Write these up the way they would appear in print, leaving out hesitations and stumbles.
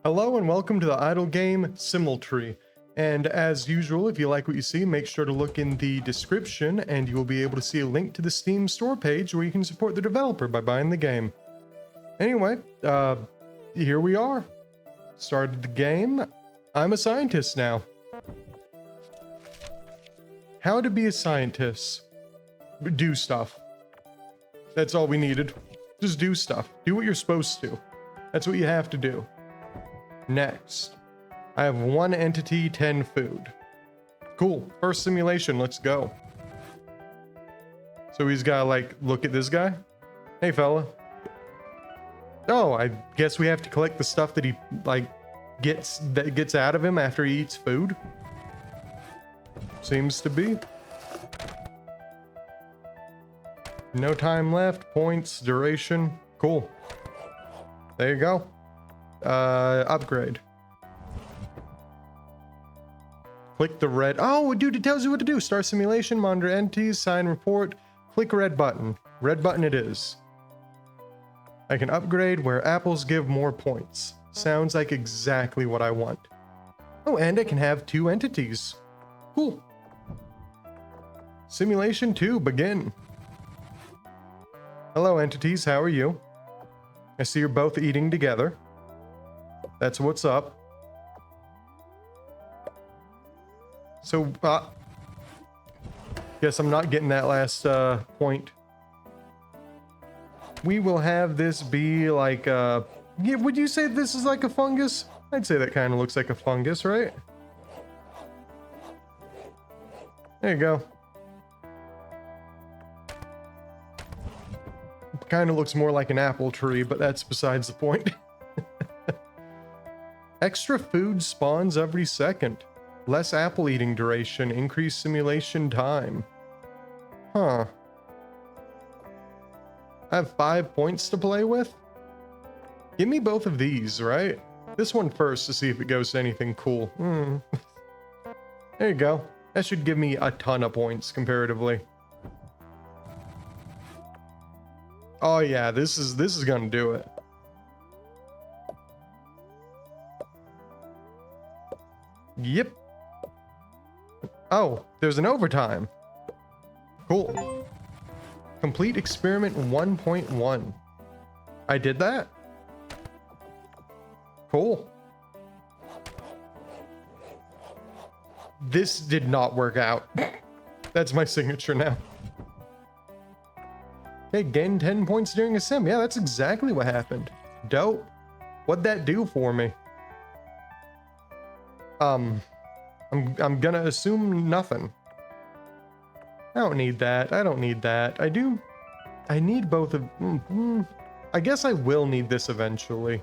Hello and welcome to the idle game Simultree. And as usual, if you like what you see, make sure to look in the description and you will be able to see a link to the Steam store page where you can support the developer by buying the game. Anyway, here we are. Started the game. I'm a scientist now. How to be a scientist? Do stuff. That's all we needed. Just do stuff. Do what you're supposed to. That's what you have to do. Next, I have 1 entity, 10 food. Cool. First simulation, let's go. So he's gotta like look at this guy. Hey fella. Oh, I guess we have to collect the stuff that he like gets out of him after he eats food. Seems to be. No time left, points, duration. Cool. There you go. Upgrade. Click the red. Oh, dude, it tells you what to do. Start simulation, monitor entities, sign report. Click red button. Red button it is. I can upgrade where apples give more points. Sounds like exactly what I want. Oh, and I can have 2 entities. Cool. Simulation 2, begin. Hello, entities. How are you? I see you're both eating together. That's what's up. So, guess I'm not getting that last point. We will have this be like yeah, would you say this is like a fungus? I'd say that kind of looks like a fungus, right? There you go. Kind of looks more like an apple tree, but that's besides the point. Extra food spawns every second. Less apple eating duration. Increased simulation time. Huh. I have 5 points to play with? Give me both of these, right? This one first to see if it goes to anything cool. There you go. That should give me a ton of points comparatively. Oh yeah, this is gonna do it. Yep. Oh, there's an overtime. Cool. Complete experiment 1.1. I did that? Cool. This did not work out. That's my signature now. Okay, gain 10 points during a sim. Yeah, that's exactly what happened. Dope. What'd that do for me? I'm gonna assume nothing. I don't need that. I don't need that. I need both of... I guess I will need this eventually.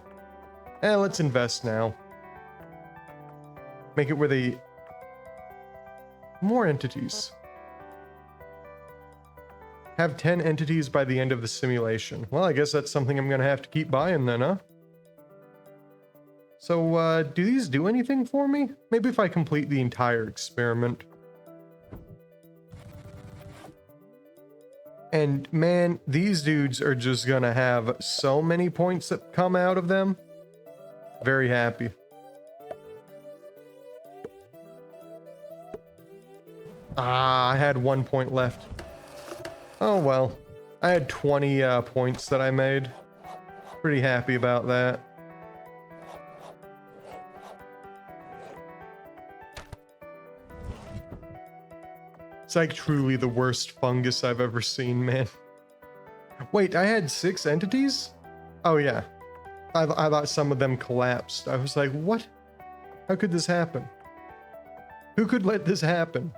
Let's invest now. Make it where they... More entities. Have 10 entities by the end of the simulation. Well, I guess that's something I'm gonna have to keep buying then, huh? So, do these do anything for me? Maybe if I complete the entire experiment. And man, these dudes are just gonna have so many points that come out of them. Very happy. I had 1 point left. Oh well. I had 20 points that I made. Pretty happy about that. It's like truly the worst fungus I've ever seen, man. Wait, I had 6 entities? Oh yeah. I thought some of them collapsed. I was like, what? How could this happen? Who could let this happen?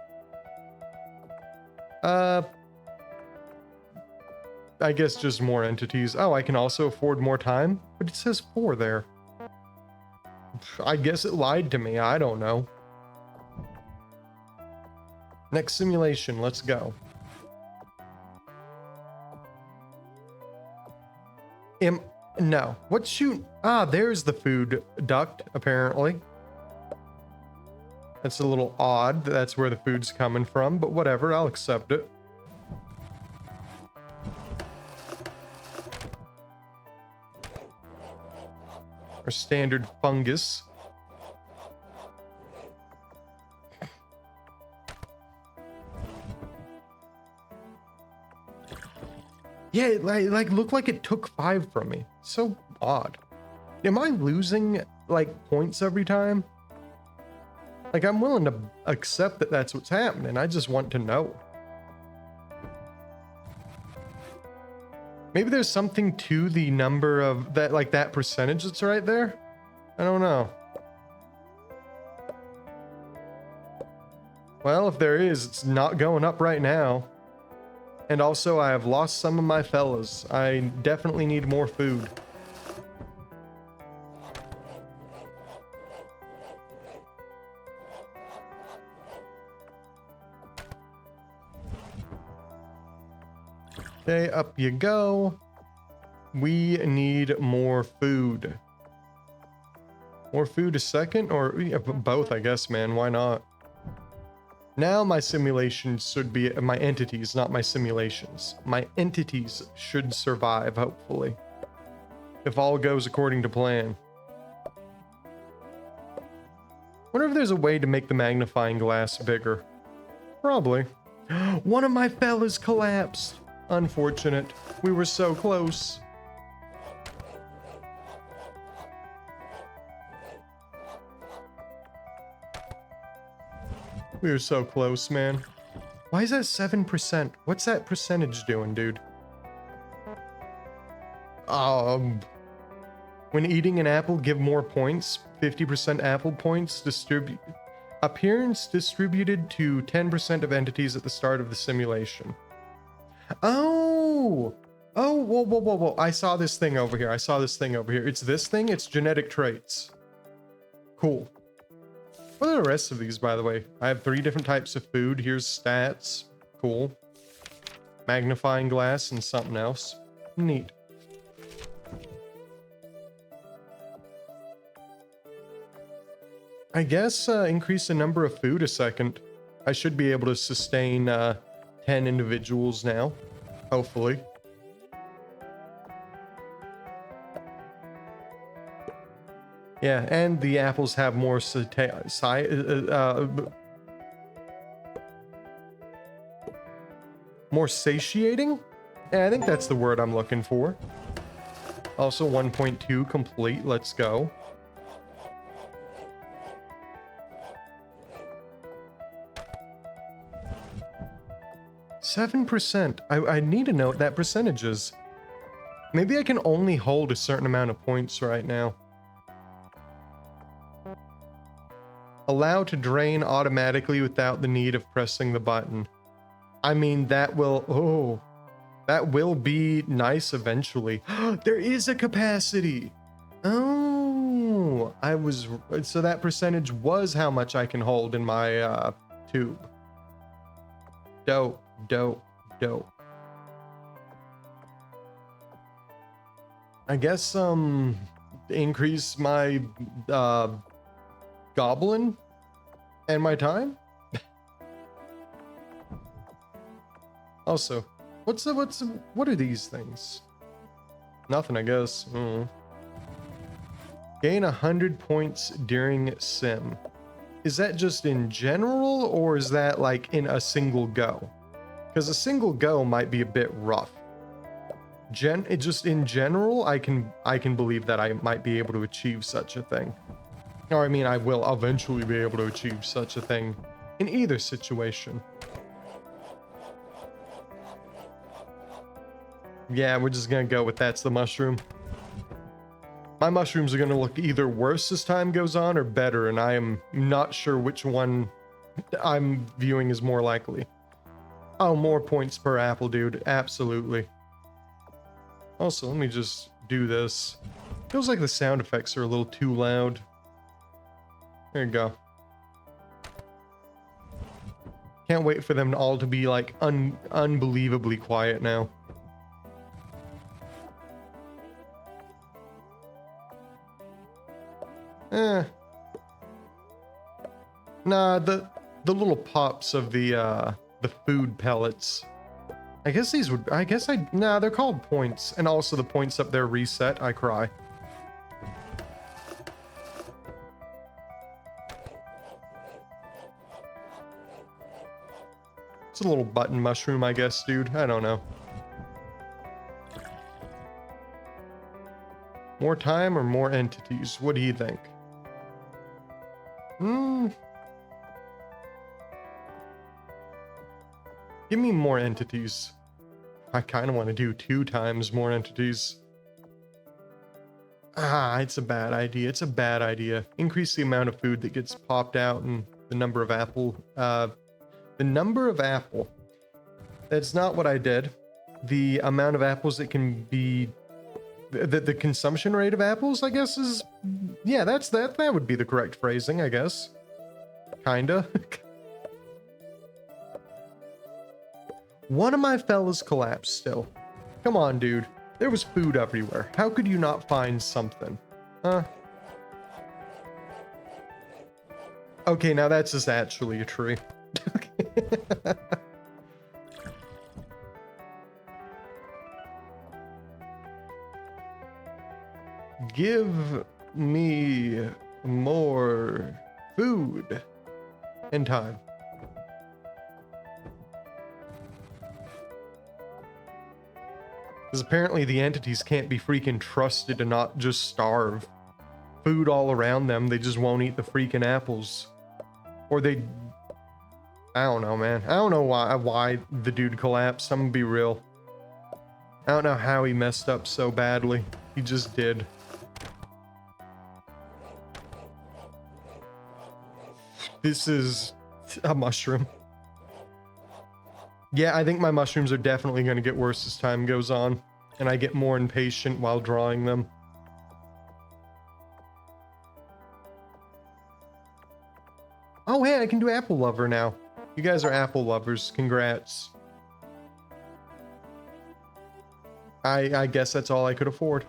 I guess just more entities. Oh, I can also afford more time? But it says 4 there. I guess it lied to me. I don't know. Next simulation, let's go. No. What's shoot? There's the food duct, apparently. That's a little odd. That's where the food's coming from, but whatever, I'll accept it. Or standard fungus. Yeah, it like looked like it took 5 from me. So odd. Am I losing like points every time? Like, I'm willing to accept that that's what's happening. I just want to know. Maybe there's something to the number of that, like that percentage that's right there. I don't know. Well, if there is, it's not going up right now. And also, I have lost some of my fellas. I definitely need more food. Okay, up you go. We need more food. More food a second, or yeah, both, I guess, man. Why not? Now my simulations should be my entities, not my simulations. My entities should survive, hopefully, if all goes according to plan. Wonder if there's a way to make the magnifying glass bigger. Probably. One of my fellas collapsed. Unfortunate. We were so close. We were so close, man. Why is that 7%? What's that percentage doing, dude? When eating an apple, give more points. 50% apple points distribute. Appearance distributed to 10% of entities at the start of the simulation. Oh, whoa. I saw this thing over here. It's this thing. It's genetic traits. Cool. What are the rest of these, by the way? I have 3 different types of food. Here's stats. Cool. Magnifying glass and something else. Neat. I guess increase the number of food a second. I should be able to sustain 10 individuals now, hopefully. Yeah, and the apples have more more satiating? Yeah, I think that's the word I'm looking for. Also 1.2 complete, let's go. %. I need to know what that percentage is. Maybe I can only hold a certain amount of points right now. Allow to drain automatically without the need of pressing the button. I mean, that will be nice eventually. There is a capacity. Oh, so that percentage was how much I can hold in my tube. Dope. I guess increase my goblin and my time. Also, what are these things? Nothing, I guess. Gain 100 points during sim. Is that just in general, or is that like in a single go? Because a single go might be a bit rough. Just in general, I can believe that I might be able to achieve such a thing. Or I mean, I will eventually be able to achieve such a thing in either situation. Yeah, we're just gonna go with that's the mushroom. My mushrooms are gonna look either worse as time goes on or better, and I am not sure which one I'm viewing is more likely. Oh, more points per apple, dude. Absolutely. Also, let me just do this. Feels like the sound effects are a little too loud. There you go. Can't wait for them all to be like unbelievably quiet now. Nah, the little pops of the food pellets. I guess these would, nah, they're called points. And also the points up there reset. I cry. It's a little button mushroom, I guess, dude. I don't know. More time or more entities? What do you think? Give me more entities. I kind of want to do 2 times more entities. It's a bad idea. It's a bad idea. Increase the amount of food that gets popped out and the number of apple. The number of apple. That's not what I did. The amount of apples that can be... The consumption rate of apples, I guess, is... Yeah, that would be the correct phrasing, I guess. Kinda. One of my fellas collapsed still. Come on, dude. There was food everywhere. How could you not find something? Huh? Okay, now that's just actually a tree. Give me more food and time. Because apparently the entities can't be freaking trusted to not just starve. Food all around them, they just won't eat the freaking apples. Or they... I don't know, man. I don't know why the dude collapsed. I'm gonna be real. I don't know how he messed up so badly. He just did. This is a mushroom. Yeah, I think my mushrooms are definitely going to get worse as time goes on, and I get more impatient while drawing them. Oh, hey, I can do apple lover now. You guys are apple lovers. Congrats. I guess that's all I could afford.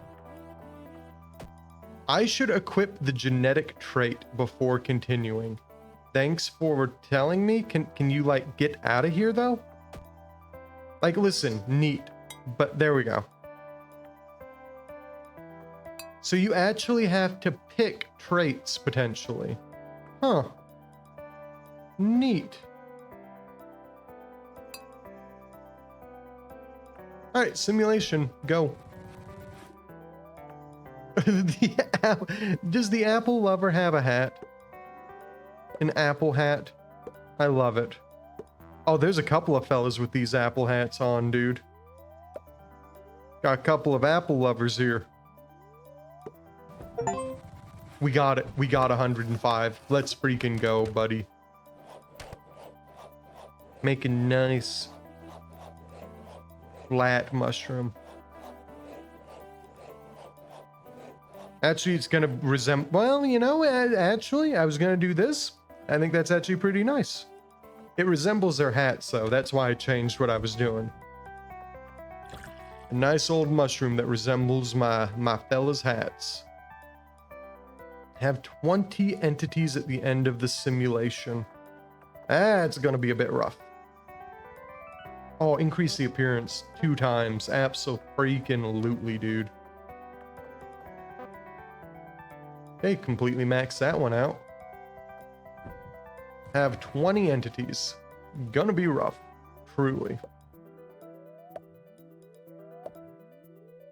I should equip the genetic trait before continuing. Thanks for telling me. Can you, like, get out of here, though? Like, listen, neat, but there we go. So you actually have to pick traits, potentially. Huh. Neat. Alright, simulation, go. Does the apple lover have a hat? An apple hat? I love it. Oh, there's a couple of fellas with these apple hats on, dude. Got a couple of apple lovers here. We got it. We got 105. Let's freaking go, buddy. Make a nice flat mushroom. Actually, it's gonna resemble... Well, you know, actually, I was gonna do this. I think that's actually pretty nice. It resembles their hats, though. That's why I changed what I was doing. A nice old mushroom that resembles my fella's hats. Have 20 entities at the end of the simulation. That's gonna be a bit rough. Oh, increase the appearance 2 times. Abso-freaking-lutely, dude. Okay, completely maxed that one out. Have 20 entities. Gonna be rough. Truly.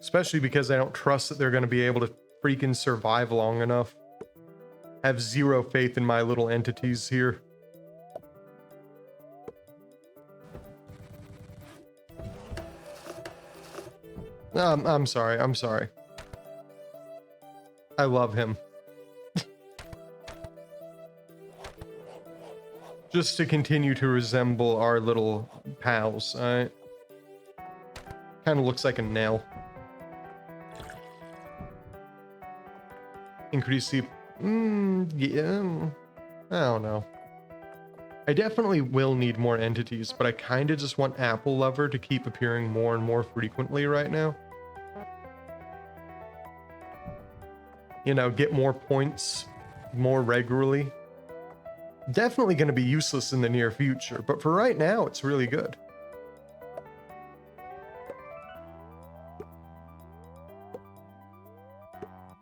Especially because I don't trust that they're gonna be able to freaking survive long enough. Have 0 faith in my little entities here. I'm sorry. I'm sorry. I love him. Just to continue to resemble our little pals, alright? Kind of looks like a nail. Increase the... yeah... I don't know. I definitely will need more entities, but I kind of just want Apple Lover to keep appearing more and more frequently right now. You know, get more points more regularly. Definitely going to be useless in the near future, but for right now, it's really good.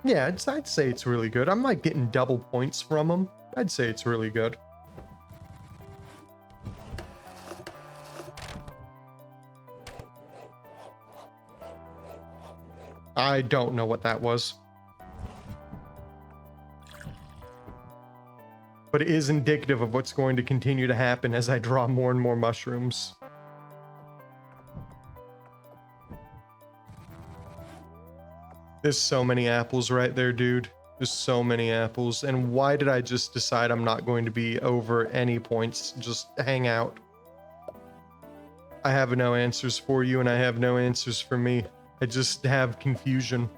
Yeah, I'd say it's really good. I'm like getting double points from them. I'd say it's really good. I don't know what that was. But it is indicative of what's going to continue to happen as I draw more and more mushrooms. There's so many apples right there, dude. There's so many apples. And why did I just decide I'm not going to be over any points? Just hang out. I have no answers for you, and I have no answers for me. I just have confusion.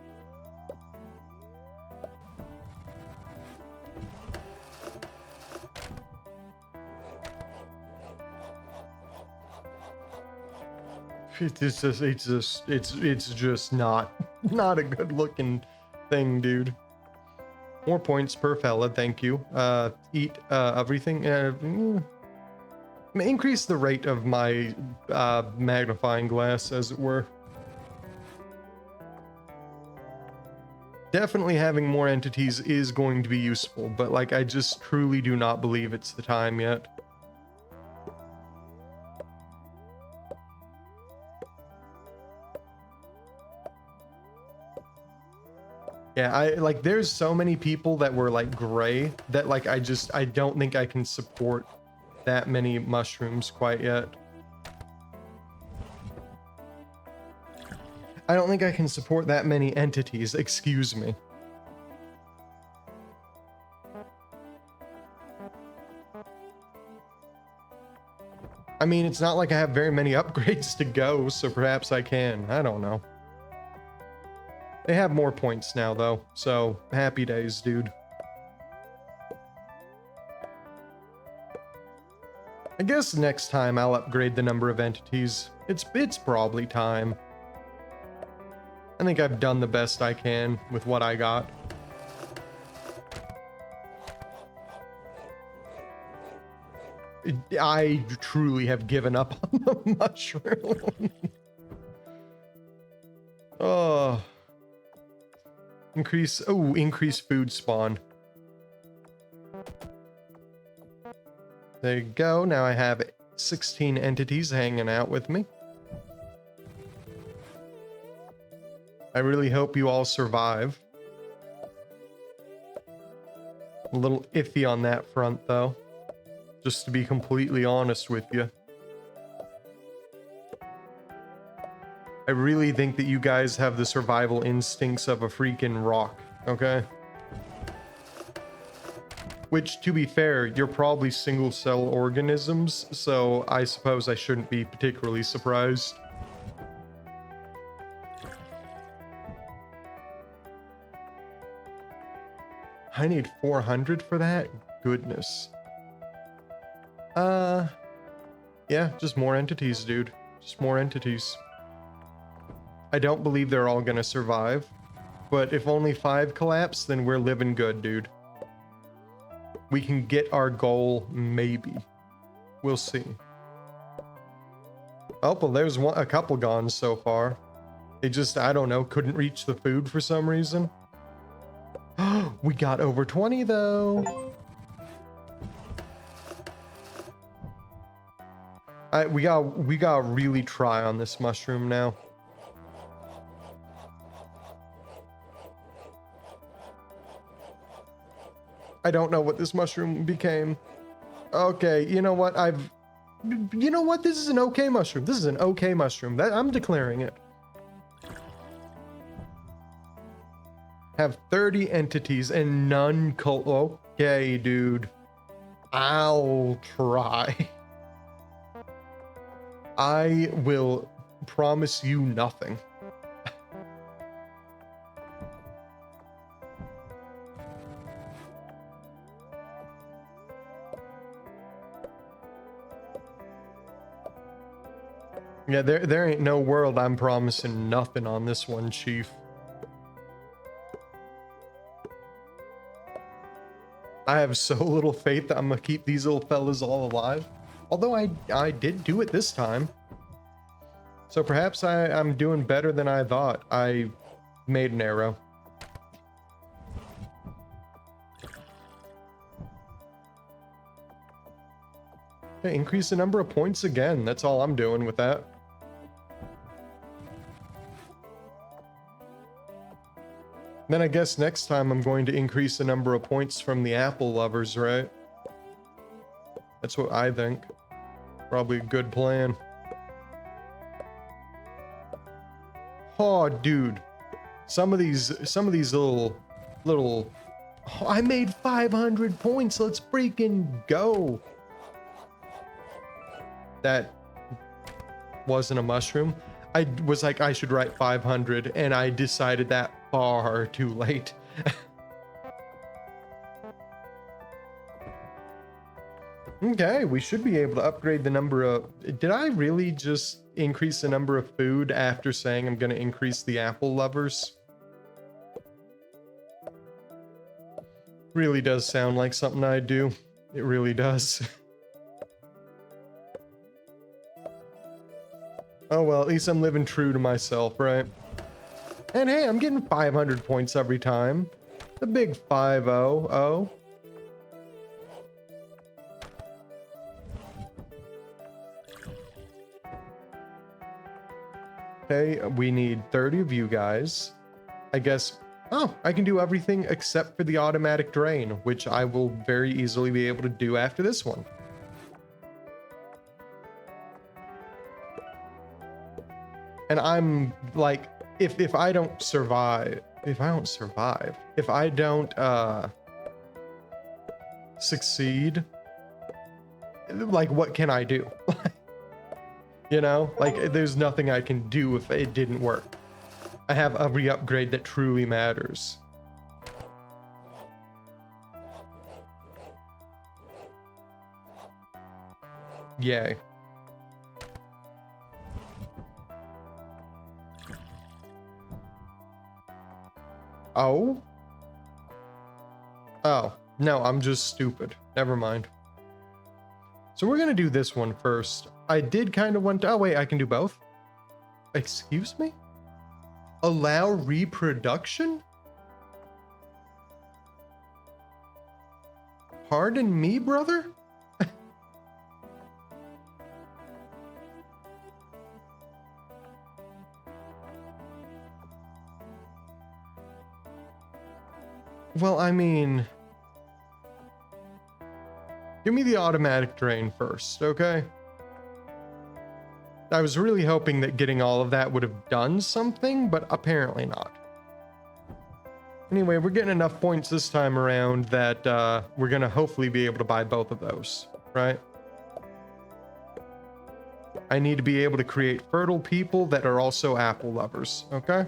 It's just not a good looking thing, dude. More points per fella, thank you. Eat everything. Increase the rate of my magnifying glass, as it were. Definitely having more entities is going to be useful, but like I just truly do not believe it's the time yet. Yeah, there's so many people that were like gray that like I don't think I can support that many mushrooms quite yet. I don't think I can support that many entities, excuse me. I mean, it's not like I have very many upgrades to go, so perhaps I can. I don't know. They have more points now, though, so happy days, dude. I guess next time I'll upgrade the number of entities. It's probably time. I think I've done the best I can with what I got. I truly have given up on the mushroom. Oh. Increase food spawn. There you go. Now I have 16 entities hanging out with me. I really hope you all survive. A little iffy on that front, though. Just to be completely honest with you. I really think that you guys have the survival instincts of a freaking rock, okay? Which, to be fair, you're probably single-cell organisms, so I suppose I shouldn't be particularly surprised. I need 400 for that? Goodness. Yeah, just more entities, dude. Just more entities. I don't believe they're all gonna survive, but if only 5 collapse, then we're living good, dude. We can get our goal, maybe. We'll see. Oh, well, there's a couple gone so far. They just, I don't know, couldn't reach the food for some reason. We got over 20, though. We gotta really try on this mushroom now. I don't know what this mushroom became. Okay, you know what? You know what? This is an okay mushroom. This is an okay mushroom. I'm declaring it. Have 30 entities and none okay, dude. I'll try. I will promise you nothing. Yeah, there ain't no world I'm promising nothing on this one, Chief. I have so little faith that I'm gonna keep these little fellas all alive. Although I did do it this time. So perhaps I'm doing better than I thought. I made an arrow. Okay, increase the number of points again. That's all I'm doing with that. Then I guess next time I'm going to increase the number of points from the apple lovers, right? That's what I think. Probably a good plan. Oh, dude. Some of these little, oh, I made 500 points. Let's freaking go. That wasn't a mushroom. I was like, I should write 500, and I decided that far too late. Okay, we should be able to upgrade the number of... Did I really just increase the number of food after saying I'm going to increase the apple lovers? Really does sound like something I'd do. It really does. Oh well, at least I'm living true to myself, right? And hey, I'm getting 500 points every time. The big 5-0-0. Okay, we need 30 of you guys. I guess... Oh, I can do everything except for the automatic drain, which I will very easily be able to do after this one. And I'm like, if I don't survive, if I don't succeed, like, what can I do? You know, like, there's nothing I can do if it didn't work. I have every upgrade that truly matters. Yay. Oh? Oh, no, I'm just stupid. Never mind. So we're gonna do this one first. I did kind of want to... Oh, wait, I can do both? Excuse me? Allow reproduction? Pardon me, brother? Well, I mean... Give me the automatic drain first, okay? I was really hoping that getting all of that would have done something, but apparently not. Anyway, we're getting enough points this time around that we're gonna hopefully be able to buy both of those, right? I need to be able to create fertile people that are also apple lovers, okay?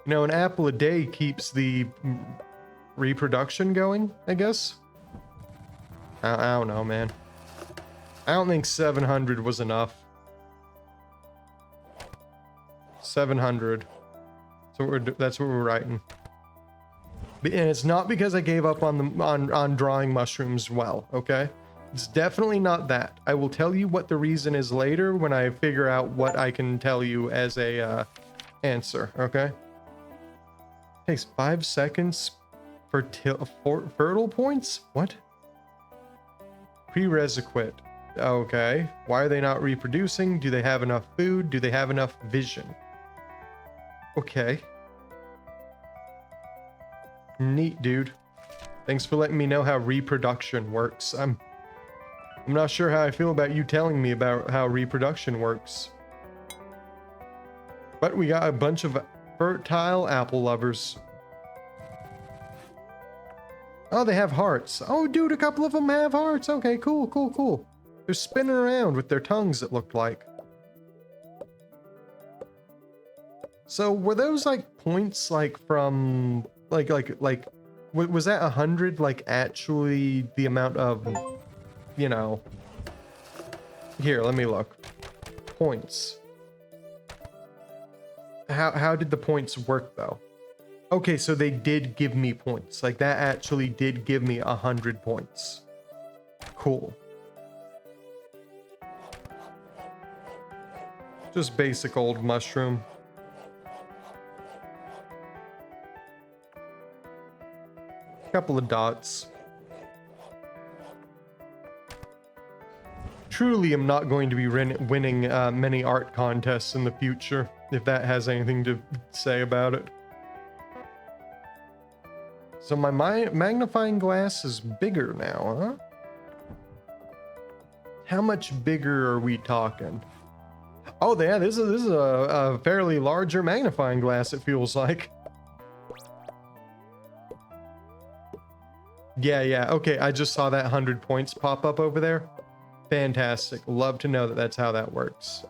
You know, an apple a day keeps the reproduction going, I guess? I don't know, man. I don't think 700 was enough. 700. So that's what we're writing. And it's not because I gave up on drawing mushrooms well, okay? It's definitely not that. I will tell you what the reason is later when I figure out what I can tell you as a answer, okay? Takes 5 seconds for fertile points? What? Prerequisite. Okay. Why are they not reproducing? Do they have enough food? Do they have enough vision? Okay. Neat, dude. Thanks for letting me know how reproduction works. I'm not sure how I feel about you telling me about how reproduction works. But we got a bunch of fertile apple lovers. Oh, they have hearts. Oh, dude, a couple of them have hearts. Okay, cool, cool, cool. They're spinning around with their tongues, it looked like. So were those like points like from like was that 100 like actually the amount of, you know, here, let me look. Points. How did the points work though? Okay, so they did give me points. Like that actually did give me 100 points. Cool. Just basic old mushroom. Couple of dots. Truly am not going to be winning many art contests in the future, if that has anything to say about it. So my magnifying glass is bigger now, huh? How much bigger are we talking? Oh, yeah, this is a fairly larger magnifying glass, it feels like. Yeah, okay, I just saw that 100 points pop up over there. Fantastic. Love to know that that's how that works.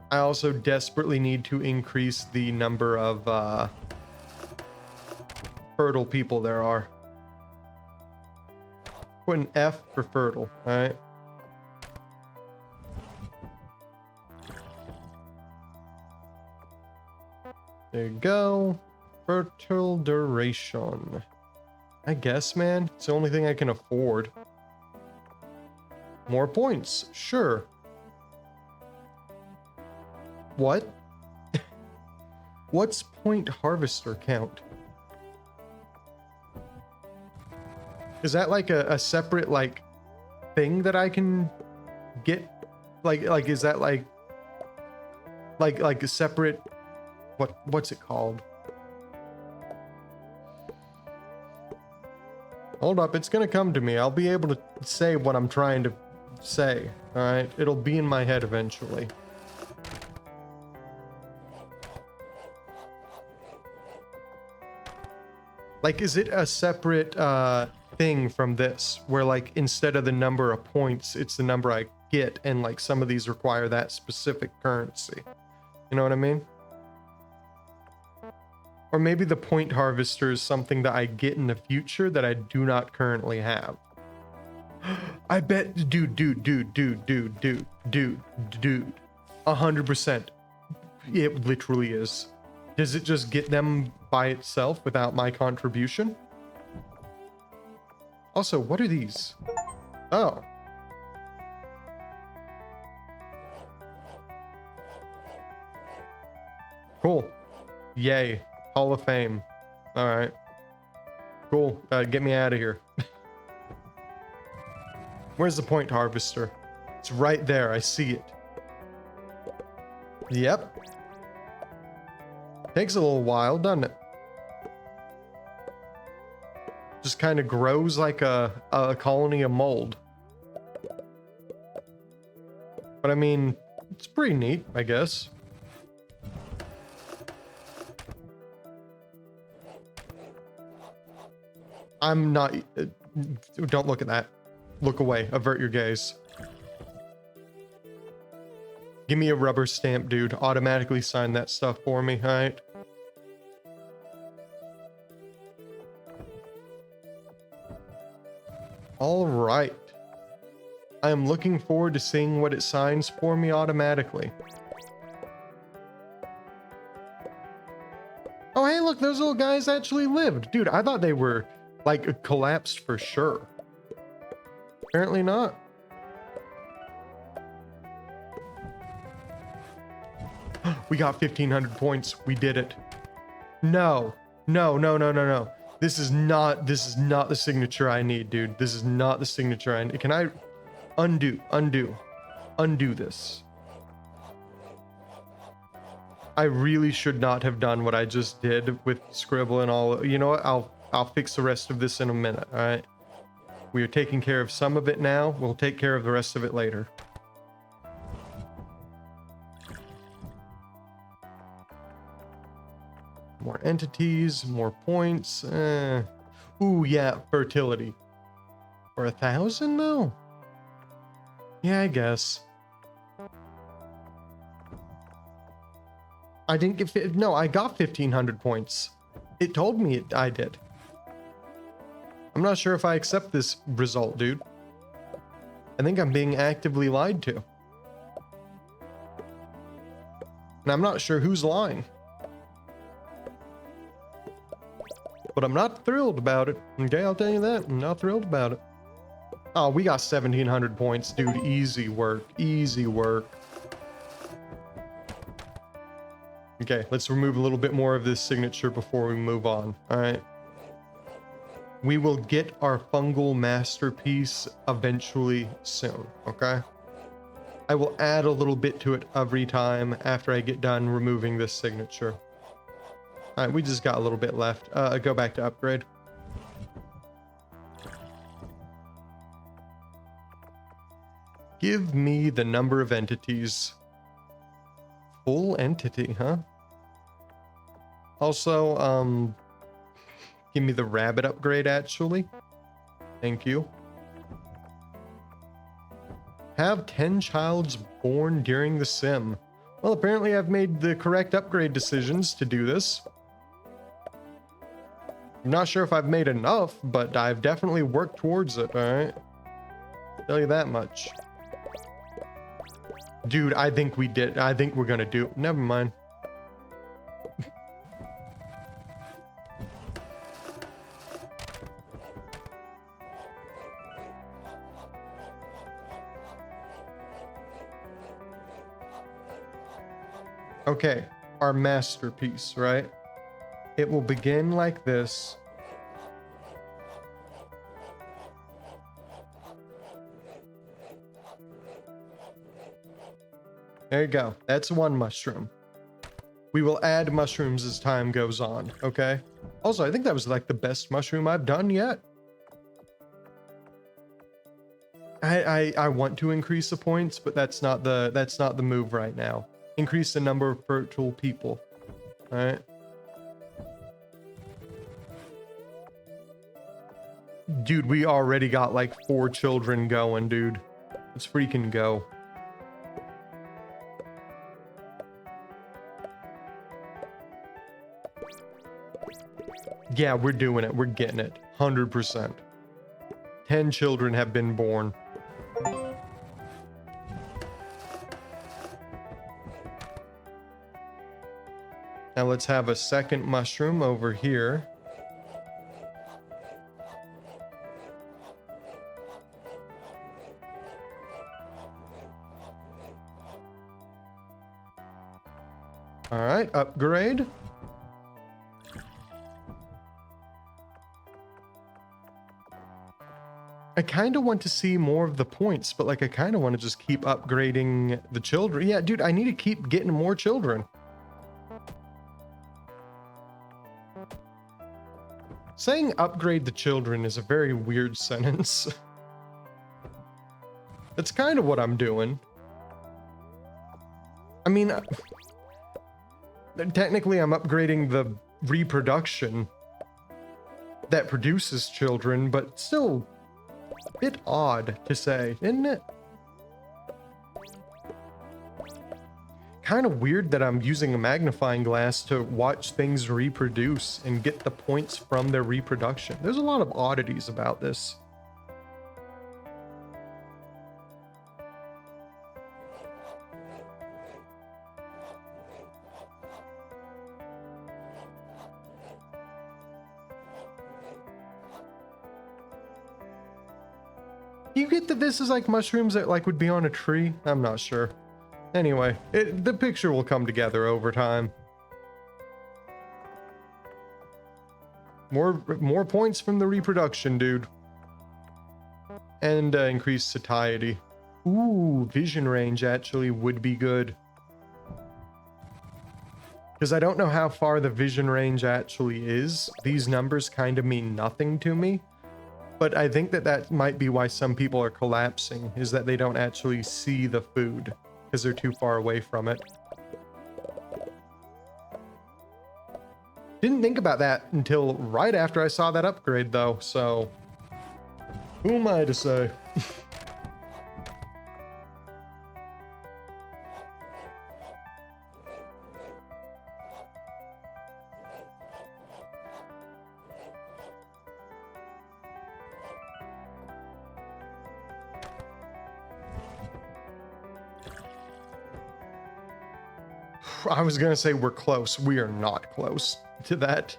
I also desperately need to increase the number of fertile people there are. Put an F for fertile, alright? There you go. Fertile duration. I guess, man. It's the only thing I can afford. More points. Sure. What? What's point harvester count? Is that like a separate like thing that I can get? Like is that like a separate what's it called? Hold up, it's gonna come to me. I'll be able to say what I'm trying to say. All right, it'll be in my head eventually. Like, is it a separate thing from this where like instead of the number of points, it's the number I get, and like some of these require that specific currency? You know what I mean? Or maybe the point harvester is something that I get in the future that I do not currently have. I bet, dude, 100%. It literally is. Does it just get them by itself without my contribution? Also, what are these? Oh. Cool. Yay. Hall of Fame. All right. Cool. Get me out of here. Where's the point harvester? It's right there. I see it. Yep. Takes a little while, doesn't it? Just kind of grows like a colony of mold. But I mean, it's pretty neat, I guess. I'm not... don't look at that. Look away. Avert your gaze. Give me a rubber stamp, dude. Automatically sign that stuff for me, alright? Alright. I am looking forward to seeing what it signs for me automatically. Oh, hey, look, those little guys actually lived. Dude, I thought they were, like, collapsed for sure. Apparently not. We got 1,500 points. We did it. No. This is not the signature I need, dude. This is not the signature I need. Can I undo this? I really should not have done what I just did with scribble and all. You know what? I'll fix the rest of this in a minute, all right? We are taking care of some of it now. We'll take care of the rest of it later. More entities, more points. Ooh, yeah, fertility. For 1,000 though? Yeah, I guess. I didn't get no, I got 1,500 points. It told me I did. I'm not sure if I accept this result, dude. I think I'm being actively lied to. And I'm not sure who's lying. But I'm not thrilled about it. Okay, I'll tell you that. I'm not thrilled about it. Oh, we got 1,700 points, dude. Easy work. Easy work. Okay, let's remove a little bit more of this signature before we move on. All right. We will get our fungal masterpiece eventually soon, okay? I will add a little bit to it every time after I get done removing this signature. All right, we just got a little bit left. Go back to upgrade. Give me the number of entities. Full entity, huh? Also, give me the rabbit upgrade, actually. Thank you. Have 10 childs born during the sim. Well, apparently I've made the correct upgrade decisions to do this. I'm not sure if I've made enough, but I've definitely worked towards it, alright? Tell you that much. Dude, I think we did. I think we're gonna do. Never mind. Okay, our masterpiece, right? It will begin like this. There you go. That's one mushroom. We will add mushrooms as time goes on, okay? Also, I think that was like the best mushroom I've done yet. I want to increase the points, but that's not the move right now. Increase the number of fertile people. All right. Dude, we already got like 4 children going, dude. Let's freaking go. Yeah, we're doing it. We're getting it. 100%. 10 children have been born. Now let's have a second mushroom over here. All right, upgrade. I kind of want to see more of the points, but like I kind of want to just keep upgrading the children. Yeah, dude, I need to keep getting more children. Saying upgrade the children is a very weird sentence. That's kind of what I'm doing. I mean, technically I'm upgrading the reproduction that produces children, but still a bit odd to say, isn't it? Kind of weird that I'm using a magnifying glass to watch things reproduce and get the points from their reproduction. There's a lot of oddities about this. You get that this is like mushrooms that like would be on a tree? I'm not sure. Anyway, the picture will come together over time. More points from the reproduction, dude. And increased satiety. Ooh, vision range actually would be good. Because I don't know how far the vision range actually is. These numbers kind of mean nothing to me. But I think that might be why some people are collapsing, is that they don't actually see the food because they're too far away from it. Didn't think about that until right after I saw that upgrade though, so who am I to say? I was gonna say we're close. We are not close to that.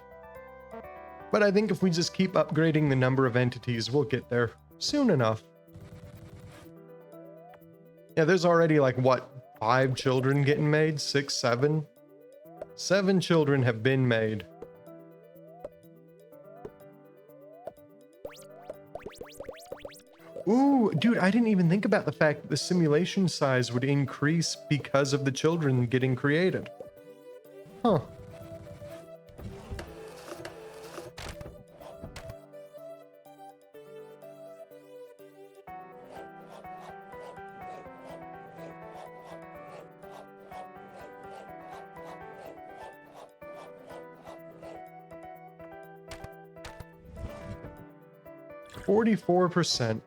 But I think if we just keep upgrading the number of entities, we'll get there soon enough. Yeah, there's already like, what, 5 children getting made? 6, 7? 7 children have been made. Ooh, dude, I didn't even think about the fact that the simulation size would increase because of the children getting created. Huh. 44%.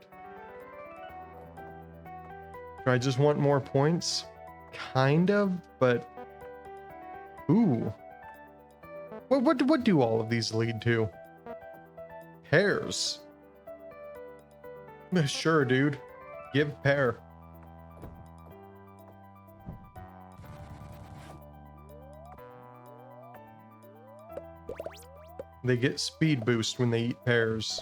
Do I just want more points? Kind of, but... Ooh. What do all of these lead to? Pears. Sure, dude. Give pear. They get speed boost when they eat pears.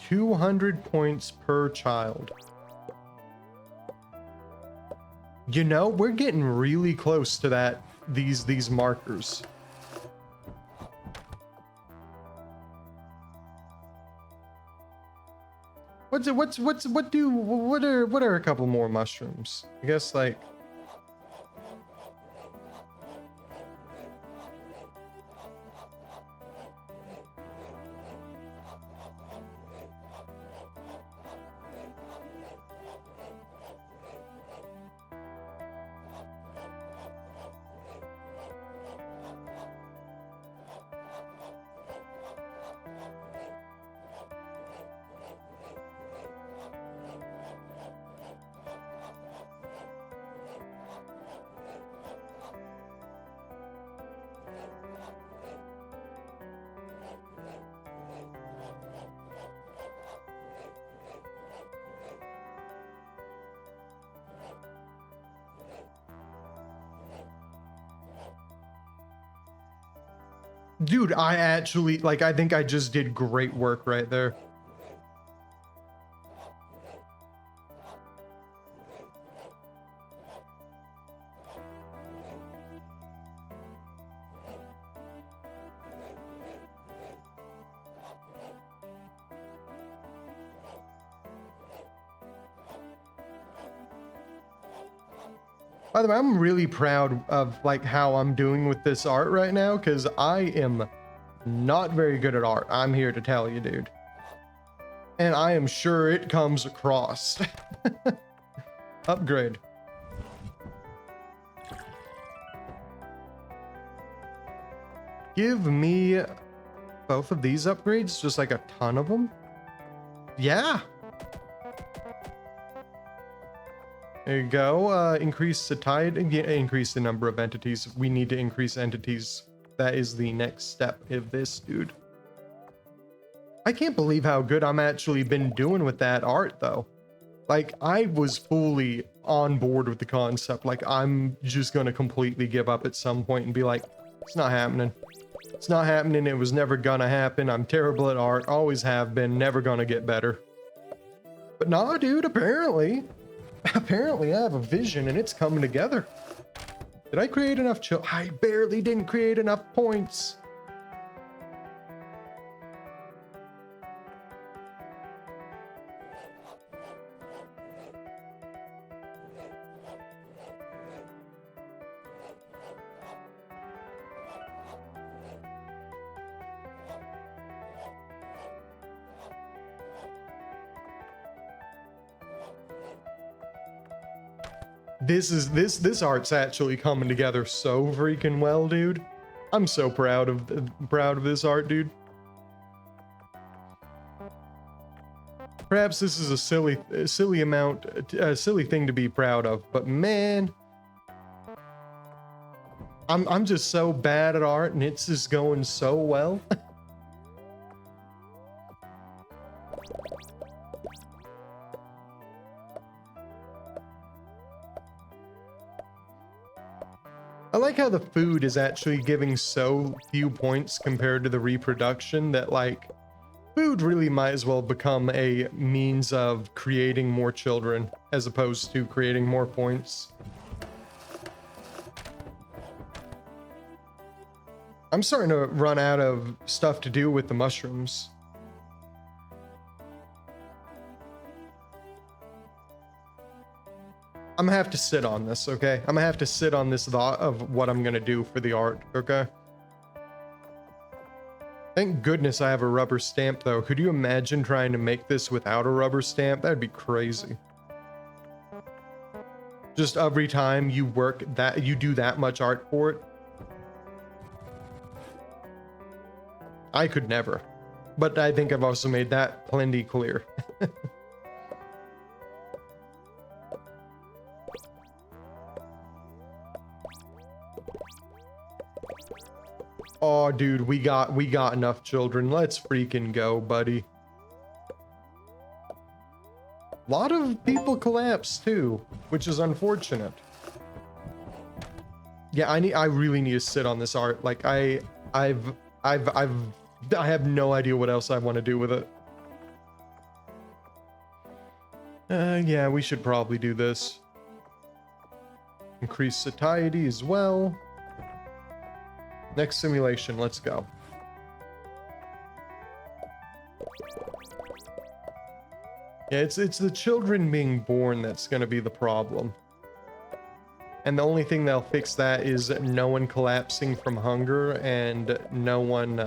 $200 points per child. You know, we're getting really close to that, these markers. What are a couple more mushrooms? I guess like dude, I actually, like, I think I just did great work right there. By the way, I'm really proud of like how I'm doing with this art right now, because I am not very good at art. I'm here to tell you, dude. And I am sure it comes across. Upgrade. Give me both of these upgrades, just like a ton of them. Yeah. There you go. Increase the tide, increase the number of entities. We need to increase entities. That is the next step of this, dude. I can't believe how good I'm actually been doing with that art, though. Like, I was fully on board with the concept. Like, I'm just gonna completely give up at some point and be like, it's not happening. It's not happening. It was never gonna happen. I'm terrible at art. Always have been. Never gonna get better. But nah, dude, apparently I have a vision and it's coming together. Did I create enough I barely didn't create enough points. This art's actually coming together so freaking well, dude. I'm so proud of this art, dude. Perhaps this is a silly thing to be proud of, but man, I'm just so bad at art and it's just going so well. I like how the food is actually giving so few points compared to the reproduction that, like, food really might as well become a means of creating more children as opposed to creating more points. I'm starting to run out of stuff to do with the mushrooms. I'm gonna have to sit on this, okay? I'm gonna have to sit on this thought of what I'm gonna do for the art, okay? Thank goodness I have a rubber stamp, though. Could you imagine trying to make this without a rubber stamp? That'd be crazy. Just every time you work that, you do that much art for it. I could never. But I think I've also made that plenty clear. Oh, dude, we got enough children. Let's freaking go, buddy. A lot of people collapse too, which is unfortunate. Yeah, I really need to sit on this art. Like I have no idea what else I want to do with it. Yeah, we should probably do this. Increase satiety as well. Next simulation, let's go. Yeah, it's the children being born that's going to be the problem. And the only thing that'll fix that is no one collapsing from hunger and no one,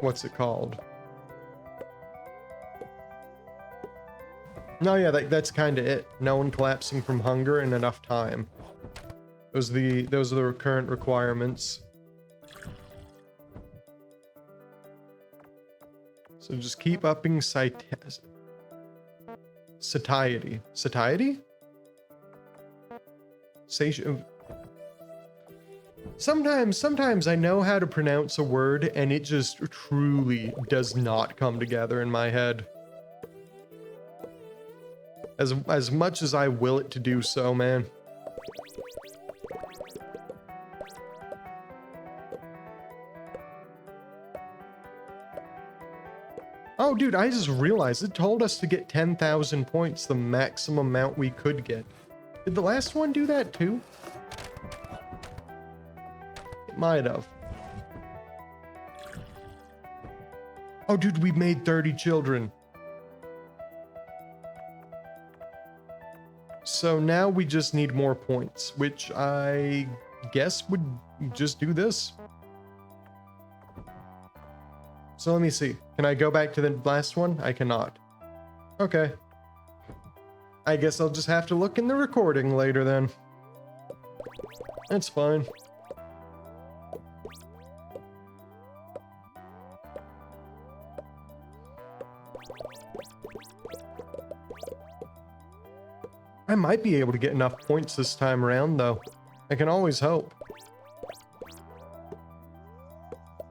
what's it called? No, yeah, that's kind of it. No one collapsing from hunger and enough time. Those are the current requirements. So just keep upping satiety. Satiety? Sometimes I know how to pronounce a word and it just truly does not come together in my head. As much as I will it to do so, man. Oh, dude, I just realized it told us to get 10,000 points, the maximum amount we could get. Did the last one do that too? It might have. Oh, dude, we made 30 children. So now we just need more points, which I guess would just do this. So let me see. Can I go back to the last one? I cannot. Okay. I guess I'll just have to look in the recording later then. That's fine. I might be able to get enough points this time around, though. I can always hope.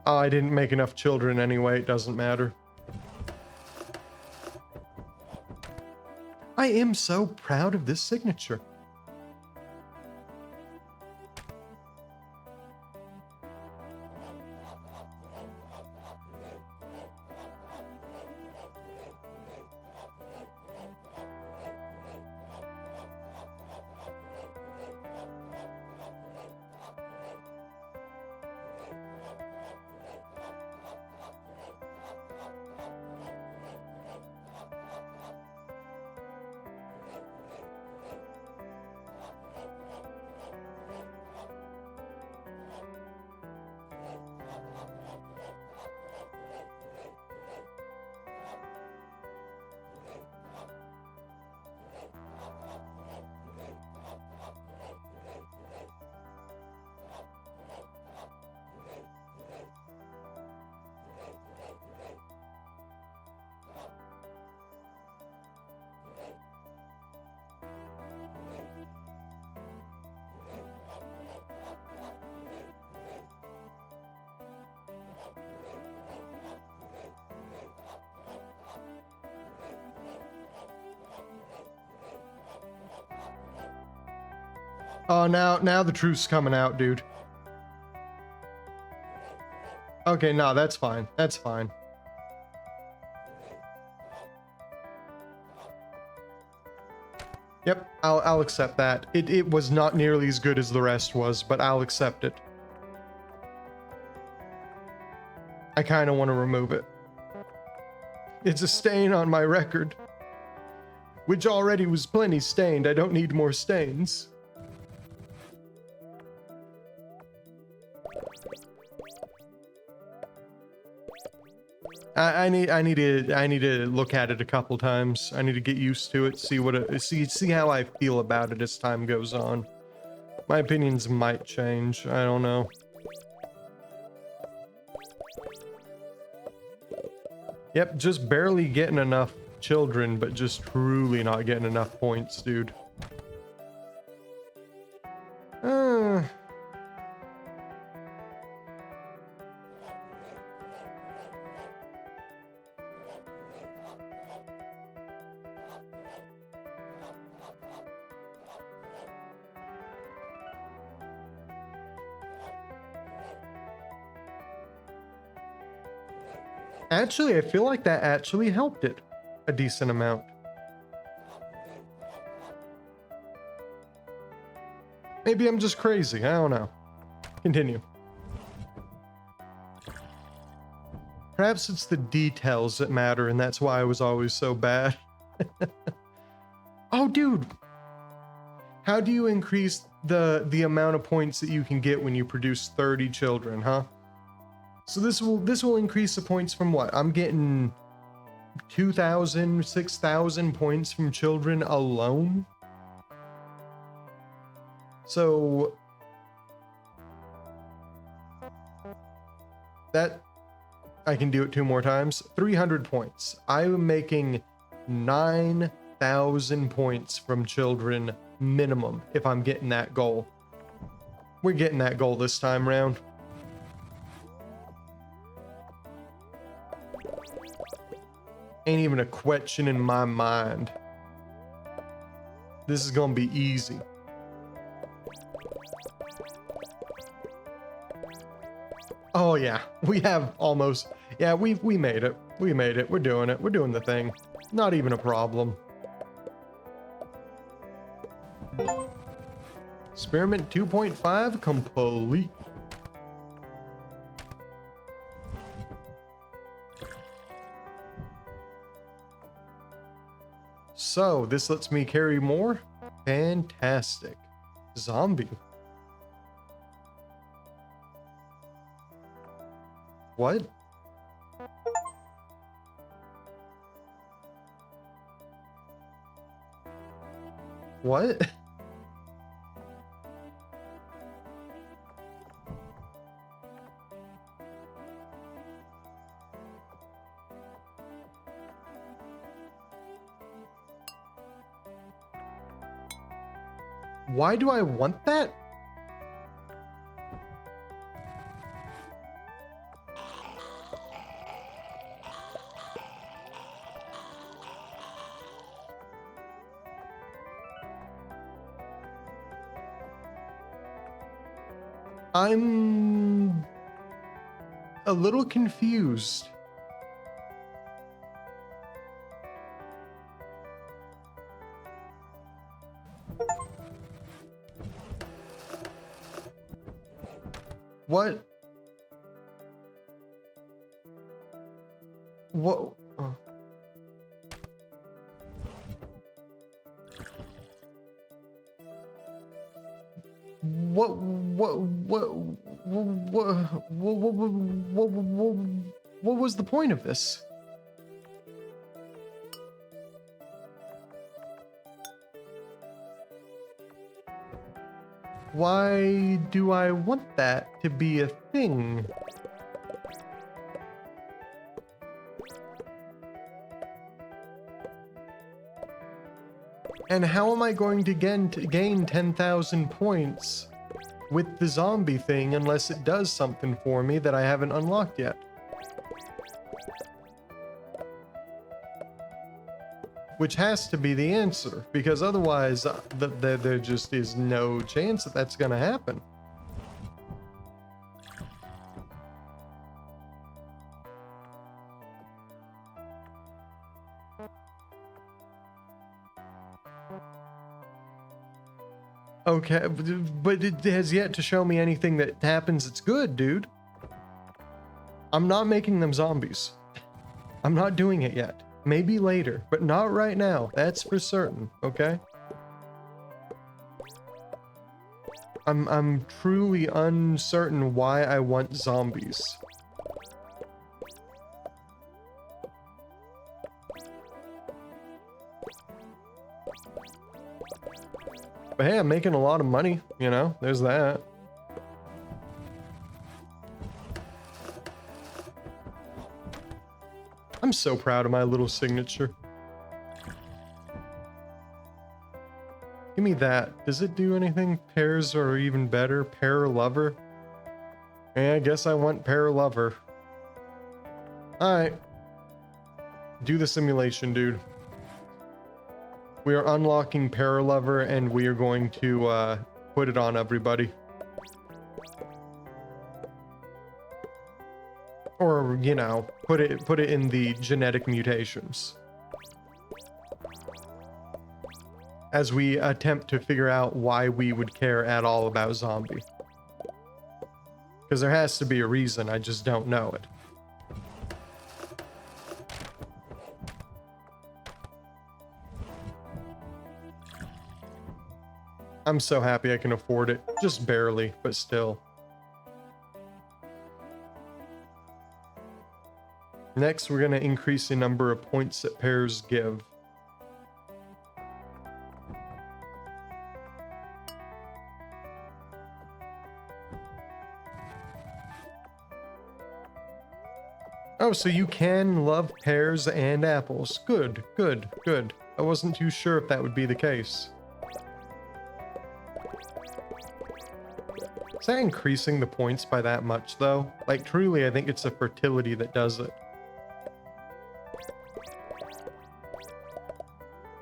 Oh, I didn't make enough children anyway, it doesn't matter. I am so proud of this signature. Oh, now the truth's coming out, dude. Okay, no, that's fine. That's fine. Yep, I'll accept that. It was not nearly as good as the rest was, but I'll accept it. I kind of want to remove it. It's a stain on my record, which already was plenty stained. I don't need more stains. I need to look at it a couple times. I need to get used to it, see how I feel about it as time goes on. My opinions might change. I don't know. Yep, just barely getting enough children, but just truly not getting enough points, dude. Actually, I feel like that actually helped it a decent amount. Maybe I'm just crazy. I don't know. Continue. Perhaps it's the details that matter, and that's why I was always so bad. Oh, dude. How do you increase the amount of points that you can get when you produce 30 children, huh? So this will increase the points from what? I'm getting 2,000, 6,000 points from children alone. So that I can do it 2 more times. 300 points. I'm making 9,000 points from children minimum if I'm getting that goal. We're getting that goal this time round. Ain't even a question in my mind. This is gonna be easy. Oh yeah, we have almost, yeah, we made it. We made it. We're doing it. We're doing the thing. Not even a problem. Experiment 2.5 complete. So this lets me carry more. Fantastic. Zombie. What? What? Why do I want that? I'm a little confused. What? What? What was the point of this? Why do I want that to be a thing? And how am I going to gain 10,000 points with the zombie thing unless it does something for me that I haven't unlocked yet? Which has to be the answer, because otherwise there just is no chance that that's going to happen. Okay, but it has yet to show me anything that happens that's good, dude. I'm not making them zombies. I'm not doing it yet. Maybe later, but not right now. That's for certain, okay? I'm truly uncertain why I want zombies. But hey, I'm making a lot of money, you know, there's that. I'm so proud of my little signature. Give me that. Does it do anything? Pairs are even better. Pair lover. Yeah, I guess I want pair lover. Alright. Do the simulation, dude. We are unlocking pair lover and we are going to put it on everybody. Or, you know, put it in the genetic mutations. As we attempt to figure out why we would care at all about zombie. Because there has to be a reason, I just don't know it. I'm so happy I can afford it. Just barely, but still. Next, we're going to increase the number of points that pairs give. Oh, so you can love pears and apples. Good, good, good. I wasn't too sure if that would be the case. Is that increasing the points by that much, though? Like, truly, I think it's the fertility that does it.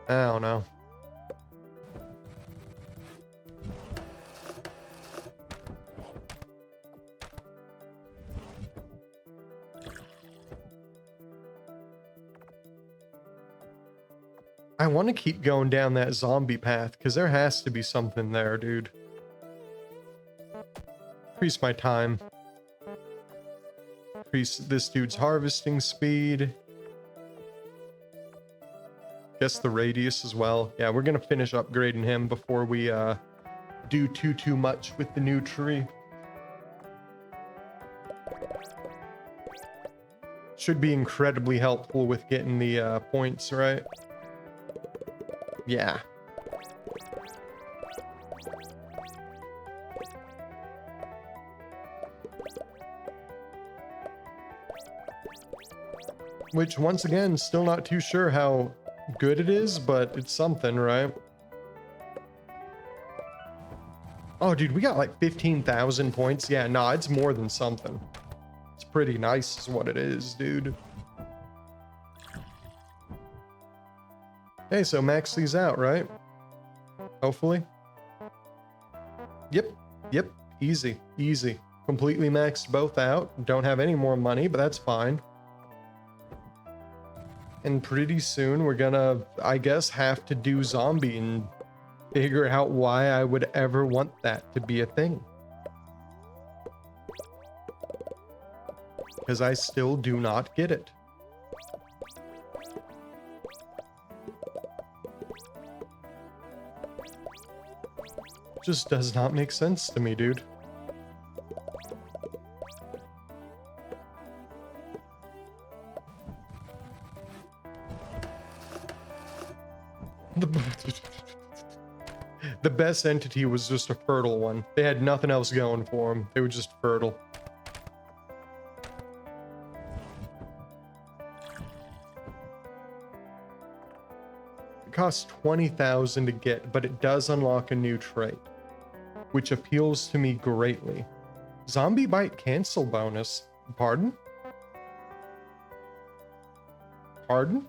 I don't know. I want to keep going down that zombie path, because there has to be something there, dude. Increase my time. Increase this dude's harvesting speed. Guess the radius as well. Yeah, we're gonna finish upgrading him before we do too much with the new tree. Should be incredibly helpful with getting the points, right? Yeah. Which, once again, still not too sure how good it is, but it's something, right? Oh, dude, we got like 15,000 points. Yeah, nah, it's more than something. It's pretty nice is what it is, dude. Hey, so max these out, right? Hopefully. Yep, yep, easy, easy. Completely maxed both out. Don't have any more money, but that's fine. And pretty soon we're gonna, I guess, have to do zombie and figure out why I would ever want that to be a thing. Because I still do not get it. Just does not make sense to me, dude. The best entity was just a fertile one. They had nothing else going for them. They were just fertile. It costs 20,000 to get, but it does unlock a new trait, which appeals to me greatly. Zombie bite cancel bonus. Pardon? Pardon?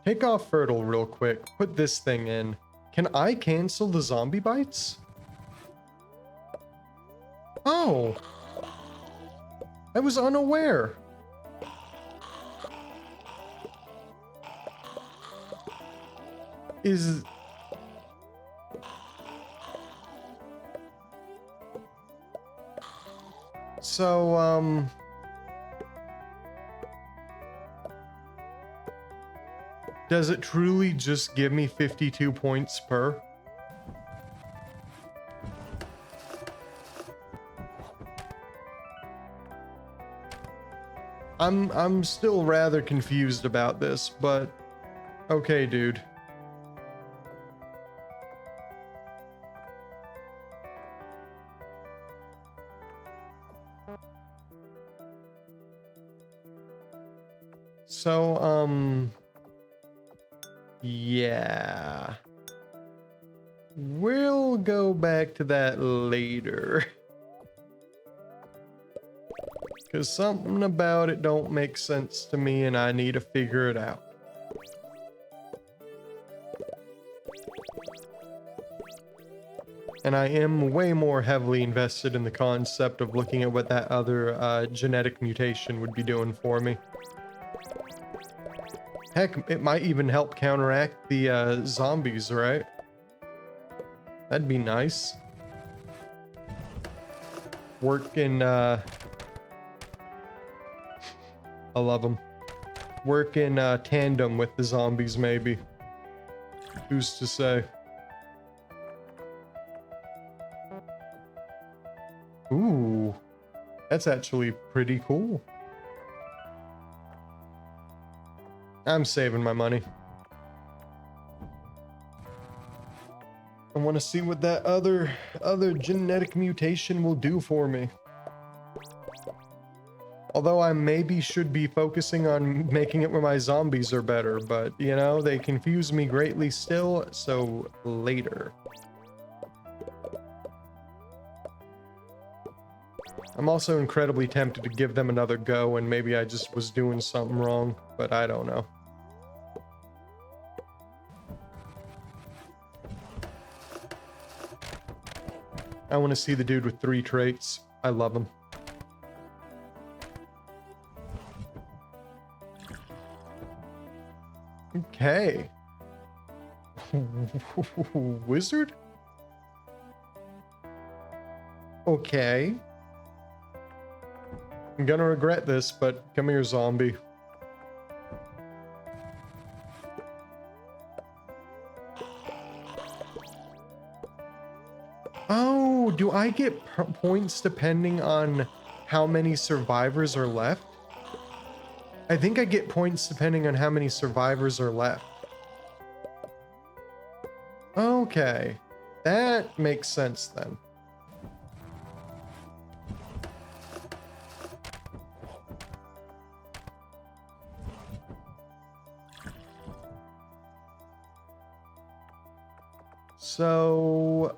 Take off fertile real quick. Put this thing in. Can I cancel the zombie bites? Oh. I was unaware. Is... So, does it truly just give me 52 points per? I'm still rather confused about this, but okay, dude. So, yeah. We'll go back to that later. Because something about it don't make sense to me and I need to figure it out. And I am way more heavily invested in the concept of looking at what that other genetic mutation would be doing for me. Heck, it might even help counteract the zombies, right? That'd be nice. Work in, I love them. Work in tandem with the zombies, maybe. Who's to say? Ooh, that's actually pretty cool. I'm saving my money. I want to see what that other genetic mutation will do for me. Although I maybe should be focusing on making it where my zombies are better, but you know, they confuse me greatly still, so later. I'm also incredibly tempted to give them another go, and maybe I just was doing something wrong, but I don't know. I want to see the dude with 3 traits. I love him. Okay. Wizard? Okay. I'm gonna regret this, but come here, zombie. Oh, do I get points depending on how many survivors are left? I think I get points depending on how many survivors are left. Okay, that makes sense then. So,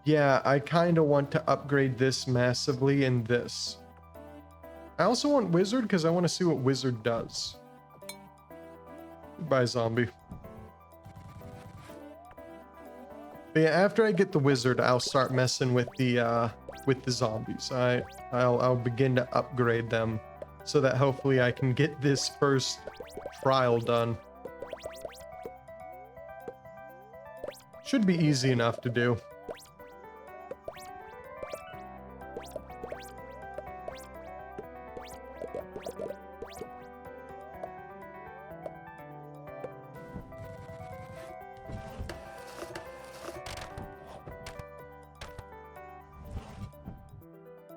yeah, I kind of want to upgrade this massively in this. I also want Wizard because I want to see what Wizard does. Goodbye, zombie. But yeah, after I get the Wizard, I'll start messing with the zombies. I'll begin to upgrade them so that hopefully I can get this first trial done. Should be easy enough to do.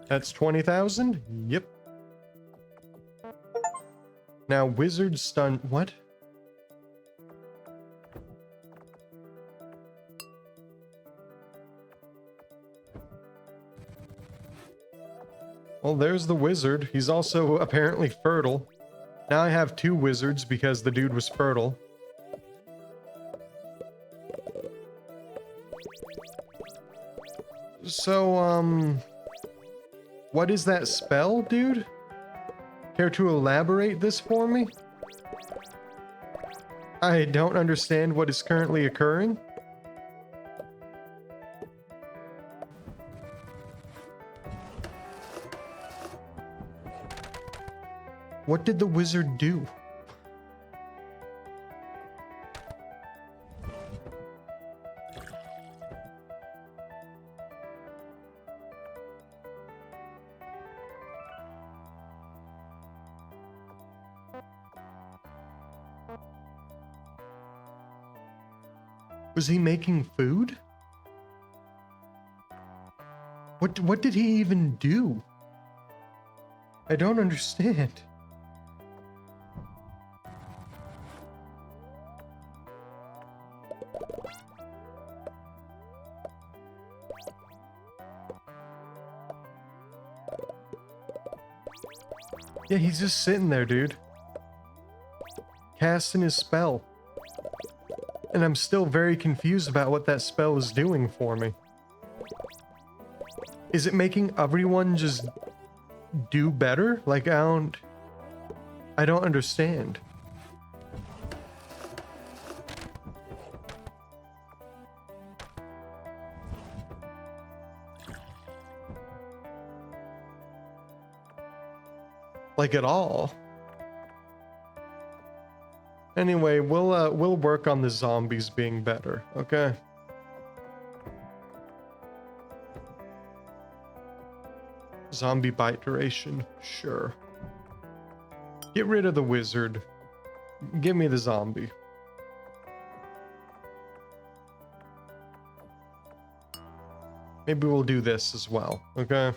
That's 20,000? Yep. Now, Wizard stun... What? Well, there's the Wizard. He's also apparently fertile. Now I have 2 Wizards because the dude was fertile. So, what is that spell, dude? Care to elaborate this for me? I don't understand what is currently occurring. What did the Wizard do? Was he making food? What did he even do? I don't understand. Yeah, he's just sitting there, dude. Casting his spell. And I'm still very confused about what that spell is doing for me. Is it making everyone just do better? Like, I don't understand. Like at all. Anyway, we'll work on the zombies being better, okay? Zombie bite duration, sure. Get rid of the wizard. Give me the zombie. Maybe we'll do this as well, okay?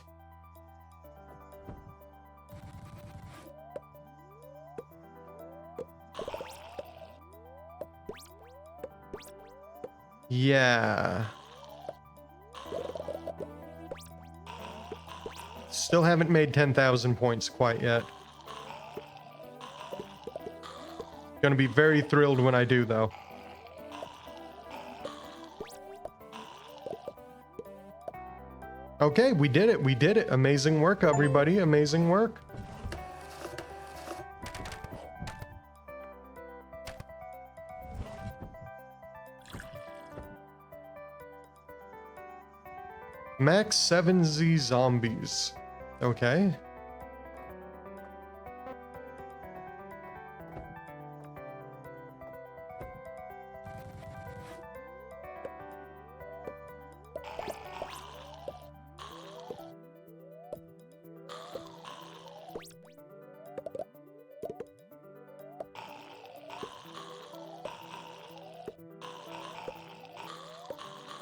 Yeah. Still haven't made 10,000 points quite yet. Gonna be very thrilled when I do, though. Okay, we did it. We did it. Amazing work, everybody. Amazing work. Max 7Z zombies. Okay.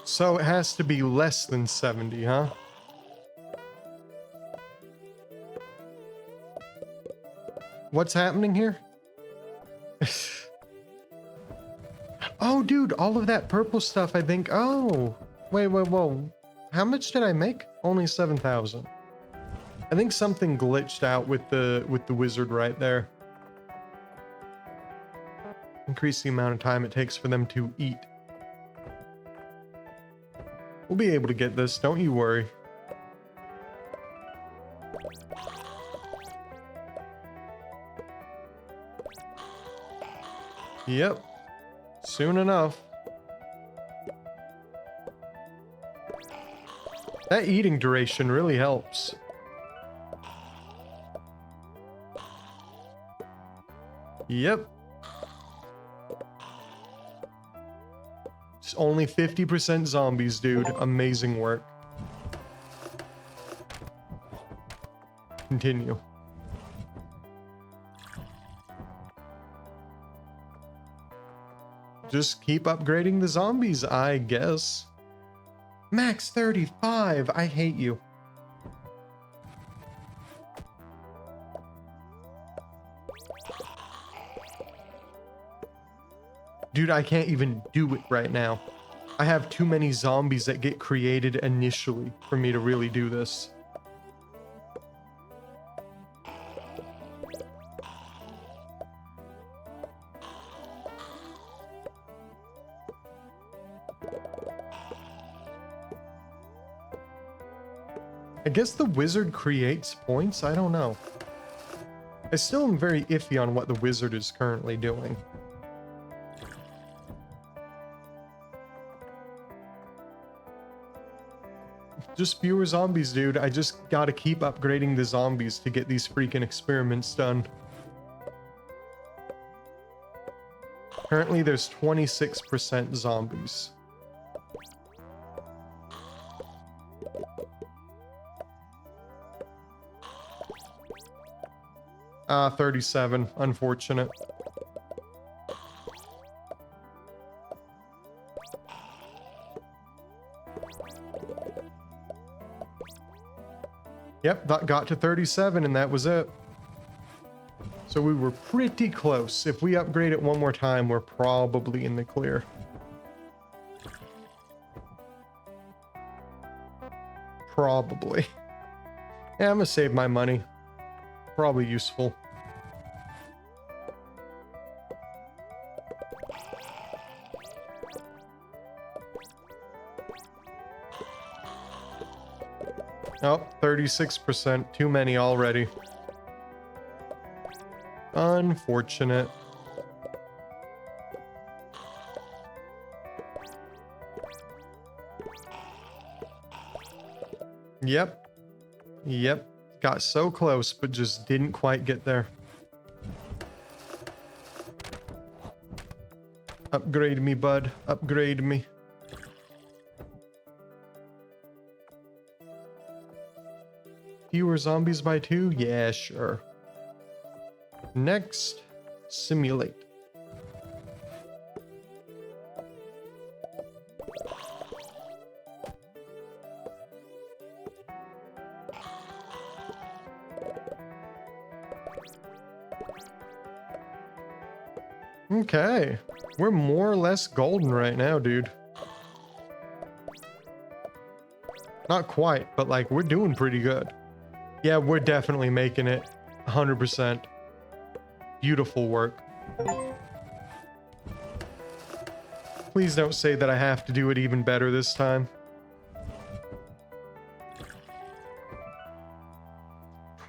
So it has to be less than 70, huh? What's happening here? Oh, dude, all of that purple stuff, I think. Oh, wait, whoa. How much did I make? Only 7,000. I think something glitched out with the wizard right there. Increase the amount of time it takes for them to eat. We'll be able to get this, don't you worry. Yep. Soon enough. That eating duration really helps. Yep. It's only 50% zombies, dude. Amazing work. Continue. Just keep upgrading the zombies, I guess. Max 35. I hate you. Dude, I can't even do it right now. I have too many zombies that get created initially for me to really do this. I guess the wizard creates points? I don't know. I still am very iffy on what the wizard is currently doing. Just fewer zombies, dude. I just gotta keep upgrading the zombies to get these freaking experiments done. Currently, there's 26% zombies. 37. Unfortunate. Yep, that got to 37 and that was it. So we were pretty close. If we upgrade it one more time, we're probably in the clear. Probably. Yeah, I'm gonna save my money. Probably useful. Oh, 36%. Too many already. Unfortunate. Yep. Yep. Got so close, but just didn't quite get there. Upgrade me, bud. Upgrade me. Fewer zombies by 2? Yeah, sure. Next, simulate. Okay, we're more or less golden right now, dude. Not quite, but like we're doing pretty good. Yeah, we're definitely making it 100%. Beautiful work. Please don't say that I have to do it even better this time.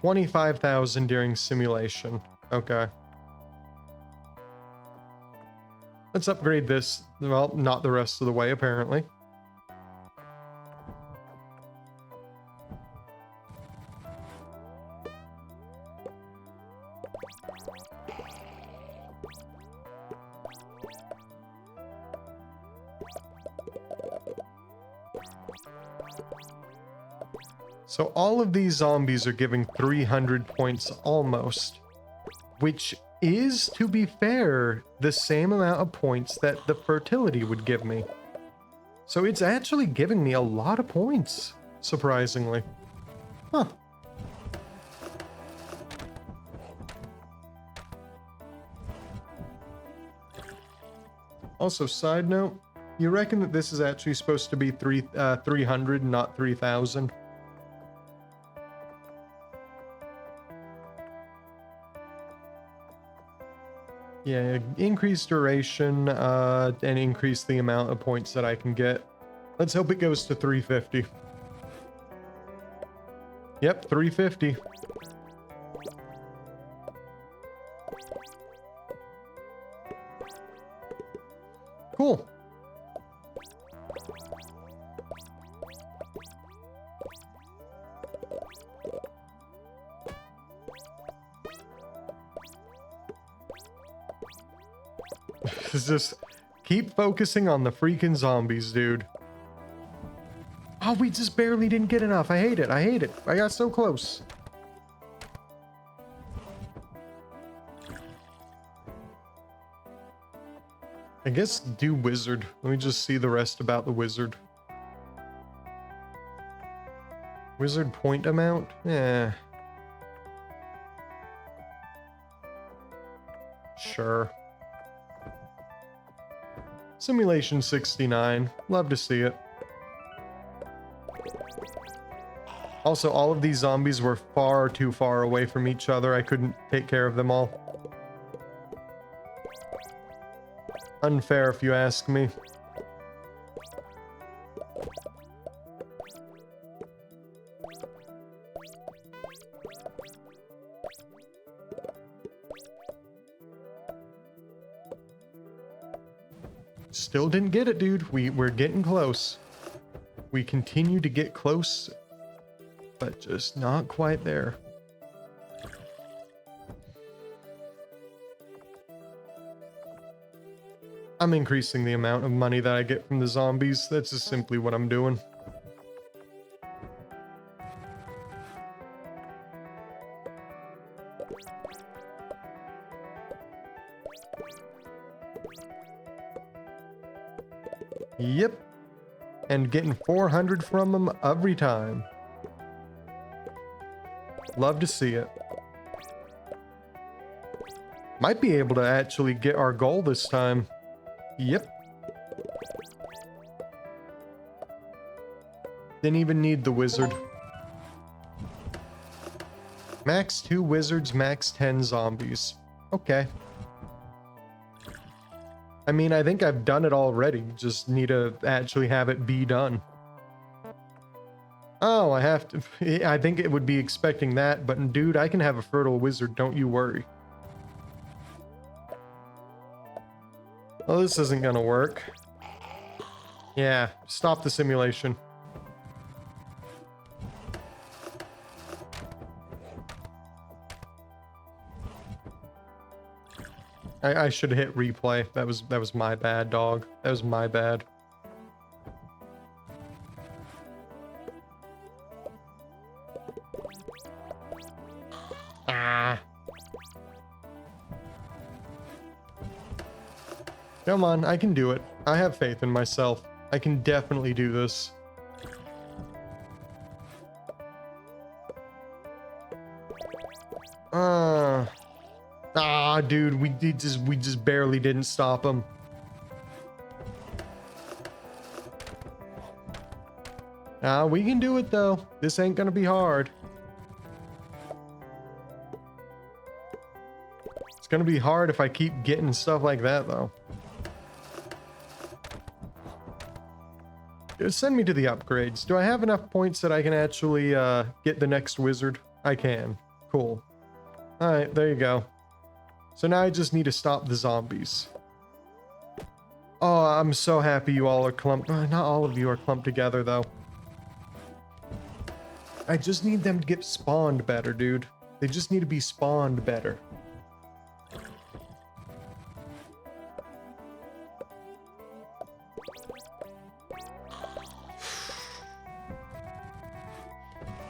25,000 during simulation. Okay. Let's upgrade this. Well, not the rest of the way, apparently. So all of these zombies are giving 300 points almost, which is, to be fair, the same amount of points that the fertility would give me. So it's actually giving me a lot of points, surprisingly. Huh. Also, side note, you reckon that this is actually supposed to be 300, not 3,000? Yeah, increase duration and increase the amount of points that I can get. Let's hope it goes to 350. Yep, 350. Cool. Just keep focusing on the freaking zombies, dude. Oh, we just barely didn't get enough. I hate it. I hate it. I got so close. I guess do wizard. Let me just see the rest about the wizard. Wizard point amount? Yeah. Sure. Simulation 69. Love to see it. Also, all of these zombies were far too far away from each other. I couldn't take care of them all. Unfair if you ask me. Still didn't get it, dude. We're getting close. We continue to get close, but just not quite there. I'm increasing the amount of money that I get from the zombies. That's just simply what I'm doing. Yep. And getting 400 from them every time. Love to see it. Might be able to actually get our goal this time. Yep. Didn't even need the wizard. Max 2 wizards, max 10 zombies. Okay. I mean, I think I've done it already. Just need to actually have it be done. Oh, I have to... I think it would be expecting that, but dude, I can have a fertile wizard, don't you worry. Oh, this isn't gonna work. Yeah, stop the simulation. I should have hit replay. That was my bad, dog. That was my bad. Ah. Come on, I can do it. I have faith in myself. I can definitely do this. Dude, we just barely didn't stop him. We can do it though. This ain't gonna be hard. It's gonna be hard if I keep getting stuff like that though. Send me to the upgrades. Do I have enough points that I can actually get the next wizard? I can. Cool. Alright, there you go. So now I just need to stop the zombies. Oh, I'm so happy you all are clumped. Not all of you are clumped together, though. I just need them to get spawned better, dude. They just need to be spawned better.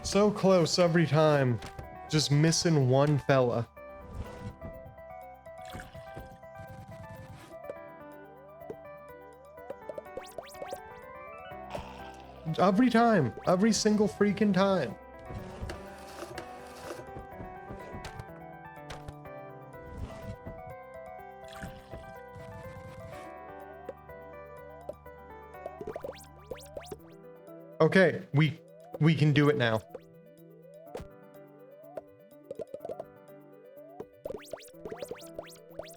So close every time. Just missing one fella. Every time. Every single freaking time. Okay, we can do it now.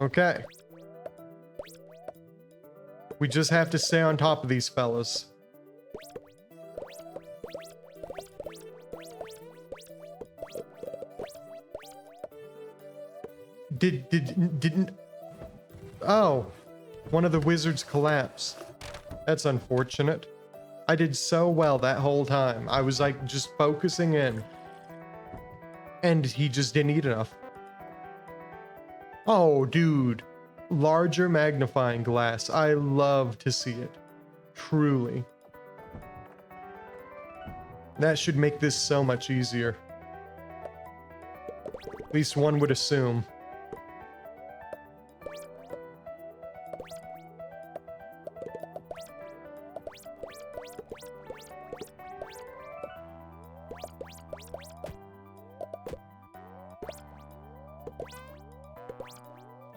Okay. We just have to stay on top of these fellas. Didn't... Oh, one of the wizards collapsed. That's unfortunate. I did so well that whole time. I was like just focusing in. And he just didn't eat enough. Oh, dude. Larger magnifying glass. I love to see it. Truly. That should make this so much easier. At least one would assume.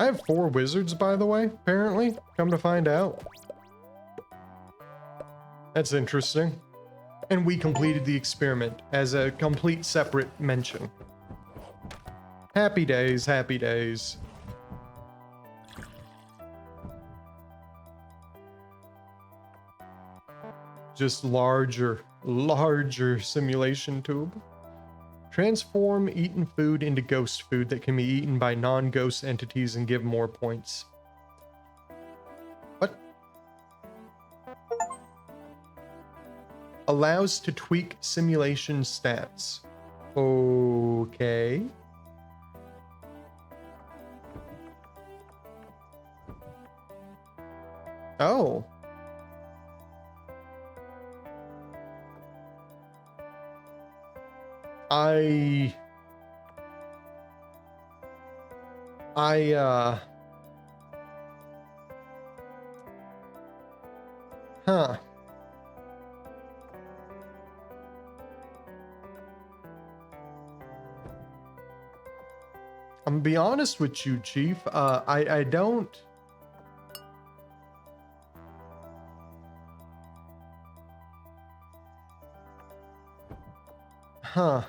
I have 4 wizards, by the way, apparently. Come to find out. That's interesting. And we completed the experiment as a complete separate mention. Happy days, happy days. Just larger simulation tube. Transform eaten food into ghost food that can be eaten by non-ghost entities and give more points. What? Allows to tweak simulation stats. Okay. Oh. Huh. I'm gonna be honest with you, Chief. I don't. Huh.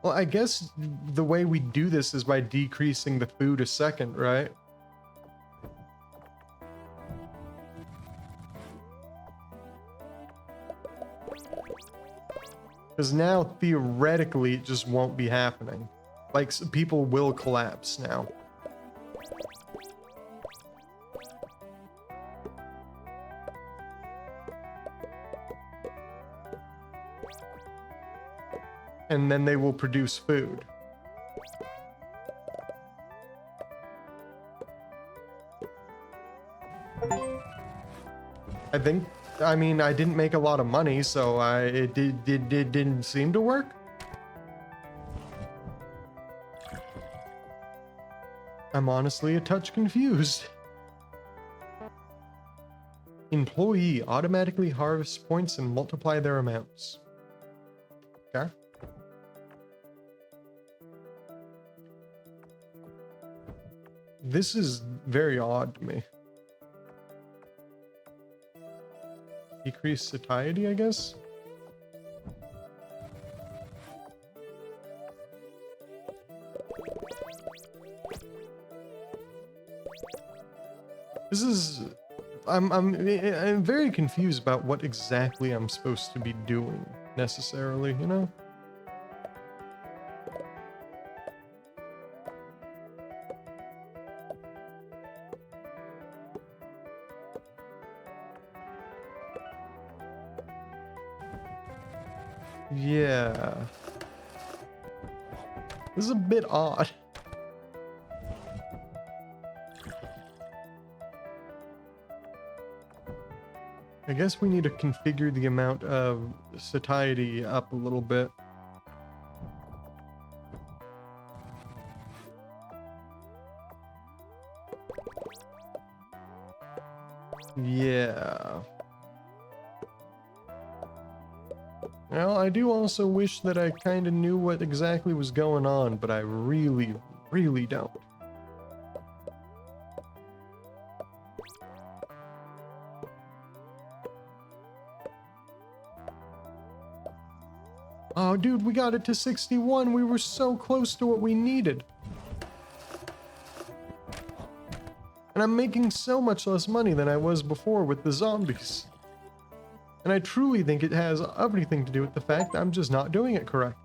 Well, I guess the way we do this is by decreasing the food a second, right? Because now, theoretically, it just won't be happening. Like, people will collapse now. And then they will produce food. I mean, I didn't make a lot of money, so it didn't seem to work. I'm honestly a touch confused. Employee automatically harvests points and multiply their amounts. Okay. This is very odd to me. Decrease satiety, I guess? This is... I'm very confused about what exactly I'm supposed to be doing, necessarily, you know? Yeah. This is a bit odd. I guess we need to configure the amount of satiety up a little bit. Yeah. Well, I do also wish that I kind of knew what exactly was going on, but I really, really don't. Oh, dude, we got it to 61. We were so close to what we needed. And I'm making so much less money than I was before with the zombies. And I truly think it has everything to do with the fact that I'm just not doing it correct.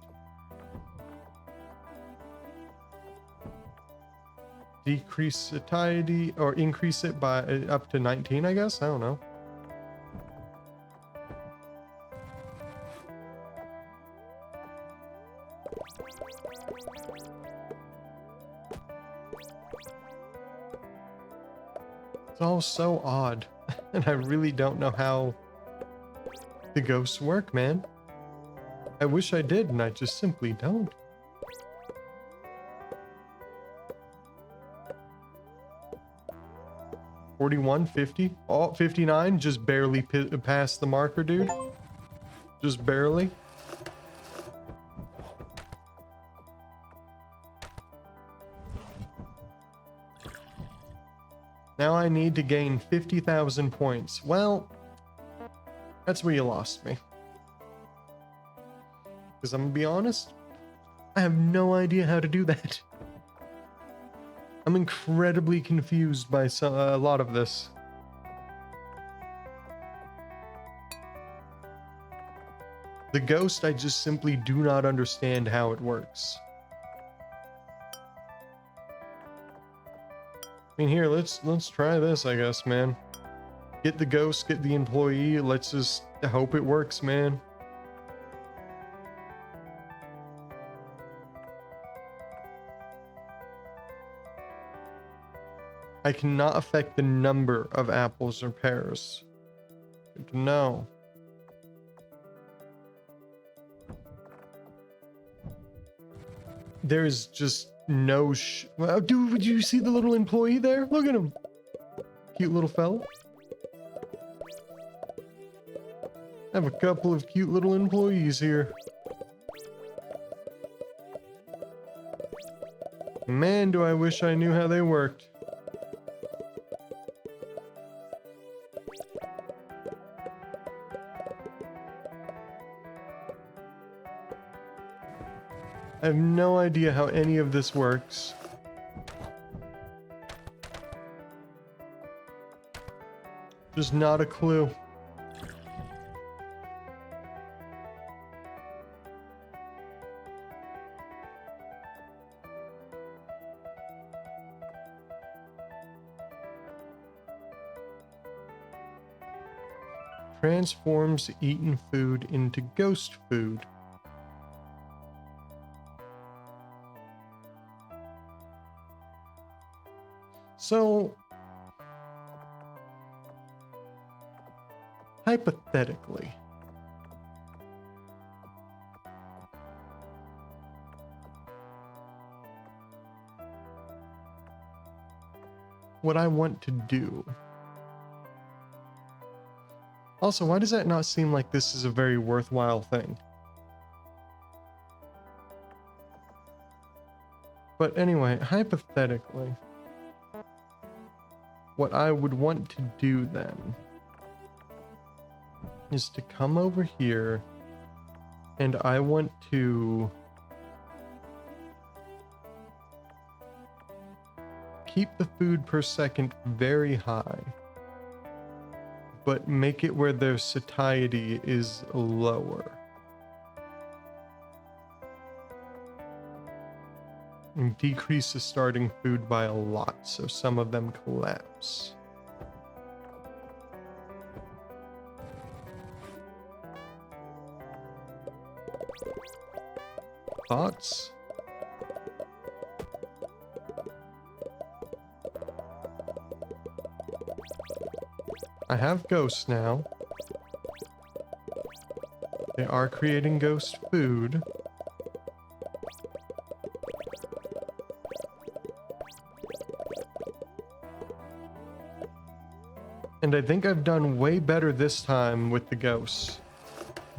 Decrease satiety, or increase it by up to 19, I guess? I don't know. It's all so odd, and I really don't know how the ghosts work, man. I wish I did, and I just simply don't. $41, $50, oh, $59, just barely past the marker, dude. Just barely. Now I need to gain 50,000 points. Well, that's where you lost me. Because I'm gonna be honest, I have no idea how to do that. I'm incredibly confused by a lot of this. The ghost, I just simply do not understand how it works. I mean, here, let's try this, I guess, man. Get the ghost, get the employee. Let's just hope it works, man. I cannot affect the number of apples or pears. Good to know. There's just no oh, dude, would you see the little employee there? Look at him. Cute little fella. I have a couple of cute little employees here. Man, do I wish I knew how they worked. I have no idea how any of this works. Just not a clue. Transforms eaten food into ghost food. So, hypothetically, what I want to do. Also, why does that not seem like this is a very worthwhile thing? But anyway, hypothetically, what I would want to do then is to come over here and I want to keep the food per second very high, but make it where their satiety is lower. And decrease the starting food by a lot, so some of them collapse. Thoughts? I have ghosts now. They are creating ghost food. And I think I've done way better this time with the ghosts.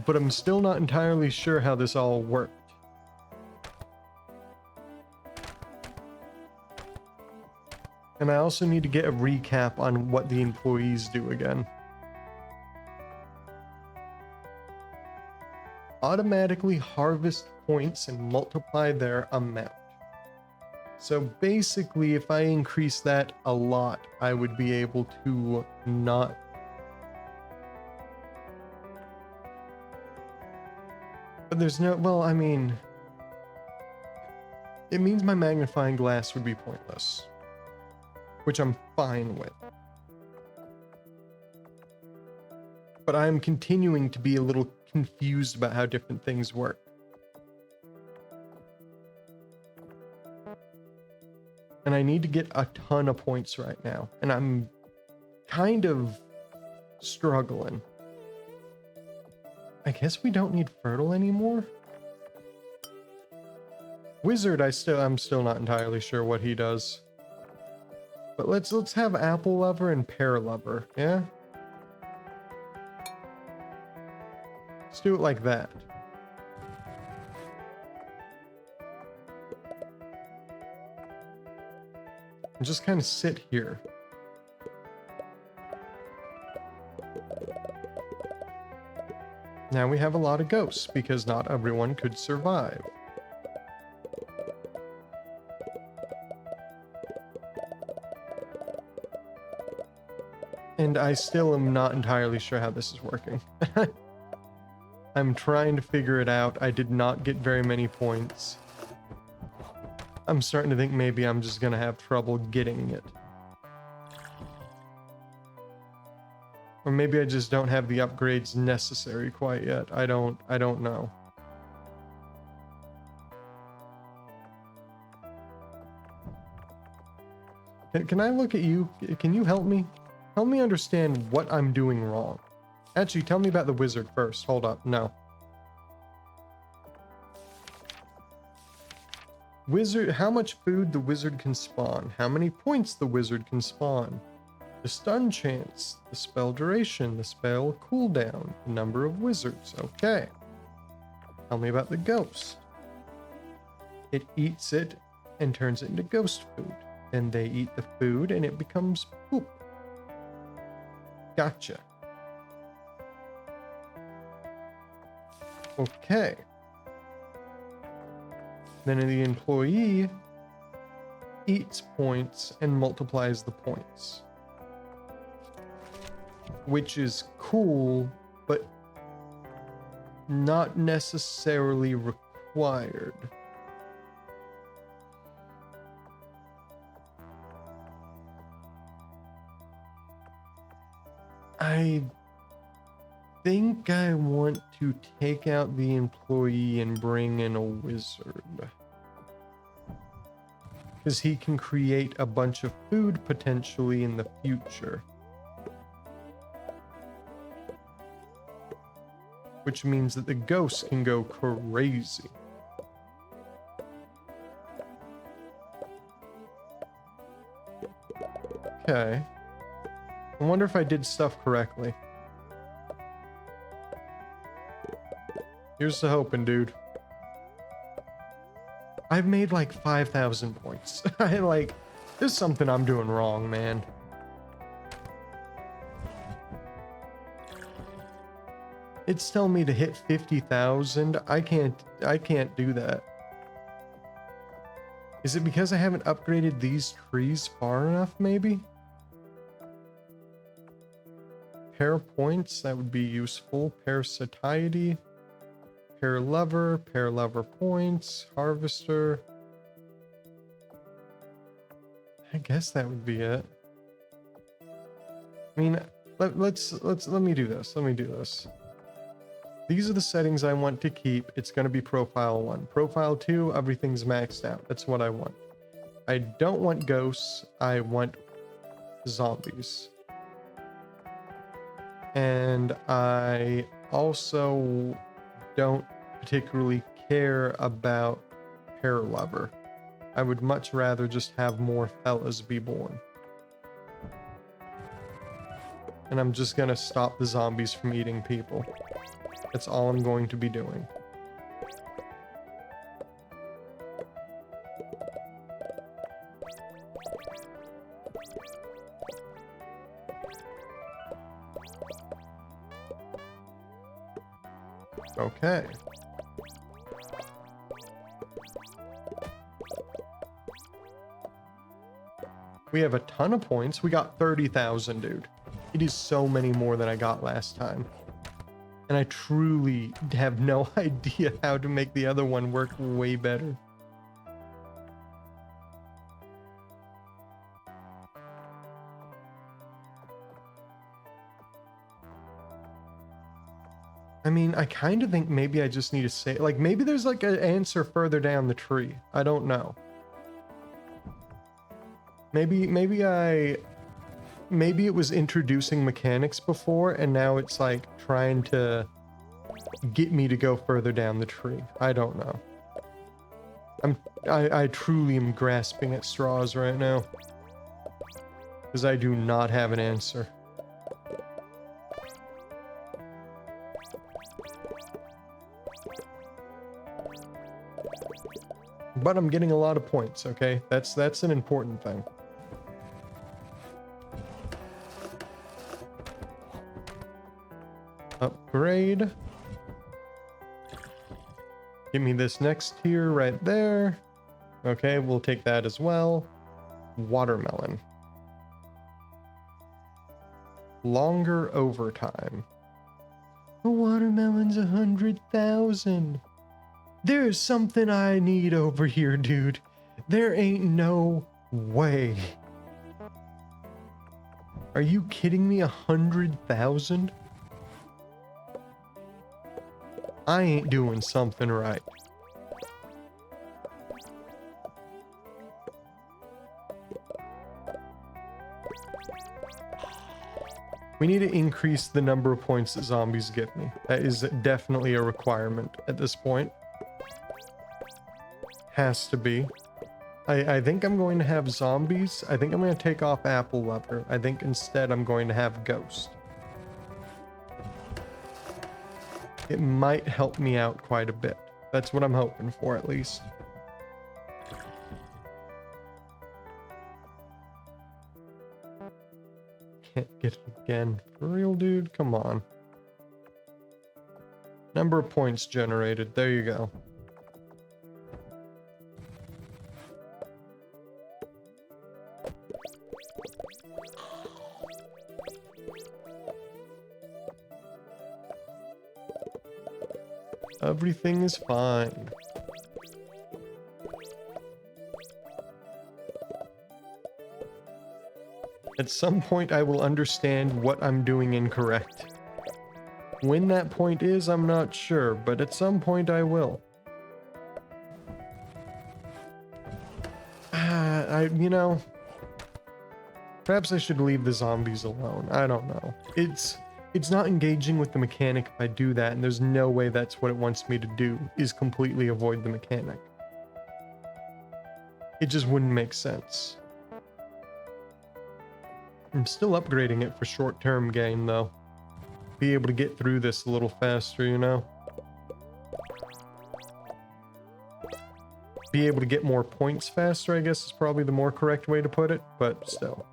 But I'm still not entirely sure how this all worked. And I also need to get a recap on what the employees do again. Automatically harvest points and multiply their amount. So basically, if I increase that a lot, I would be able to not... But there's no... Well, I mean... It means my magnifying glass would be pointless. Which I'm fine with. But I'm continuing to be a little confused about how different things work. And I need to get a ton of points right now. And I'm kind of struggling. I guess we don't need fertile anymore? Wizard, I'm still not entirely sure what he does. But let's have apple lover and pear lover, yeah? Let's do it like that. And just kind of sit here. Now we have a lot of ghosts because not everyone could survive. And I still am not entirely sure how this is working. I'm trying to figure it out. I did not get very many points. I'm starting to think maybe I'm just gonna have trouble getting it. Or maybe I just don't have the upgrades necessary quite yet. I don't know. Can I look at you? Can you help me? Help me understand what I'm doing wrong. Actually, tell me about the wizard first. Hold up. No. Wizard, how much food the wizard can spawn. How many points the wizard can spawn. The stun chance. The spell duration. The spell cooldown. The number of wizards. Okay. Tell me about the ghost. It eats it and turns it into ghost food. Then they eat the food and it becomes poop. Gotcha. Okay. Then the employee eats points and multiplies the points. Which is cool, but not necessarily required. I think I want to take out the employee and bring in a wizard. Because he can create a bunch of food potentially in the future. Which means that the ghosts can go crazy. Okay. I wonder if I did stuff correctly. Here's the hoping, dude. I've made like 5,000 points. There's something I'm doing wrong, man. It's telling me to hit 50,000. I can't do that. Is it because I haven't upgraded these trees far enough, maybe? Pair points, that would be useful. Pair satiety. Pair lever points, harvester. I guess that would be it. I mean, let me do this. Let me do this. These are the settings I want to keep. It's going to be profile 1. Profile 2, everything's maxed out. That's what I want. I don't want ghosts. I want zombies. And I also don't particularly care about pair lever. I would much rather just have more fellas be born. And I'm just gonna stop the zombies from eating people. That's all I'm going to be doing. Okay. We have a ton of points. We got 30,000, dude. It is so many more than I got last time. And I truly have no idea how to make the other one work way better. I mean, I kind of think maybe I just need to say, like, maybe there's like an answer further down the tree. I don't know. Maybe it was introducing mechanics before and now it's like trying to get me to go further down the tree. I don't know. I truly am grasping at straws right now. Because I do not have an answer. But I'm getting a lot of points, okay? That's an important thing. Upgrade. Give me this next tier right there. Okay, we'll take that as well. Watermelon. Longer overtime. The watermelon's 100,000. There's something I need over here, dude. There ain't no way. Are you kidding me? 100,000? I ain't doing something right. We need to increase the number of points that zombies give me. That is definitely a requirement at this point. Has to be. I think I'm going to have zombies. I think I'm going to take off apple lever. I think instead I'm going to have ghost. It might help me out quite a bit. That's what I'm hoping for, at least. can't get it again. For real, dude? Come on. Number of points generated. There you go. Everything is fine. At some point, I will understand what I'm doing incorrect. When that point is, I'm not sure, but at some point I will. You know, perhaps I should leave the zombies alone. I don't know. It's not engaging with the mechanic if I do that, and there's no way that's what it wants me to do, is completely avoid the mechanic. It just wouldn't make sense. I'm still upgrading it for short-term gain, though. Be able to get through this a little faster, you know? Be able to get more points faster, I guess is probably the more correct way to put it, but still.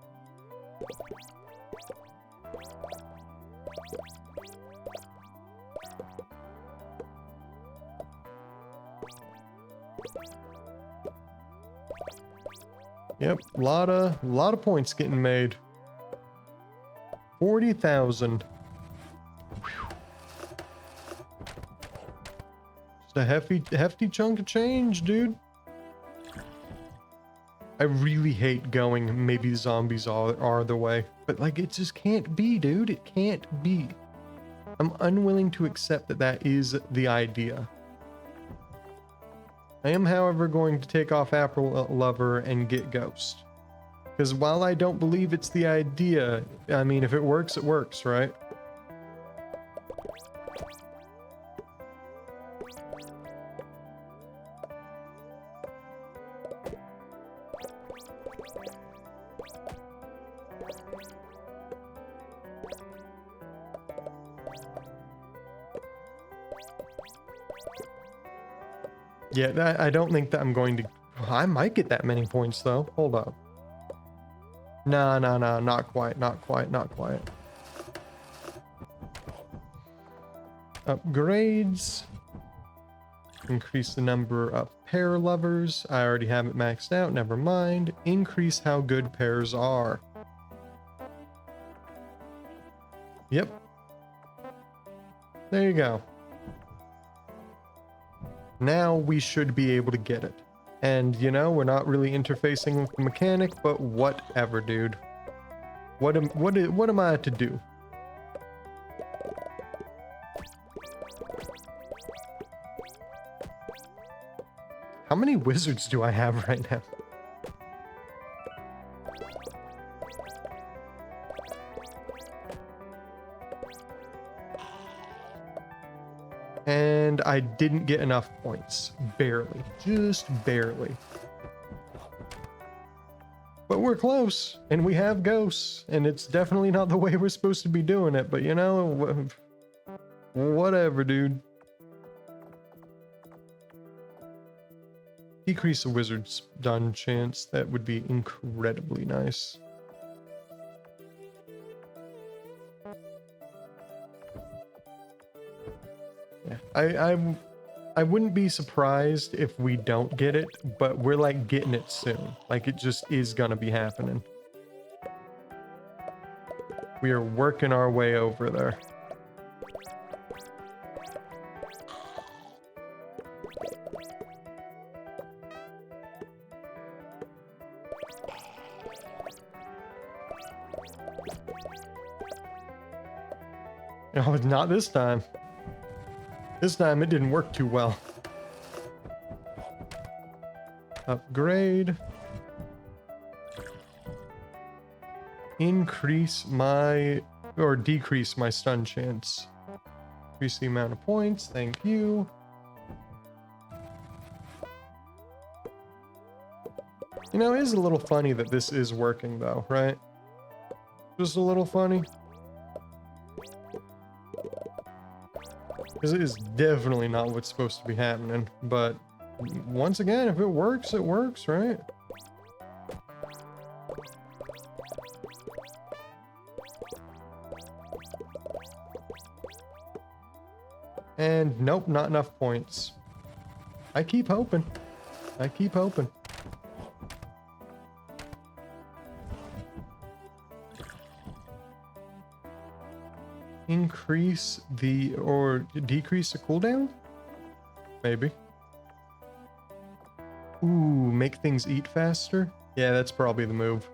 Yep, lot of points getting made. 40,000. Just a hefty chunk of change, dude. I really hate going, maybe zombies are the way, but like, it just can't be, dude. It can't be. I'm unwilling to accept that that is the idea. I am, however, going to take off Apple Lover and get Ghost. Because while I don't believe it's the idea, I mean, if it works, right? Yeah, I don't think that I'm going to... I might get that many points, though. Hold up. No, not quite. Upgrades. Increase the number of pair lovers. I already have it maxed out, never mind. Increase how good pairs are. Yep. There you go. Now we should be able to get it. And, you know, we're not really interfacing with the mechanic, but whatever, dude. What am I to do? How many wizards do I have right now? And I didn't get enough points. Barely. Just barely. But we're close. And we have ghosts. And it's definitely not the way we're supposed to be doing it. But you know, whatever, dude. Decrease the wizard's done chance. That would be incredibly nice. Yeah, I wouldn't be surprised if we don't get it, but we're like getting it soon. Like it just is gonna be happening. We are working our way over there. Oh, not this time. This time it didn't work too well. Upgrade. Increase my, or decrease my stun chance. Increase the amount of points, thank you. You know, it is a little funny that this is working though, right? Just a little funny. Because it is definitely not what's supposed to be happening. But once again, if it works, right? And nope, not enough points. I keep hoping. I keep hoping. Increase the, or decrease the cooldown? Maybe. Ooh, make things eat faster? Yeah, that's probably the move.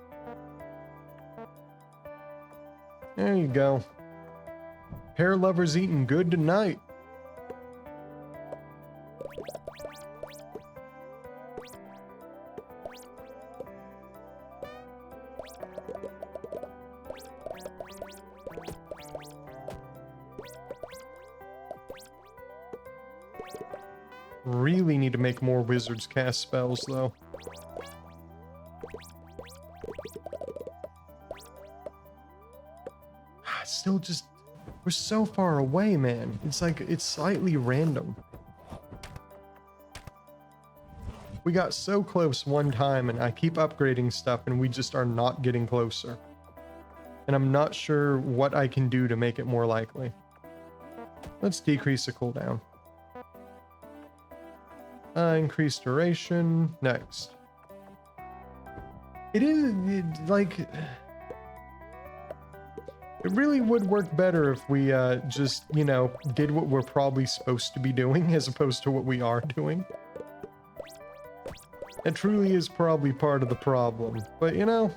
There you go. Hair lovers eating good tonight. Really need to make more wizards cast spells, though. Still just... We're so far away, man. It's like, it's slightly random. We got so close one time, and I keep upgrading stuff, and we just are not getting closer. And I'm not sure what I can do to make it more likely. Let's decrease the cooldown. Increase duration. Next. It like... It really would work better if we just, you know, did what we're probably supposed to be doing as opposed to what we are doing. It truly is probably part of the problem. But, you know,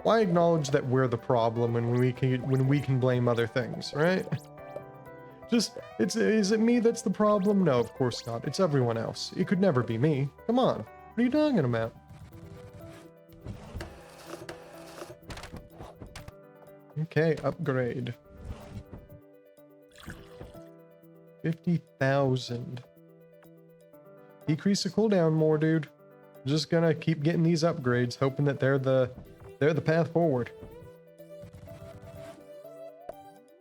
why acknowledge that we're the problem when we can blame other things, right? Just, is it me that's the problem? No, of course not. It's everyone else. It could never be me. Come on. What are you talking about? Okay, upgrade. 50,000. Decrease the cooldown more, dude. I'm just gonna keep getting these upgrades, hoping that they're the path forward.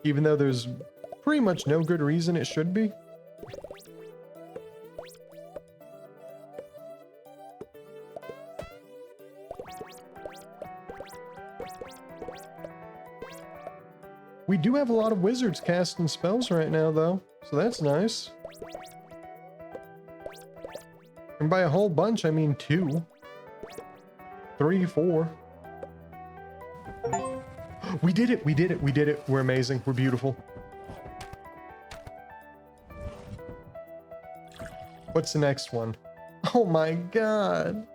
Even though there's pretty much no good reason it should be. We do have a lot of wizards casting spells right now, though, so that's nice. And by a whole bunch, I mean 2. 3, 4. We did it! We did it! We did it! We're amazing. We're beautiful. What's the next one? Oh my god!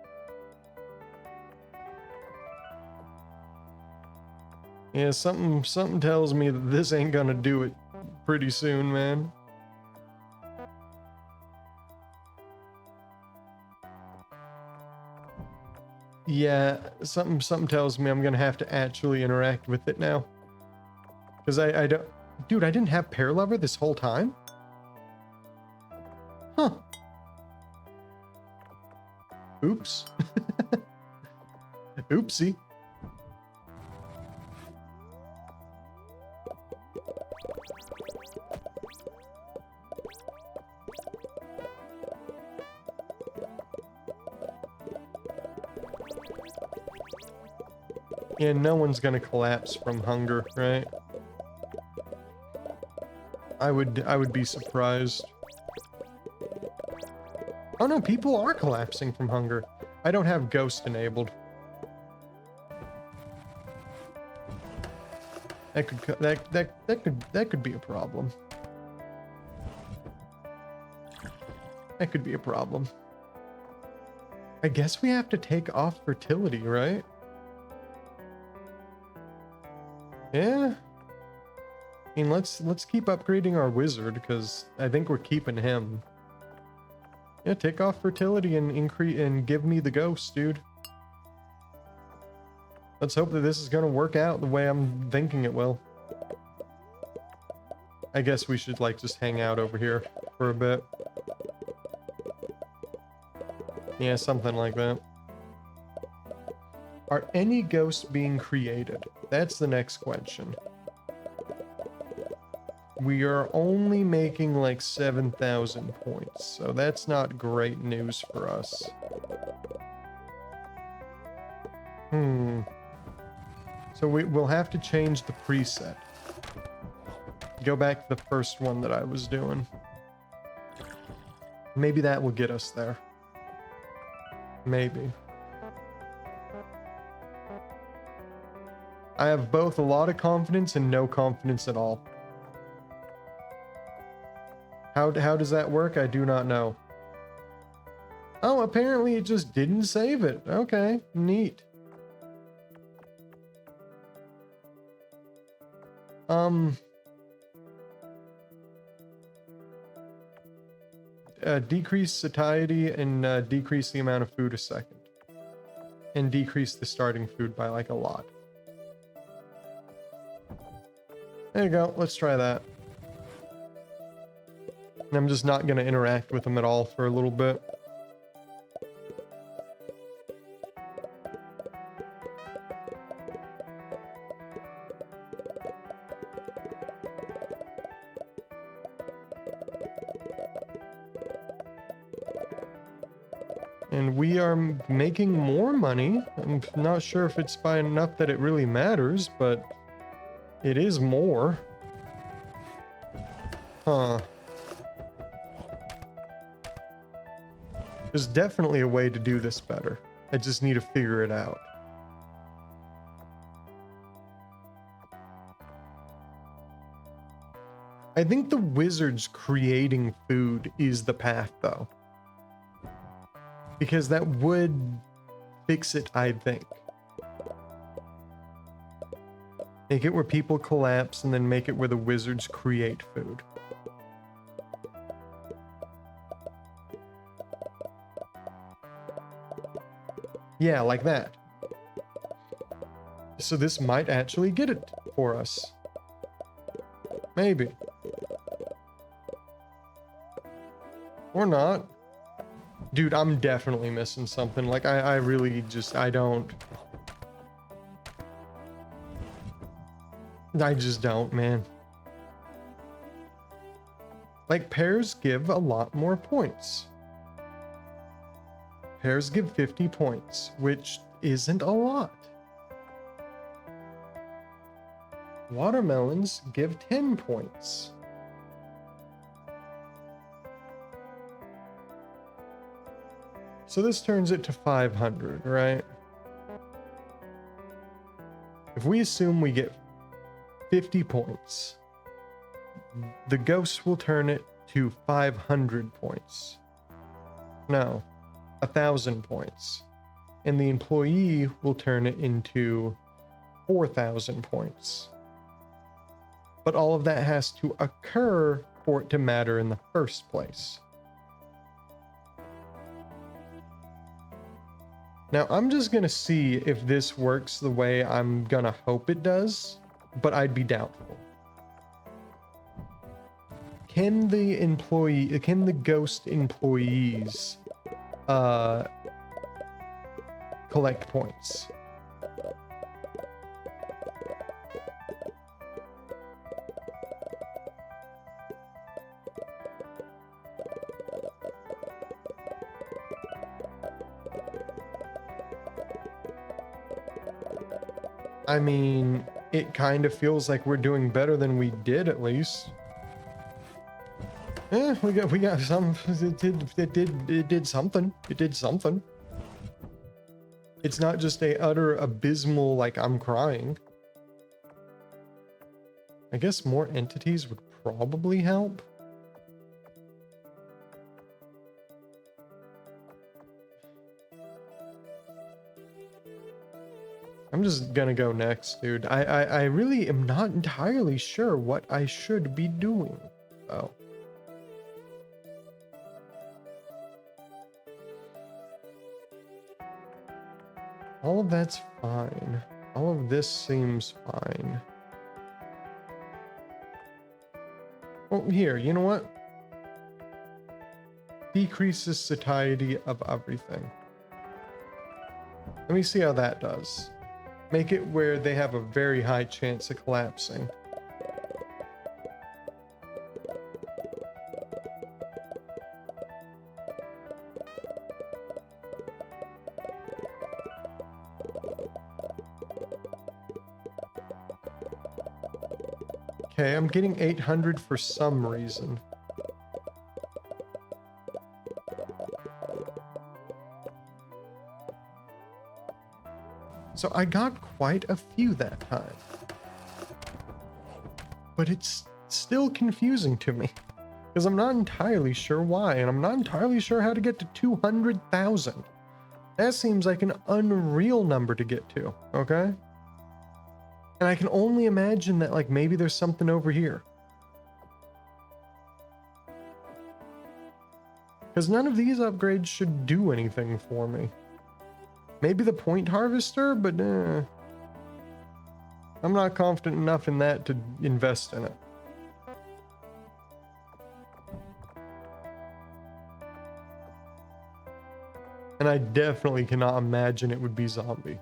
Yeah, something tells me that this ain't gonna do it pretty soon, man. Yeah, something tells me I'm gonna have to actually interact with it now. Because I don't... Dude, I didn't have Pair Lover this whole time? Huh. Oops. Oopsie. Yeah, no one's gonna collapse from hunger, right? I would be surprised. Oh no, people are collapsing from hunger. I don't have Ghost enabled. That could be a problem. That could be a problem. I guess we have to take off Fertility, right? Yeah. I mean, let's keep upgrading our wizard, because I think we're keeping him. Yeah, take off Fertility and increase and give me the Ghost, dude. Let's hope that this is gonna work out the way I'm thinking it will. I guess we should like just hang out over here for a bit. Yeah, something like that. Are any ghosts being created? That's the next question. We are only making like 7,000 points, so that's not great news for us. So we'll have to change the preset. Go back to the first one that I was doing. Maybe that will get us there. Maybe. I have both a lot of confidence and no confidence at all. How does that work? I do not know. Oh, apparently it just didn't save it. Okay, neat. Decrease satiety and decrease the amount of food a second. And decrease the starting food by like a lot. There you go, let's try that. I'm just not going to interact with them at all for a little bit. And we are making more money. I'm not sure if it's by enough that it really matters, but it is more. Huh. There's definitely a way to do this better. I just need to figure it out. I think the wizards creating food is the path, though. Because that would fix it, I think. Make it where people collapse and then make it where the wizards create food. Yeah, like that. So this might actually get it for us. Maybe. Or not. Dude, I'm definitely missing something. Like, I really just, I just don't, man. Like, pairs give a lot more points. Pairs give 50 points, which isn't a lot. Watermelons give 10 points. So this turns it to 500, right? If we assume we get 50 points, the ghost will turn it to 500 points. No, 1,000 points. And the employee will turn it into 4,000 points. But all of that has to occur for it to matter in the first place. Now, I'm just gonna see if this works the way I'm gonna hope it does, but I'd be doubtful. Can the ghost employees collect points? I mean, it kind of feels like we're doing better than we did, at least. Eh, we got some. It did something. It did something. It's not just a utter abysmal, like, I'm crying. I guess more entities would probably help. I'm just gonna go next, dude. I really am not entirely sure what I should be doing. Oh. All of that's fine. All of this seems fine. Oh, here, you know what? Decreases satiety of everything. Let me see how that does. Make it where they have a very high chance of collapsing. Okay, I'm getting 800 for some reason. So I got quite a few that time. But it's still confusing to me. Because I'm not entirely sure why, and I'm not entirely sure how to get to 200,000. That seems like an unreal number to get to, okay? And I can only imagine that, like, maybe there's something over here. Because none of these upgrades should do anything for me. Maybe the point harvester, but I'm not confident enough in that to invest in it. And I definitely cannot imagine it would be zombie.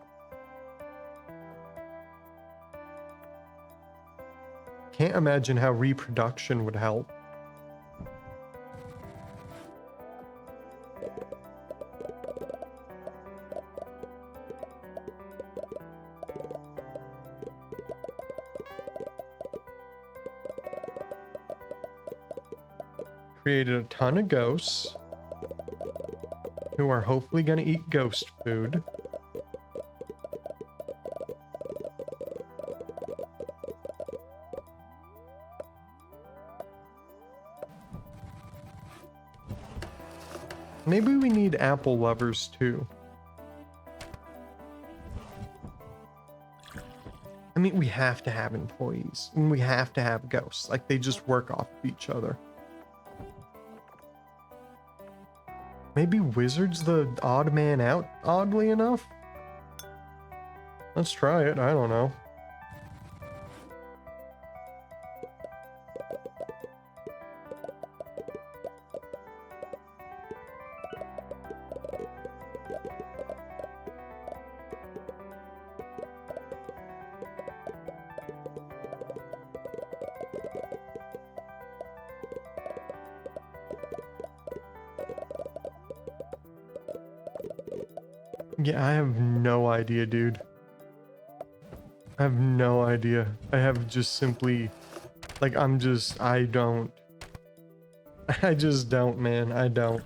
Can't imagine how reproduction would help. Created a ton of ghosts who are hopefully going to eat ghost food. Maybe we need apple lovers too. I mean, we have to have employees and we have to have ghosts. Like, they just work off of each other. Maybe Wizard's the odd man out, oddly enough? Let's try it, I don't know. Yeah, I have no idea, dude. I have no idea. I have just simply, like, I just don't, man. I don't.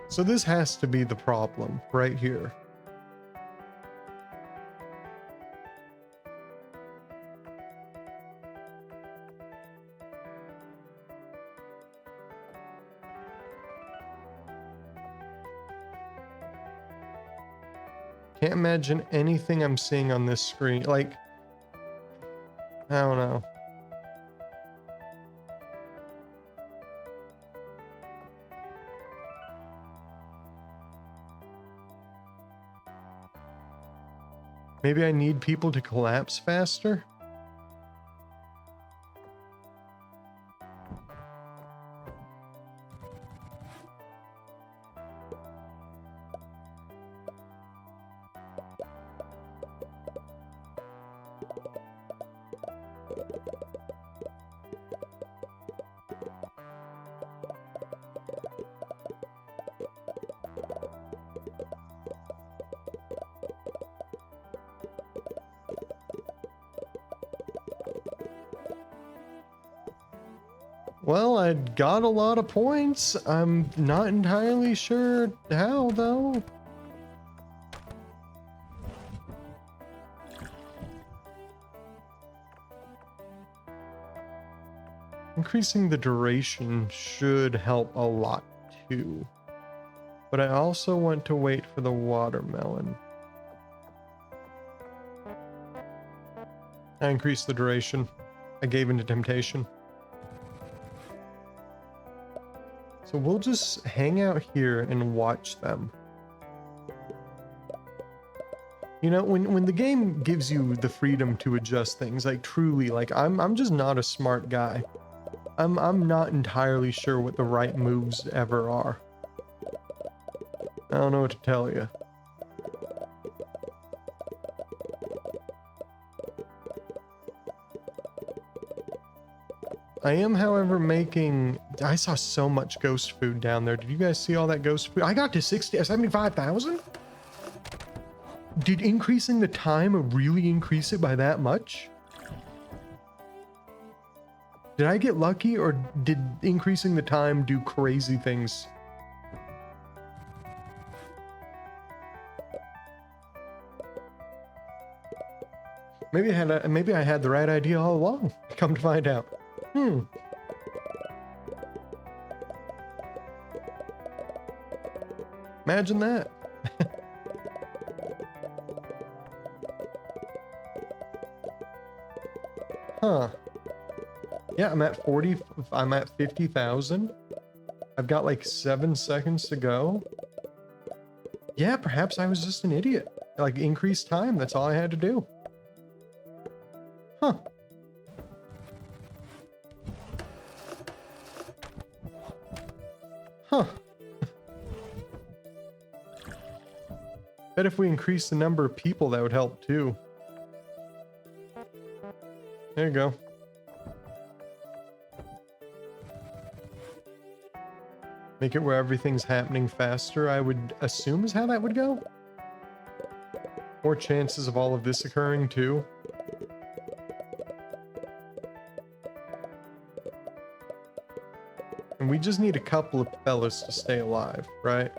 So this has to be the problem right here. Can't imagine anything I'm seeing on this screen. Like, I don't know. Maybe I need people to collapse faster? Well, I got a lot of points. I'm not entirely sure how, though. Increasing the duration should help a lot, too. But I also want to wait for the watermelon. I increased the duration. I gave into temptation. So we'll just hang out here and watch them. You know, when the game gives you the freedom to adjust things, like truly, like I'm just not a smart guy. I'm not entirely sure what the right moves ever are. I don't know what to tell you. I am, however, making... I saw so much ghost food down there. Did you guys see all that ghost food? I got to 75,000? Did increasing the time really increase it by that much? Did I get lucky, or did increasing the time do crazy things? Maybe I had the right idea all along. Come to find out. Imagine that. Huh. Yeah, I'm at 50,000. I've got like 7 seconds to go. Yeah, perhaps I was just an idiot. Like, increased time, that's all I had to do. Huh. Huh. Bet if we increase the number of people, that would help too. There you go. Make it where everything's happening faster, I would assume is how that would go. More chances of all of this occurring too. And we just need a couple of fellas to stay alive, right?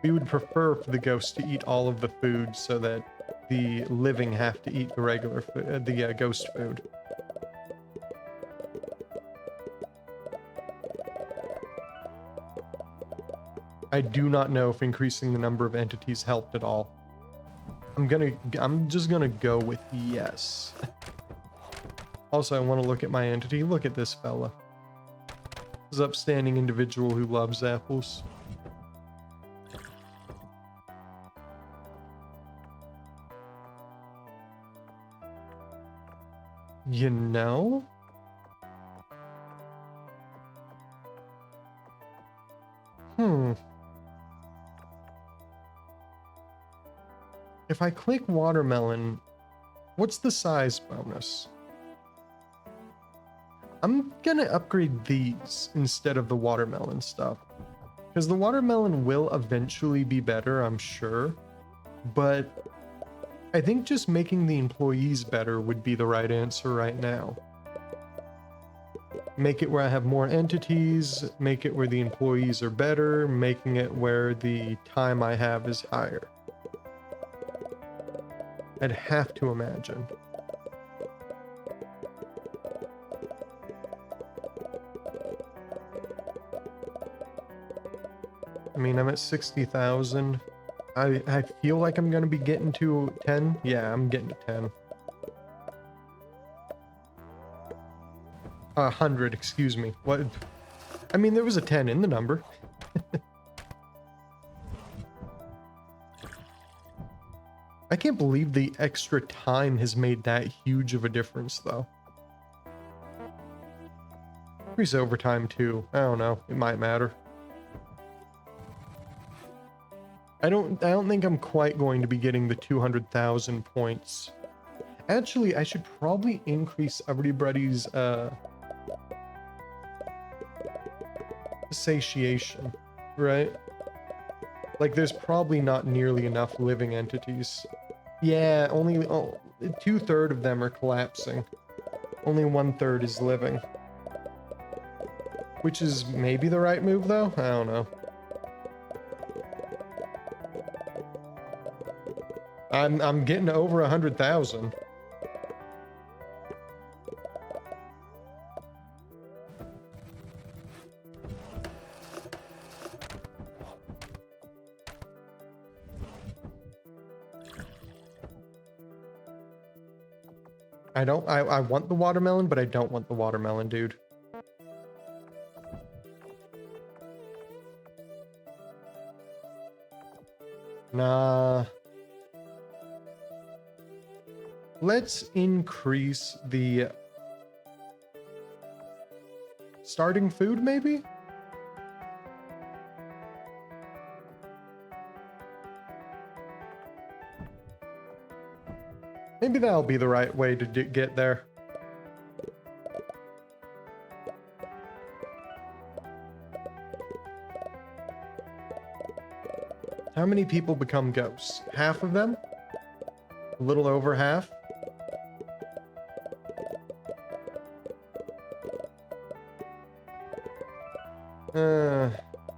We would prefer for the ghosts to eat all of the food so that the living have to eat the regular food, the ghost food. I do not know if increasing the number of entities helped at all. I'm just gonna go with yes. Also, I want to look at my entity. Look at this fella. This upstanding individual who loves apples. You know? If I click watermelon, what's the size bonus? I'm gonna upgrade these instead of the watermelon stuff. Because the watermelon will eventually be better, I'm sure. But I think just making the employees better would be the right answer right now. Make it where I have more entities, make it where the employees are better, making it where the time I have is higher. I'd have to imagine. I mean, I'm at 60,000. I feel like I'm gonna be getting to 10. Yeah, I'm getting to 10. 100, excuse me. What? I mean, there was a 10 in the number. I can't believe the extra time has made that huge of a difference, though. Increase overtime, too. I don't know. It might matter. I don't think I'm quite going to be getting the 200,000 points. Actually, I should probably increase everybody's satiation, right? Like, there's probably not nearly enough living entities. Yeah, only 2/3 of them are collapsing. Only 1/3 is living. Which is maybe the right move, though? I don't know. I'm getting over 100,000. I want the watermelon, but I don't want the watermelon, dude. Nah. Let's increase the starting food, maybe? Maybe that'll be the right way to get there. How many people become ghosts? Half of them? A little over half?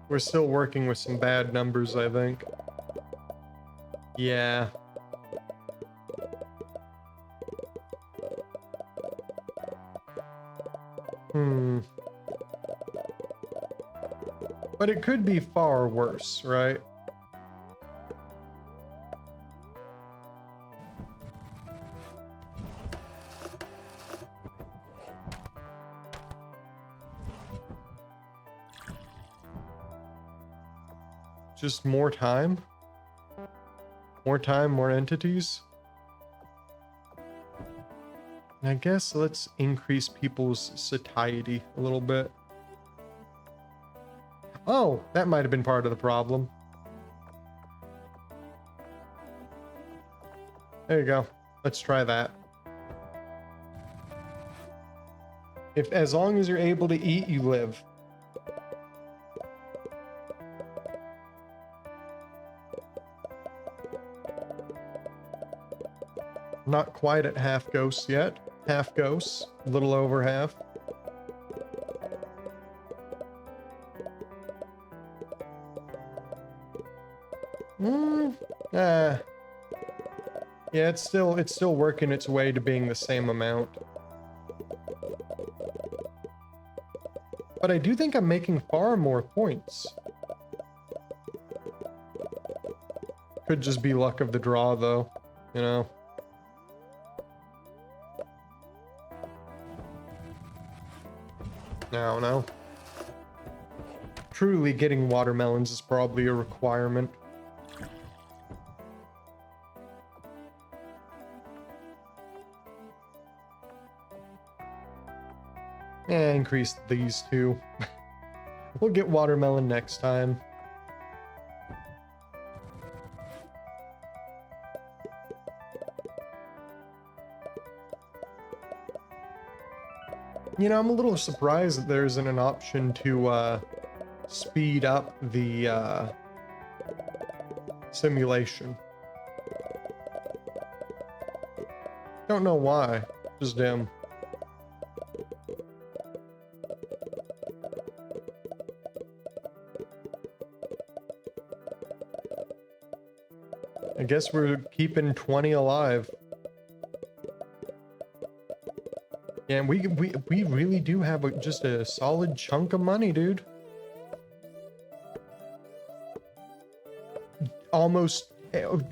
We're still working with some bad numbers, I think. Yeah. But it could be far worse, right? Just more time? More time, more entities? I guess let's increase people's satiety a little bit. Oh, that might have been part of the problem. There you go. Let's try that. As long as you're able to eat, you live. Not quite at half ghosts yet. Half ghosts, a little over half. Yeah, it's still working its way to being the same amount. But I do think I'm making far more points. Could just be luck of the draw, though, you know. I don't know. Truly, getting watermelons is probably a requirement. Yeah, increase these two. We'll get watermelon next time. You know, I'm a little surprised that there isn't an option to speed up the simulation. Don't know why. Just dim. I guess we're keeping 20 alive. Yeah, and we really do have just a solid chunk of money, dude. Almost,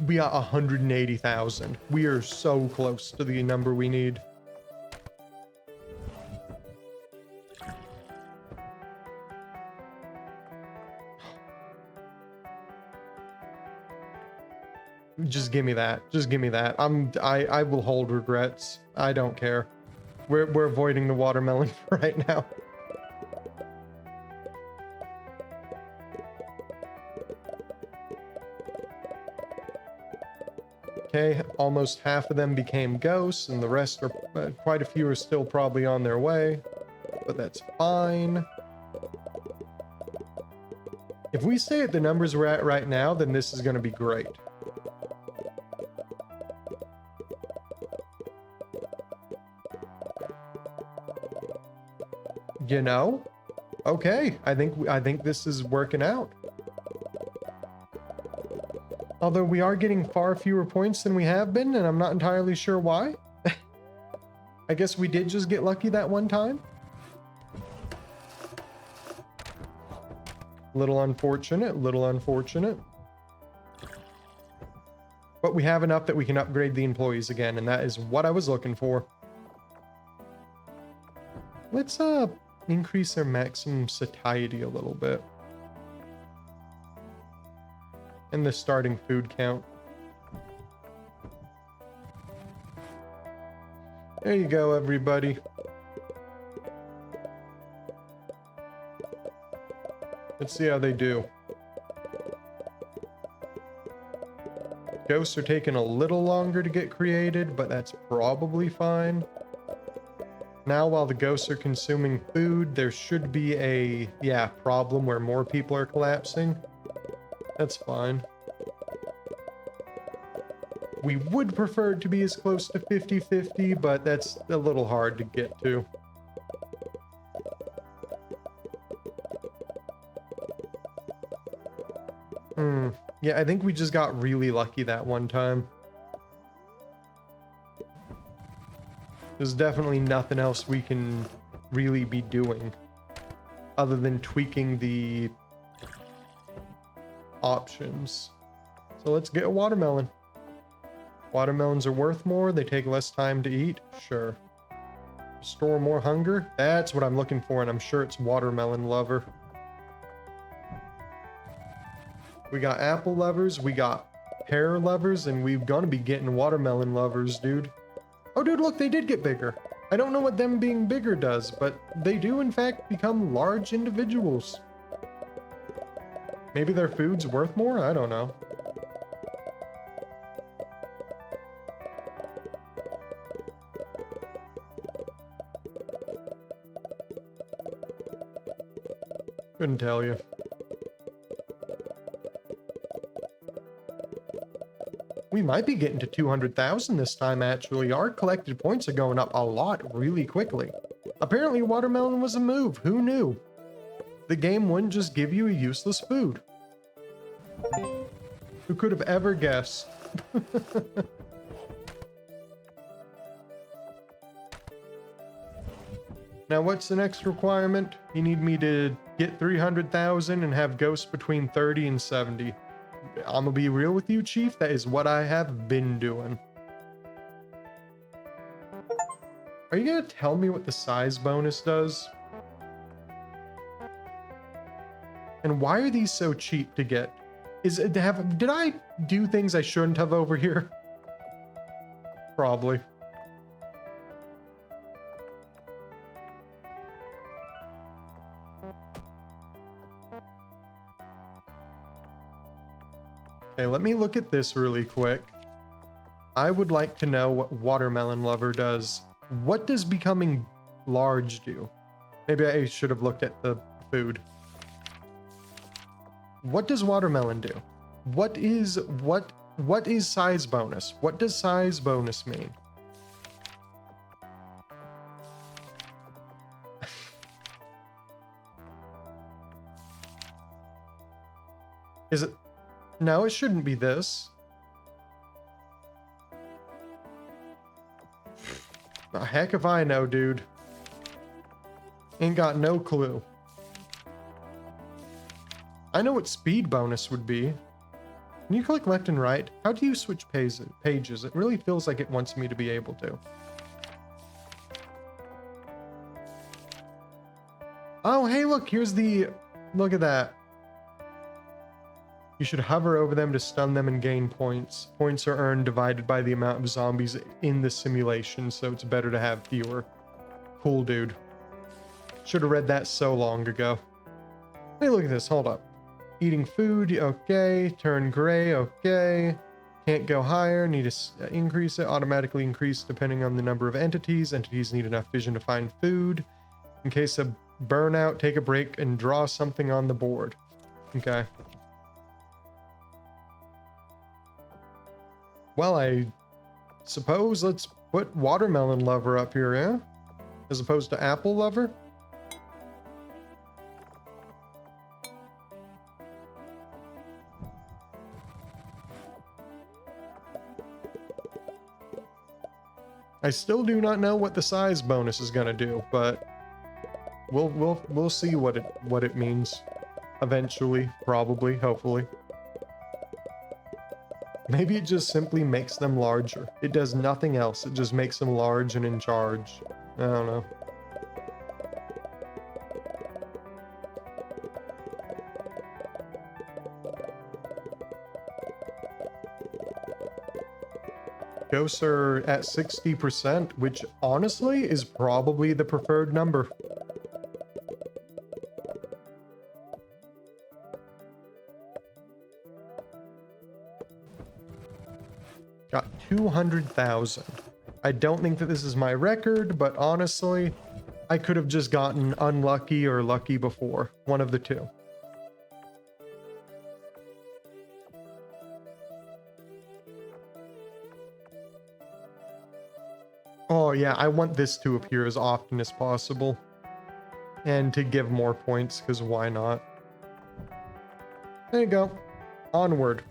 we got 180,000. We are so close to the number we need. Just give me that. Just give me that. I will hold regrets. I don't care. We're avoiding the watermelon for right now. Okay, almost half of them became ghosts, and the rest are quite a few are still probably on their way, but that's fine. If we stay at the numbers we're at right now, then this is going to be great. You know? Okay, I think this is working out. Although we are getting far fewer points than we have been, and I'm not entirely sure why. I guess we did just get lucky that one time. Little unfortunate, little unfortunate. But we have enough that we can upgrade the employees again, and that is what I was looking for. Let's increase their maximum satiety a little bit. And the starting food count. There you go, everybody. Let's see how they do. Ghosts are taking a little longer to get created, but that's probably fine. Now, while the ghosts are consuming food, there should be a, problem where more people are collapsing. That's fine. We would prefer it to be as close to 50-50, but that's a little hard to get to. Yeah, I think we just got really lucky that one time. There's definitely nothing else we can really be doing other than tweaking the options. So let's get a watermelon. Watermelons are worth more. They take less time to eat. Sure. Restore more hunger. That's what I'm looking for, and I'm sure it's watermelon lover. We got apple lovers, we got pear lovers, and we're gonna be getting watermelon lovers, dude. Oh, dude, look, they did get bigger. I don't know what them being bigger does, but they do, in fact, become large individuals. Maybe their food's worth more? I don't know. Couldn't tell you. We might be getting to 200,000 this time, actually. Our collected points are going up a lot really quickly. Apparently, watermelon was a move. Who knew? The game wouldn't just give you a useless food. Who could have ever guessed? Now, what's the next requirement? You need me to get 300,000 and have ghosts between 30 and 70. I'm gonna be real with you, Chief. That is what I have been doing. Are you gonna tell me what the size bonus does? And why are these so cheap to get? Did I do things I shouldn't have over here? Probably. Okay, let me look at this really quick. I would like to know what watermelon lover does. What does becoming large do? Maybe I should have looked at the food. What does watermelon do? What is size bonus? What does size bonus mean? Is it? No, it shouldn't be this. The heck if I know, dude. Ain't got no clue. I know what speed bonus would be. Can you click left and right? How do you switch pages? It really feels like it wants me to be able to. Oh, hey, look, here's the... Look at that. You should hover over them to stun them and gain points. Points are earned divided by the amount of zombies in the simulation, so it's better to have fewer. Cool, dude. Should have read that so long ago. Hey, look at this. Hold up. Eating food, okay. Turn gray, okay. Can't go higher. Need to increase it. Automatically increase depending on the number of entities. Entities need enough vision to find food. In case of burnout, take a break and draw something on the board. Okay. Well, I suppose let's put watermelon lover up here, yeah? As opposed to apple lover? I still do not know what the size bonus is gonna do, but we'll see what it means eventually, probably, hopefully. Maybe it just simply makes them larger. It does nothing else. It just makes them large and in charge. I don't know. Ghosts are at 60%, which honestly is probably the preferred number. Got 200,000. I don't think that this is my record, but honestly, I could have just gotten unlucky or lucky before. One of the two. Oh yeah, I want this to appear as often as possible. And to give more points, because why not? There you go. Onward.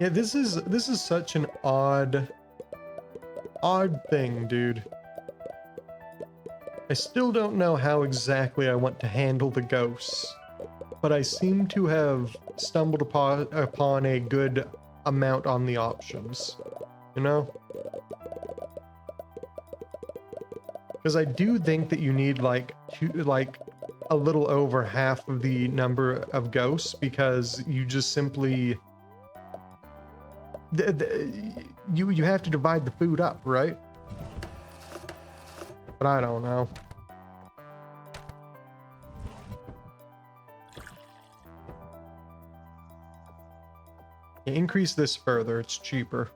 Yeah, this is such an odd thing, dude. I still don't know how exactly I want to handle the ghosts, but I seem to have stumbled upon a good amount on the options, you know? Because I do think that you need like a little over half of the number of ghosts, because you just simply you have to divide the food up, right? But I don't know. Yeah, increase this further, it's cheaper.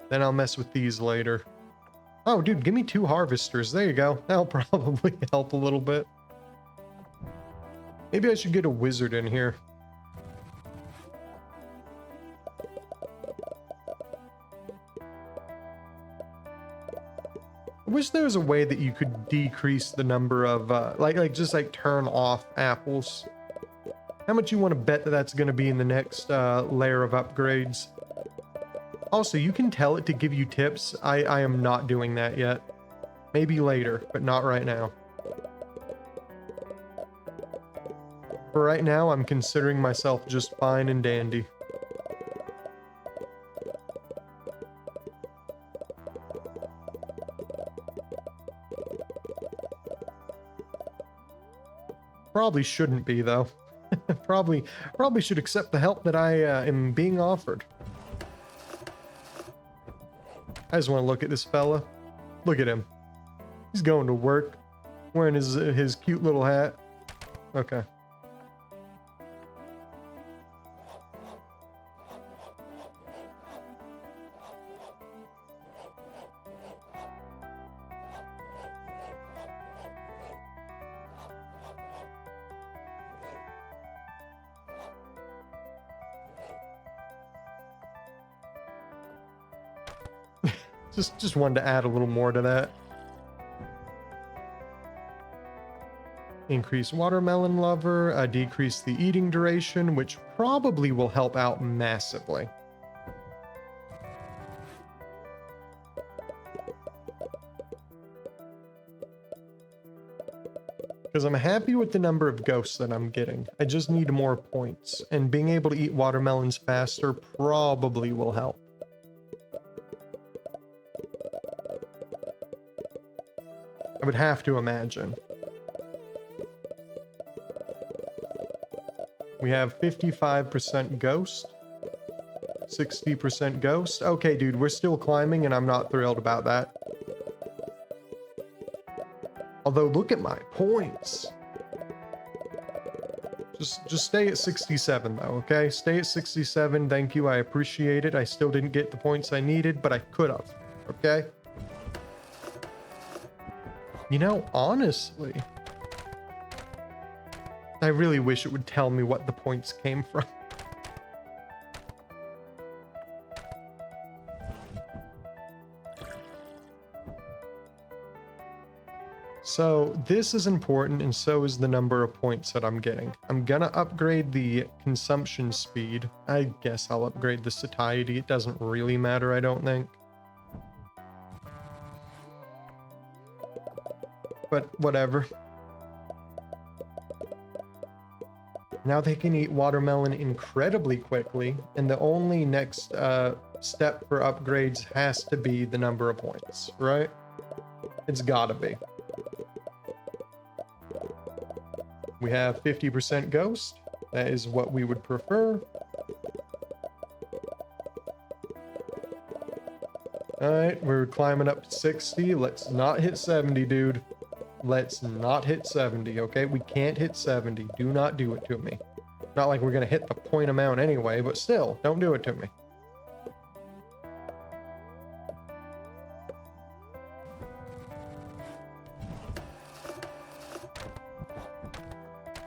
Then I'll mess with these later. Oh, dude, give me 2 harvesters. There you go. That'll probably help a little bit. Maybe I should get a wizard in here. I wish there was a way that you could decrease the number of, just turn off apples. How much you want to bet that that's going to be in the next layer of upgrades? Also, you can tell it to give you tips. I am not doing that yet. Maybe later, but not right now. For right now, I'm considering myself just fine and dandy. Probably shouldn't be, though. probably should accept the help that I am being offered. I just want to look at this fella. Look at him. He's going to work, wearing his cute little hat. Okay. Just wanted to add a little more to that. Increase watermelon lover, decrease the eating duration, which probably will help out massively. Because I'm happy with the number of ghosts that I'm getting. I just need more points, and being able to eat watermelons faster probably will help. I would have to imagine. We have 55% ghost, 60% ghost. Okay, dude, we're still climbing and I'm not thrilled about that. Although, look at my points. Just stay at 67 though, okay? Stay at 67, thank you, I appreciate it. I still didn't get the points I needed, but I could have, okay? You know, honestly, I really wish it would tell me what the points came from. So this is important, and so is the number of points that I'm getting. I'm gonna upgrade the consumption speed. I guess I'll upgrade the satiety. It doesn't really matter, I don't think. But whatever. Now they can eat watermelon incredibly quickly, and the only next step for upgrades has to be the number of points, right? It's gotta be. We have 50% ghost. That is what we would prefer. Alright, we're climbing up to 60. Let's not hit 70, dude. Let's not hit 70, okay? We can't hit 70. Do not do it to me. Not like we're gonna hit the point amount anyway, but still, don't do it to me.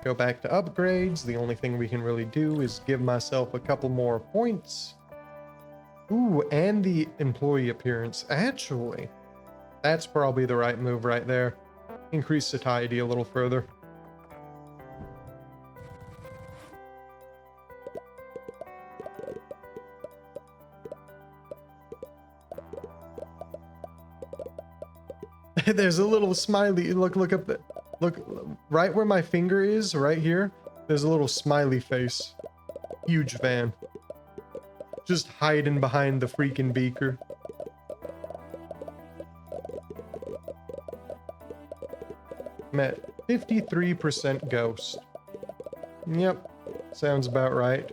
Go back to upgrades. The only thing we can really do is give myself a couple more points. Ooh, and the employee appearance. Actually, that's probably the right move right there. Increase satiety a little further. There's a little smiley. Look up the, look right where my finger is, right here. There's a little smiley face. Huge fan. Just hiding behind the freaking beaker. I'm at 53% ghost. Yep, sounds about right.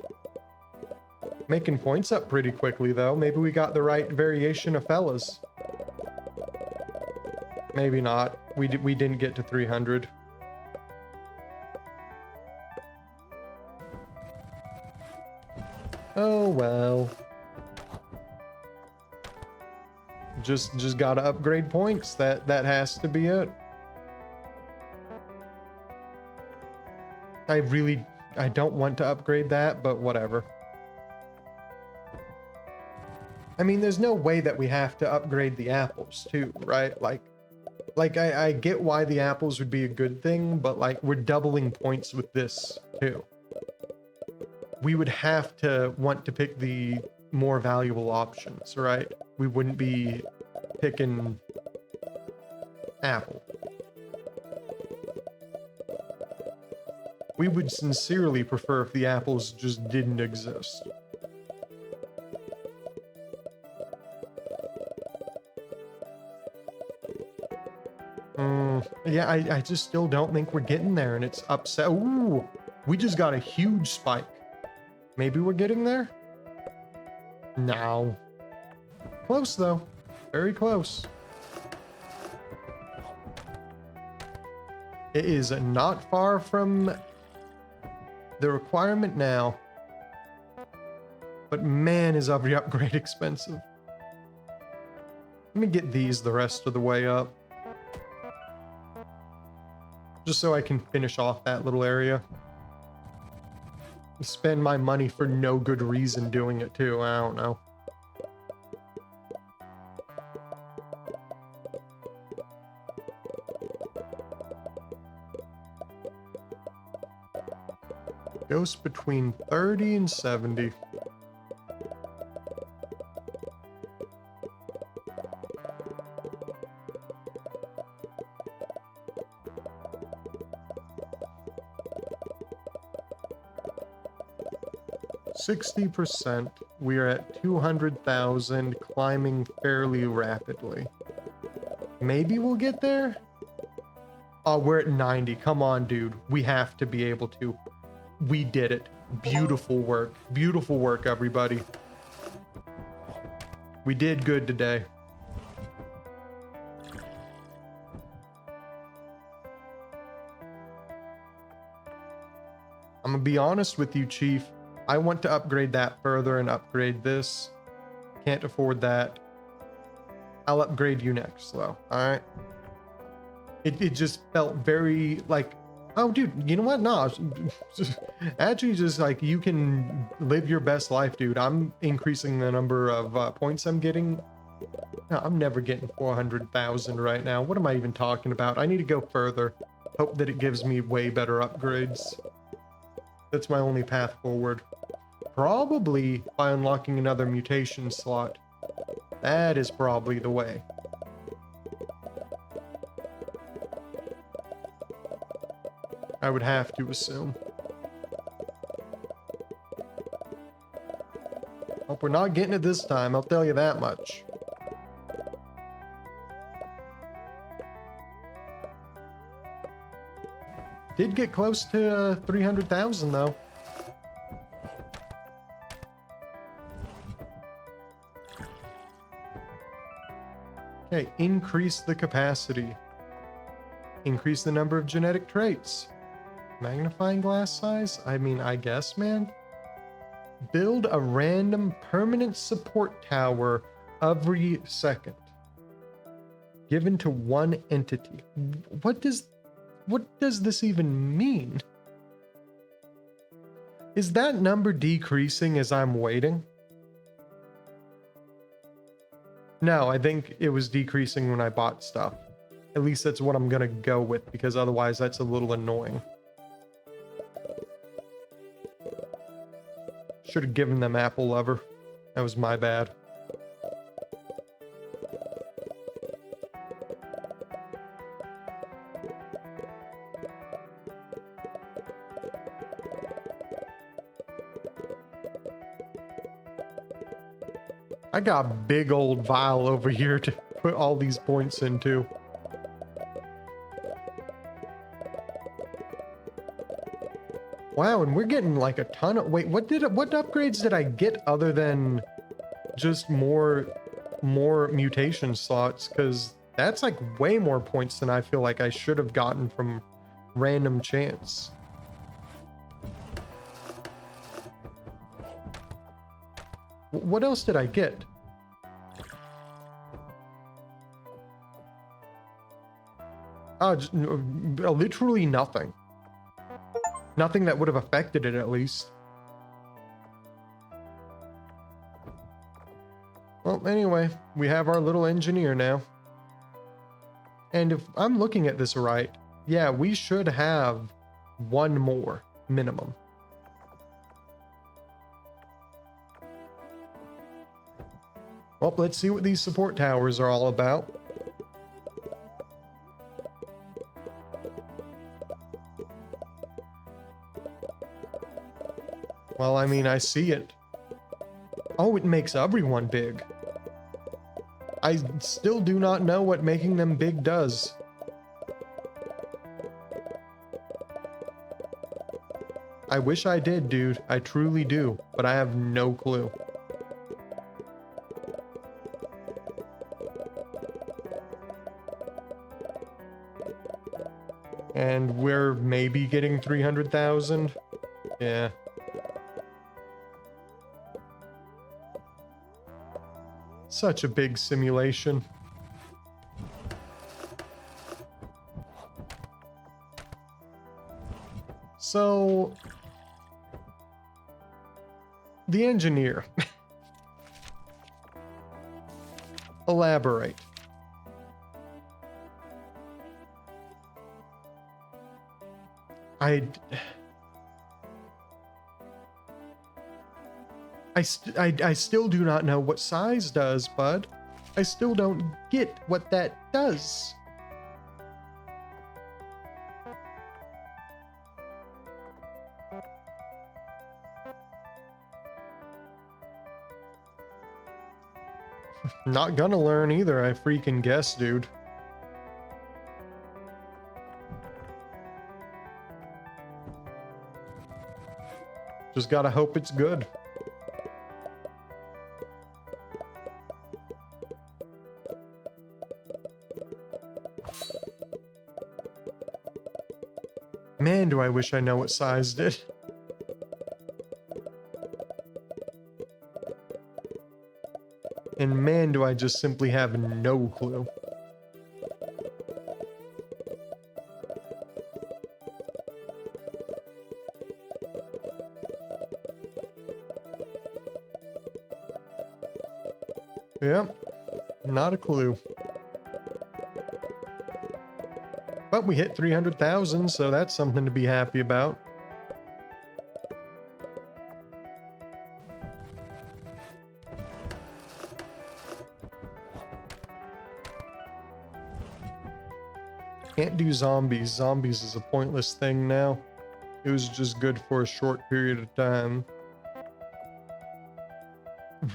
Making points up pretty quickly though. Maybe we got the right variation of fellas. Maybe not. We didn't get to 300. Oh well. Just gotta upgrade points. That has to be it. I don't want to upgrade that, but whatever. I mean, there's no way that we have to upgrade the apples too, right? Like I get why the apples would be a good thing, but like we're doubling points with this too. We would have to want to pick the more valuable options, right? We wouldn't be picking apple. We would sincerely prefer if the apples just didn't exist. Yeah, I just still don't think we're getting there, and it's upset. Ooh, we just got a huge spike. Maybe we're getting there? No. Close, though. Very close. It is not far from the requirement now. But man, is every upgrade expensive. Let me get these the rest of the way up. Just so I can finish off that little area. Spend my money for no good reason doing it too. I don't know. Goes between 30 and 70. %. We are at 200,000, climbing fairly rapidly. Maybe we'll get there? Oh, we're at 90. Come on, dude. We have to be able to. We did it. Beautiful work. Beautiful work, everybody. We did good today. I'm gonna be honest with you, Chief. I want to upgrade that further and upgrade this. Can't afford that. I'll upgrade you next, though. Alright? It just felt very like, oh, dude, you know what? No, actually, just like you can live your best life, dude. I'm increasing the number of points I'm getting. No, I'm never getting 400,000 right now. What am I even talking about? I need to go further. Hope that it gives me way better upgrades. That's my only path forward. Probably by unlocking another mutation slot. That is probably the way. I would have to assume. Hope we're not getting it this time, I'll tell you that much. Did get close to 300,000 though. Okay, increase the capacity. Increase the number of genetic traits. Magnifying glass size? I mean, I guess, man. Build a random permanent support tower every second. Given to one entity. What does this even mean? Is that number decreasing as I'm waiting? No, I think it was decreasing when I bought stuff. At least that's what I'm gonna go with, because otherwise that's a little annoying. Should have given them apple lover. That was my bad. I got a big old vial over here to put all these points into. Wow, and we're getting like a ton of... Wait, what upgrades did I get other than just more mutation slots? Because that's like way more points than I feel like I should have gotten from random chance. What else did I get? Literally nothing. Nothing that would have affected it, at least. Well, anyway, we have our little engineer now. And if I'm looking at this right, yeah, we should have one more minimum. Well, let's see what these support towers are all about. Well, I mean, I see it. Oh, it makes everyone big. I still do not know what making them big does. I wish I did, dude. I truly do, but I have no clue. And we're maybe getting 300,000. Yeah. Such a big simulation. So, the engineer. Elaborate. I still do not know what size does, bud. I still don't get what that does. Not gonna learn either, I freaking guess, dude. Just gotta hope it's good. Man, do I wish I know what size did. And man, do I just simply have no clue. Yep, not a clue. But we hit 300,000, so that's something to be happy about. Can't do zombies. Zombies is a pointless thing now. It was just good for a short period of time.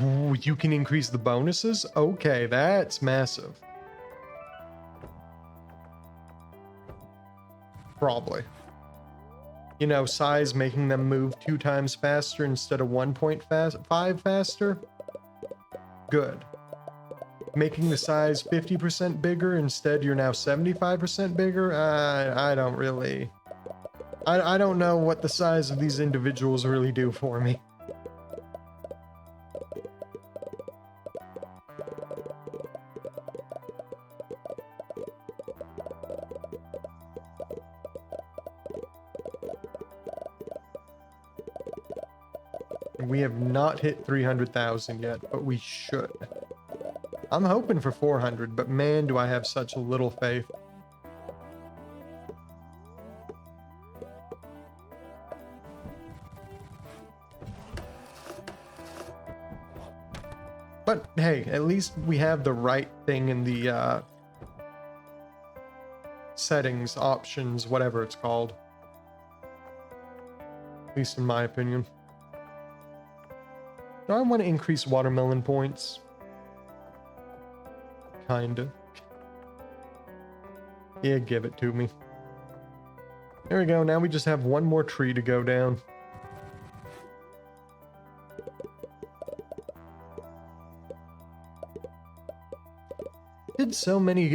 Ooh, you can increase the bonuses? Okay, that's massive. Probably. You know, size making them move 2 times faster instead of 1.5 faster? Good. Making the size 50% bigger, instead you're now 75% bigger? I don't really... I don't know what the size of these individuals really do for me. and we have not hit 300,000 yet, but we should. I'm hoping for 400, but man, do I have such a little faith. But hey, at least we have the right thing in the settings, options, whatever it's called. At least in my opinion. Do I want to increase watermelon points? Kinda. Yeah, give it to me. There we go. Now we just have one more tree to go down. Did so many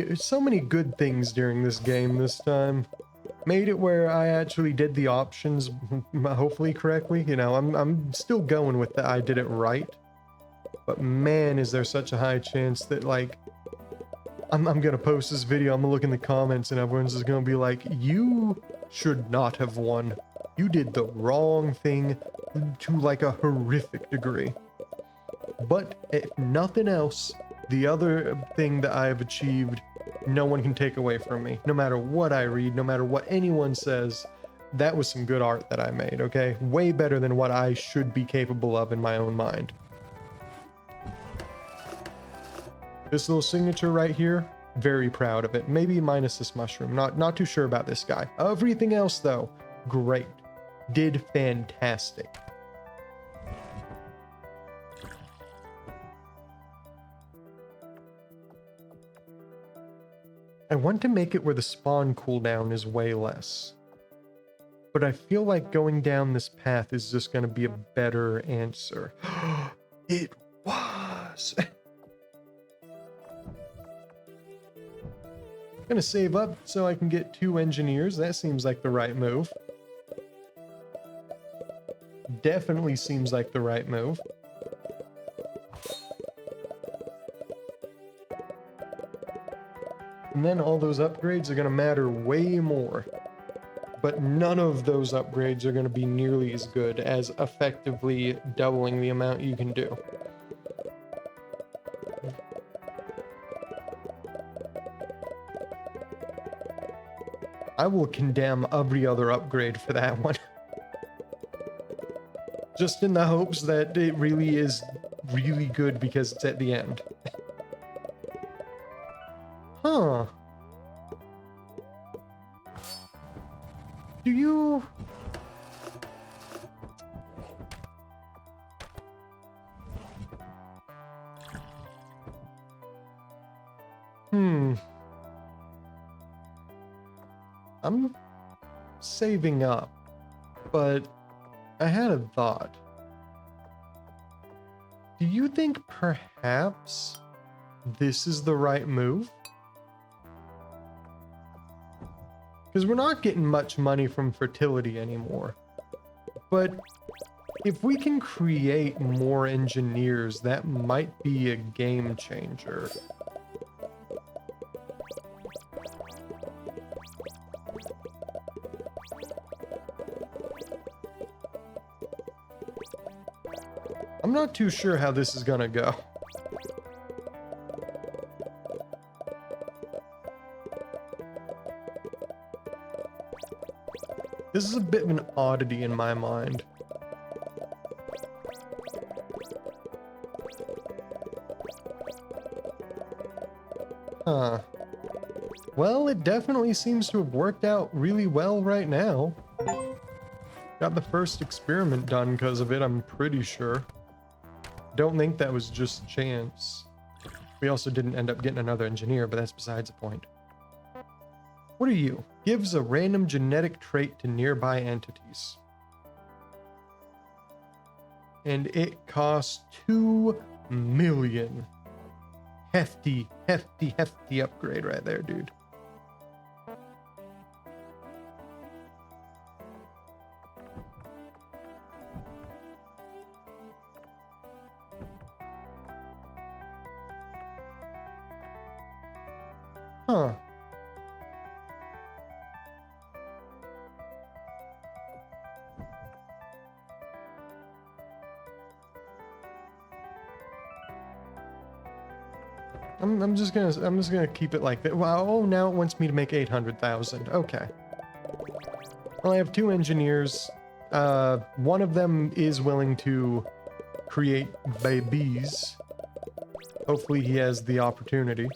good things during this game this time. Made it where I actually did the options hopefully correctly. You know, I'm still going with that I did it right. But man, is there such a high chance that like I'm gonna post this video, I'm gonna look in the comments and everyone's just gonna be like, you should not have won. You did the wrong thing to like a horrific degree. But if nothing else, the other thing that I have achieved, no one can take away from me. No matter what I read, no matter what anyone says, that was some good art that I made, okay? Way better than what I should be capable of in my own mind. This little signature right here, very proud of it. Maybe minus this mushroom. Not too sure about this guy. Everything else though, great. Did fantastic. I want to make it where the spawn cooldown is way less. But I feel like going down this path is just going to be a better answer. It was! I'm going to save up so I can get 2 engineers. That seems like the right move. Definitely seems like the right move. And then all those upgrades are going to matter way more. But none of those upgrades are going to be nearly as good as effectively doubling the amount you can do. I will condemn every other upgrade for that one. Just in the hopes that it really is really good because it's at the end. Huh. Do you... I'm saving up, but I had a thought. Do you think perhaps this is the right move? Because we're not getting much money from Fertility anymore. But if we can create more engineers, that might be a game changer. I'm not too sure how this is gonna go. This is a bit of an oddity in my mind. Huh. Well, it definitely seems to have worked out really well right now. Got the first experiment done because of it, I'm pretty sure. Don't think that was just chance. We also didn't end up getting another engineer, but that's besides the point. What are you? Gives a random genetic trait to nearby entities. And it costs 2 million. Hefty upgrade right there, dude. Huh. I'm just gonna keep it like that. Wow, oh, now it wants me to make 800,000. Okay. Well, I have 2 engineers. One of them is willing to create babies. Hopefully he has the opportunity.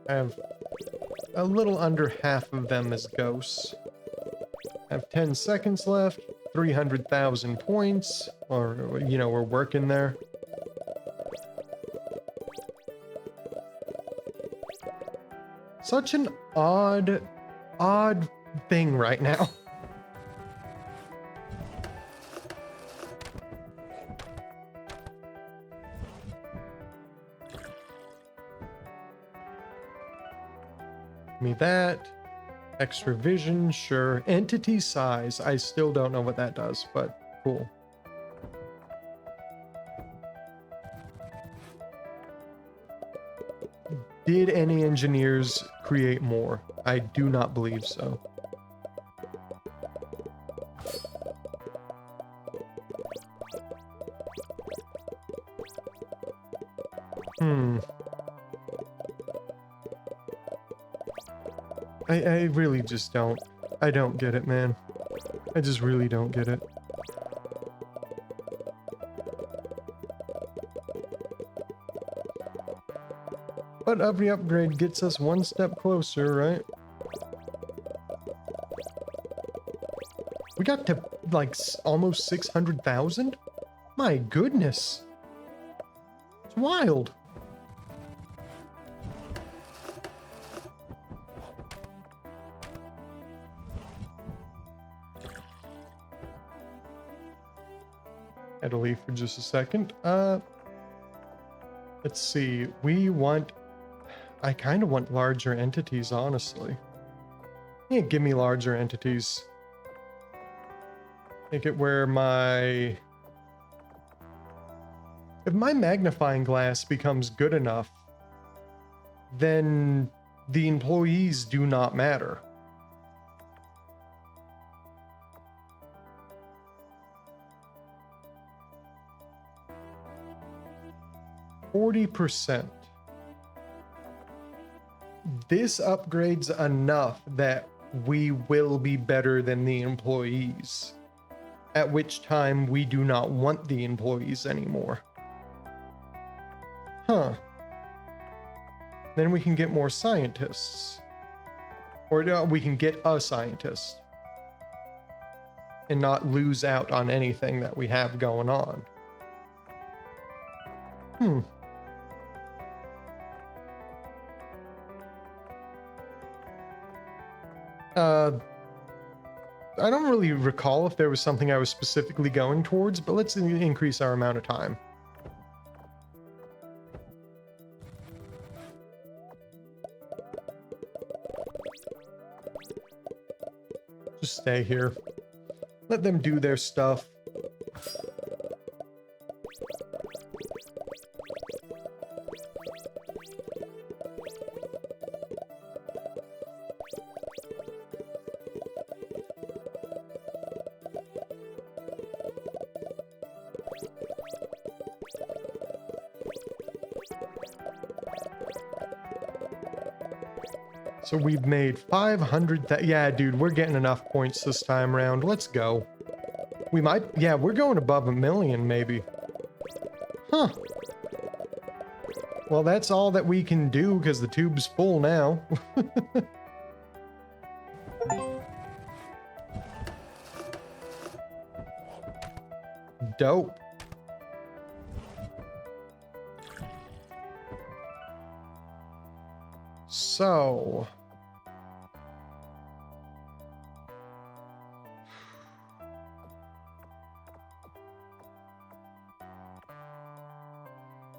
I have a little under half of them as ghosts. I have 10 seconds left, 300,000 points, or, you know, we're working there. Such an odd thing right now. Give me that. Extra vision, sure. Entity size, I still don't know what that does, but cool. Did any engineers create more? I do not believe so. I really just don't. I don't get it, man. I just really don't get it. But every upgrade gets us one step closer, right? We got to, like, almost 600,000? My goodness. It's wild. Had to leave for just a second. Let's see. I kind of want larger entities, honestly. Yeah, give me larger entities. Make it where if my magnifying glass becomes good enough, then the employees do not matter. %. This upgrades enough that we will be better than the employees, at which time we do not want the employees anymore. Huh. Then we can get more scientists. Or we can get a scientist. And not lose out on anything that we have going on. I don't really recall if there was something I was specifically going towards, but let's increase our amount of time. Just stay here. Let them do their stuff. So we've made 500. Yeah, dude, we're getting enough points this time around. Let's go. We might. Yeah, we're going above 1 million, maybe. Huh. Well, that's all that we can do because the tube's full now. Dope. So...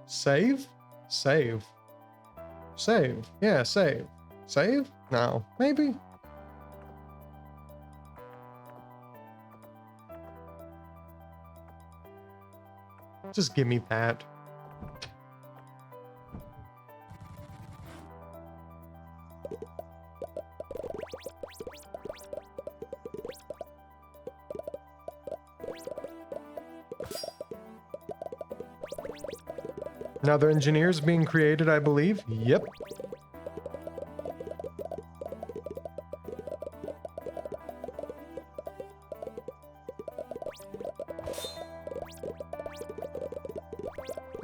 Save? Save. Save. Yeah, save. Save? No. Maybe? Just give me that. Another engineer's being created, I believe. Yep.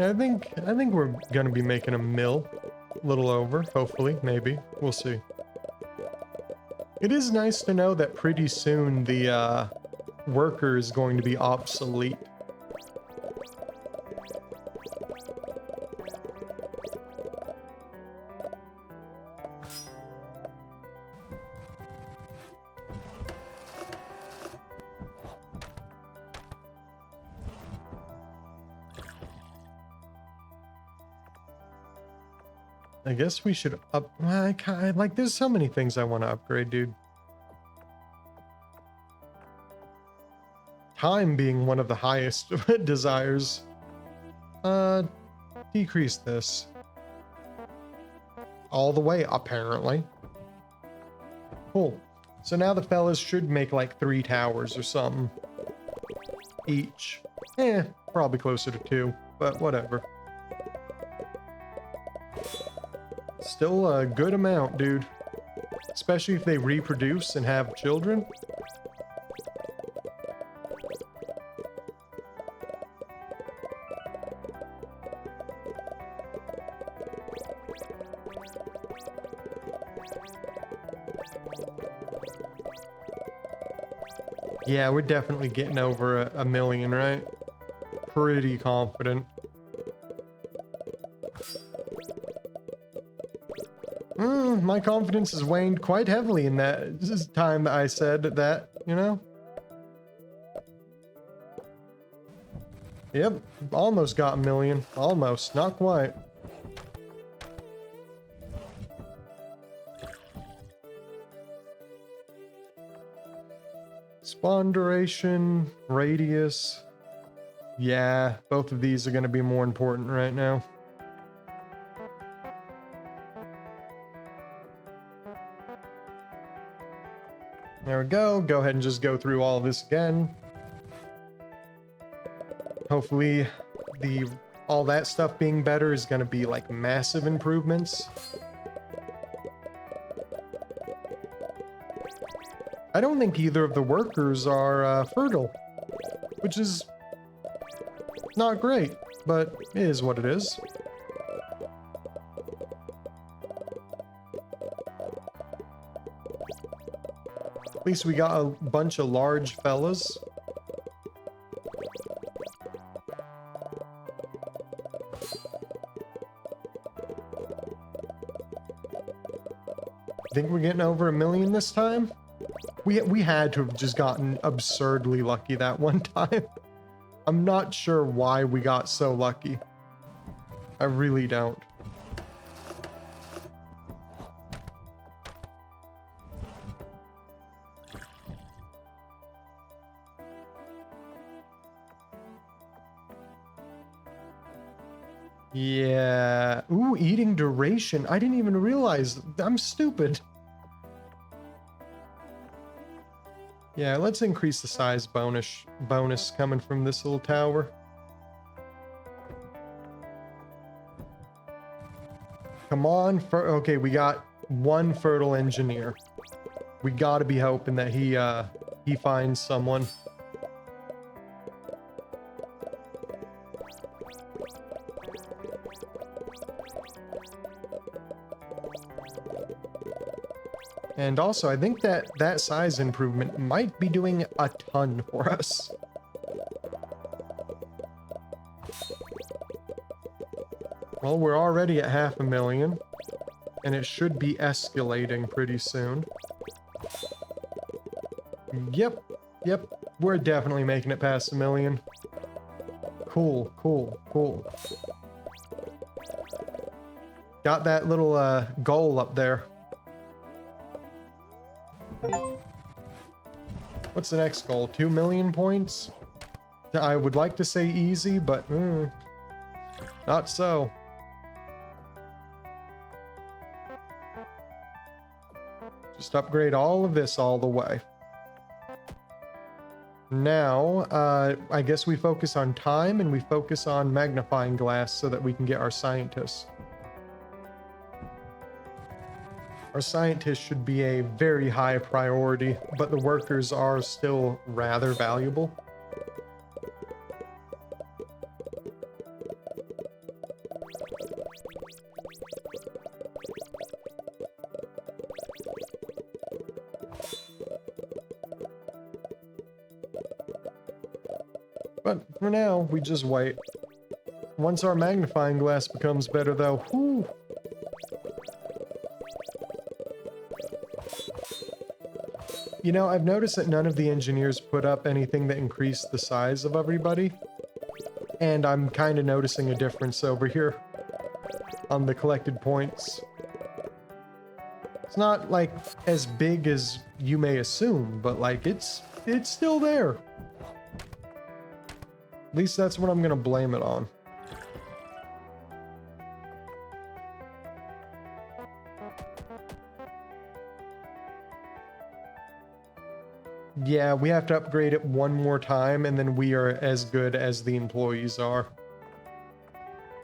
I think we're gonna be making a mill. A little over, hopefully, maybe. We'll see. It is nice to know that pretty soon the worker is going to be obsolete. I guess we should up. Like, there's so many things I want to upgrade, dude. Time being one of the highest desires. Decrease this. All the way, apparently. Cool. So now the fellas should make like 3 towers or something. Each. Probably closer to 2, but whatever. Still a good amount, dude. Especially if they reproduce and have children. Yeah, we're definitely getting over a million, right? Pretty confident. My confidence has waned quite heavily in that time that I said that, you know? Yep, almost got a million. Almost, not quite. Spawn duration, radius. Yeah, both of these are going to be more important right now. There we go. Go ahead and just go through all of this again. Hopefully all that stuff being better is going to be like massive improvements. I don't think either of the workers are fertile, which is not great, but it is what it is. At least we got a bunch of large fellas. Think we're getting over a million this time? We had to have just gotten absurdly lucky that one time. I'm not sure why we got so lucky. I really don't. Yeah. Ooh, eating duration. I didn't even realize. I'm stupid. Yeah, let's increase the size bonus coming from this little tower. Come on. Okay, we got one fertile engineer. We gotta be hoping that he finds someone. And also, I think that size improvement might be doing a ton for us. Well, we're already at 500,000, and it should be escalating pretty soon. Yep, we're definitely making it past 1 million. Cool. Got that little goal up there. What's the next goal? 2 million points? I would like to say easy, but not so. Just upgrade all of this all the way. Now, I guess we focus on time and we focus on magnifying glass so that we can get our scientists. Our scientists should be a very high priority, but the workers are still rather valuable. But for now, we just wait. Once our magnifying glass becomes better, though, whew. You know, I've noticed that none of the engineers put up anything that increased the size of everybody. And I'm kind of noticing a difference over here on the collected points. It's not, like, as big as you may assume, but, like, it's still there. At least that's what I'm gonna blame it on. Yeah, we have to upgrade it one more time, and then we are as good as the employees are.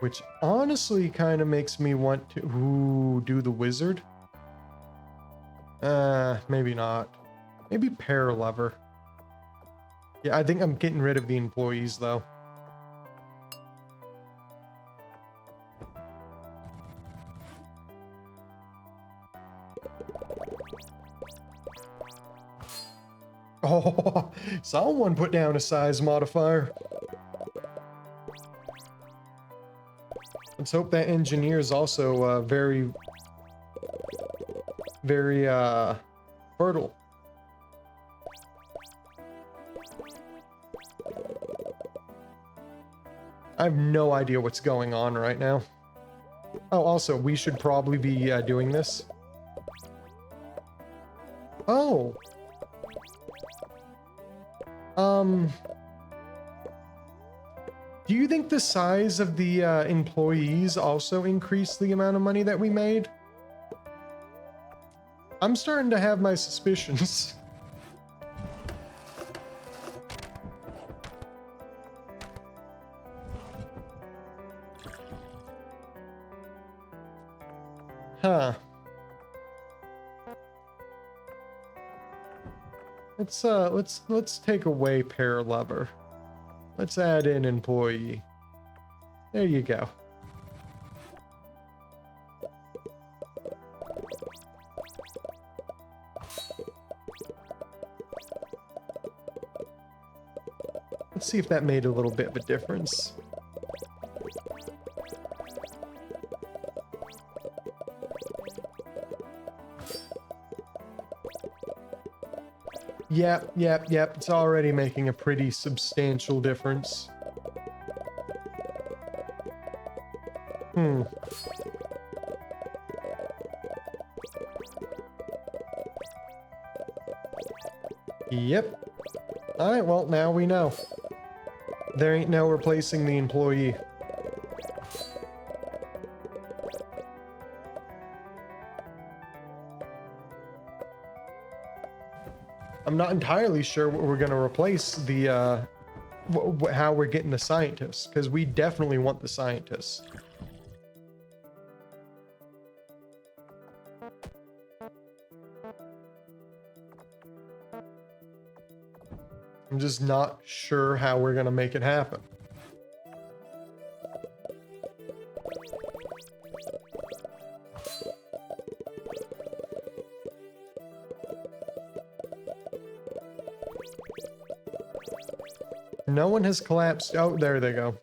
Which honestly kind of makes me want to do the wizard. Maybe not. Maybe pair lever. Yeah, I think I'm getting rid of the employees, though. Oh, someone put down a size modifier. Let's hope that engineer is also very fertile. I have no idea what's going on right now. Oh, also, we should probably be doing this. Oh. Do you think the size of the employees also increased the amount of money that we made? I'm starting to have my suspicions. Huh. Let's take away pair lever. Let's add in employee. There you go. Let's see if that made a little bit of a difference. Yep. It's already making a pretty substantial difference. Yep. Alright, well, now we know. There ain't no replacing the employee. I'm not entirely sure what we're going to replace the, how we're getting the scientists, because we definitely want the scientists. I'm just not sure how we're going to make it happen. No one has collapsed. Oh, there they go.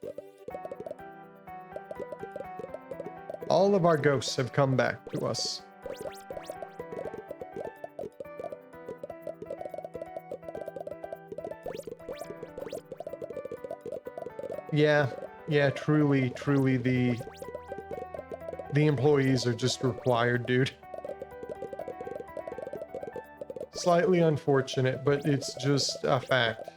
All of our ghosts have come back to us. Yeah, truly, the employees are just required, dude. Slightly unfortunate, but it's just a fact.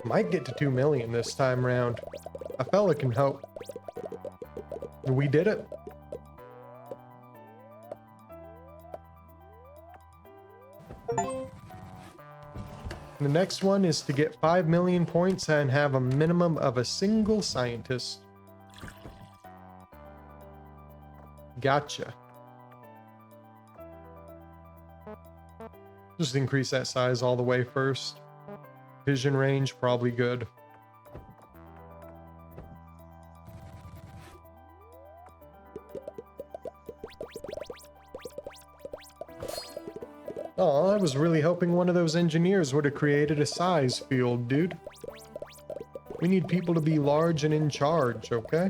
Might get to 2 million this time round. A fella can hope. We did it. The next one is to get 5 million points and have a minimum of a single scientist. Gotcha. Just increase that size all the way first. Vision range, probably good. Oh, I was really hoping one of those engineers would have created a size field, dude. We need people to be large and in charge, okay?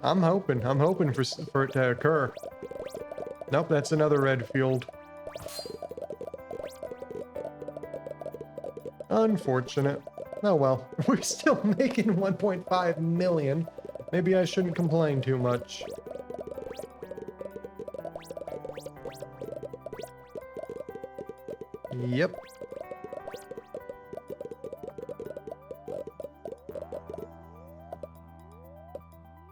I'm hoping for it to occur. Nope, that's another red field. Unfortunate. Oh well, we're still making 1.5 million. Maybe I shouldn't complain too much. Yep.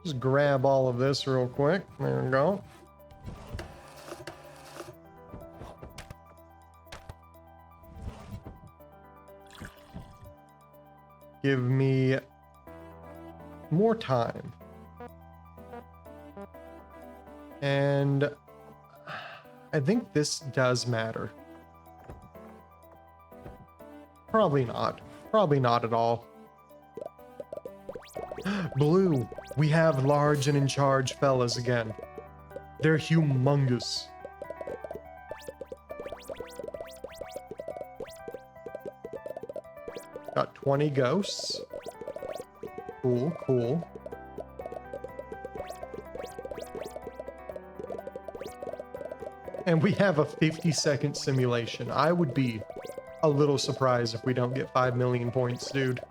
Just grab all of this real quick. There we go. Give me more time. And I think this does matter. Probably not. Probably not at all. Blue. We have large and in charge fellas again. They're humongous. Got 20 ghosts. Cool, cool. And we have a 50-second simulation. I would be a little surprised if we don't get 5 million points, dude.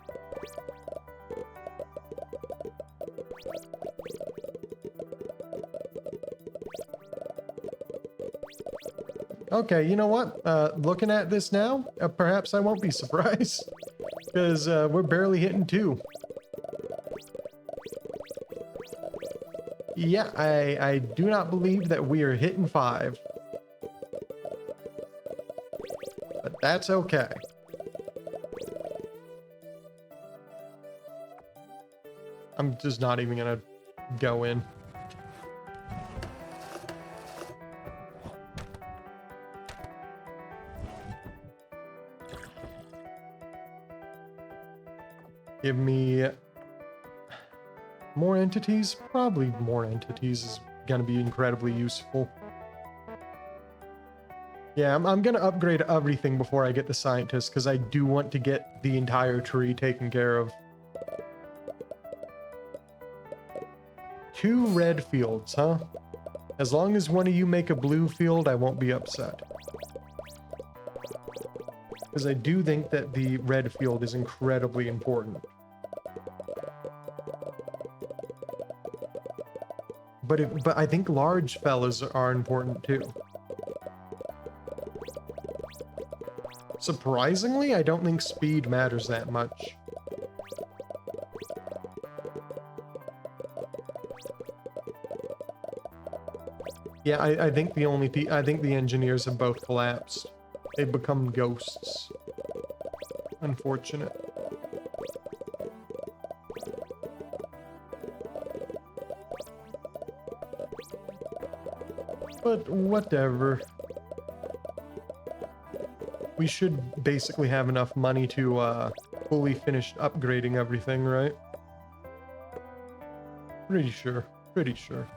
Okay, you know what? Looking at this now, perhaps I won't be surprised. Because we're barely hitting 2. Yeah, I do not believe that we are hitting 5. But that's okay. I'm just not even gonna go in. Give me more entities? Probably more entities is going to be incredibly useful. Yeah, I'm going to upgrade everything before I get the scientist, because I do want to get the entire tree taken care of. 2 red fields, huh? As long as one of you make a blue field, I won't be upset. Because I do think that the red field is incredibly important. But I think large fellas are important too. Surprisingly, I don't think speed matters that much. Yeah, I think I think the engineers have both collapsed. They've become ghosts. Unfortunate. But whatever. We should basically have enough money to fully finish upgrading everything, right? Pretty sure. Pretty sure.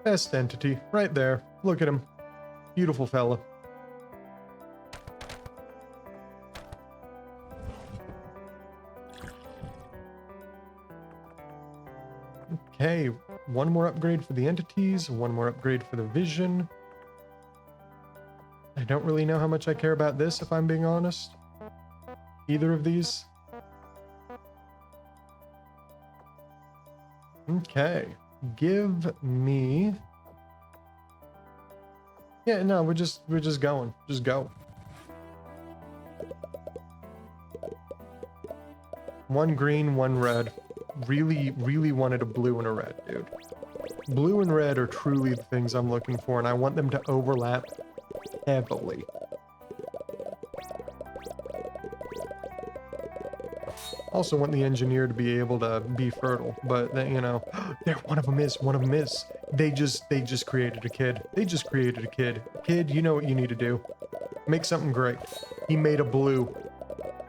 Best entity, right there. Look at him. Beautiful fella. Okay, one more upgrade for the entities, one more upgrade for the vision. I don't really know how much I care about this, if I'm being honest. Either of these. Okay, give me... Yeah, no, we're just going. Just go. One green, one red. Really, really wanted a blue and a red, dude. Blue and red are truly the things I'm looking for, and I want them to overlap heavily. Also want the engineer to be able to be fertile, but then, you know, there, one of them is. They just created a kid. They just created a kid. Kid, you know what you need to do. Make something great. He made a blue.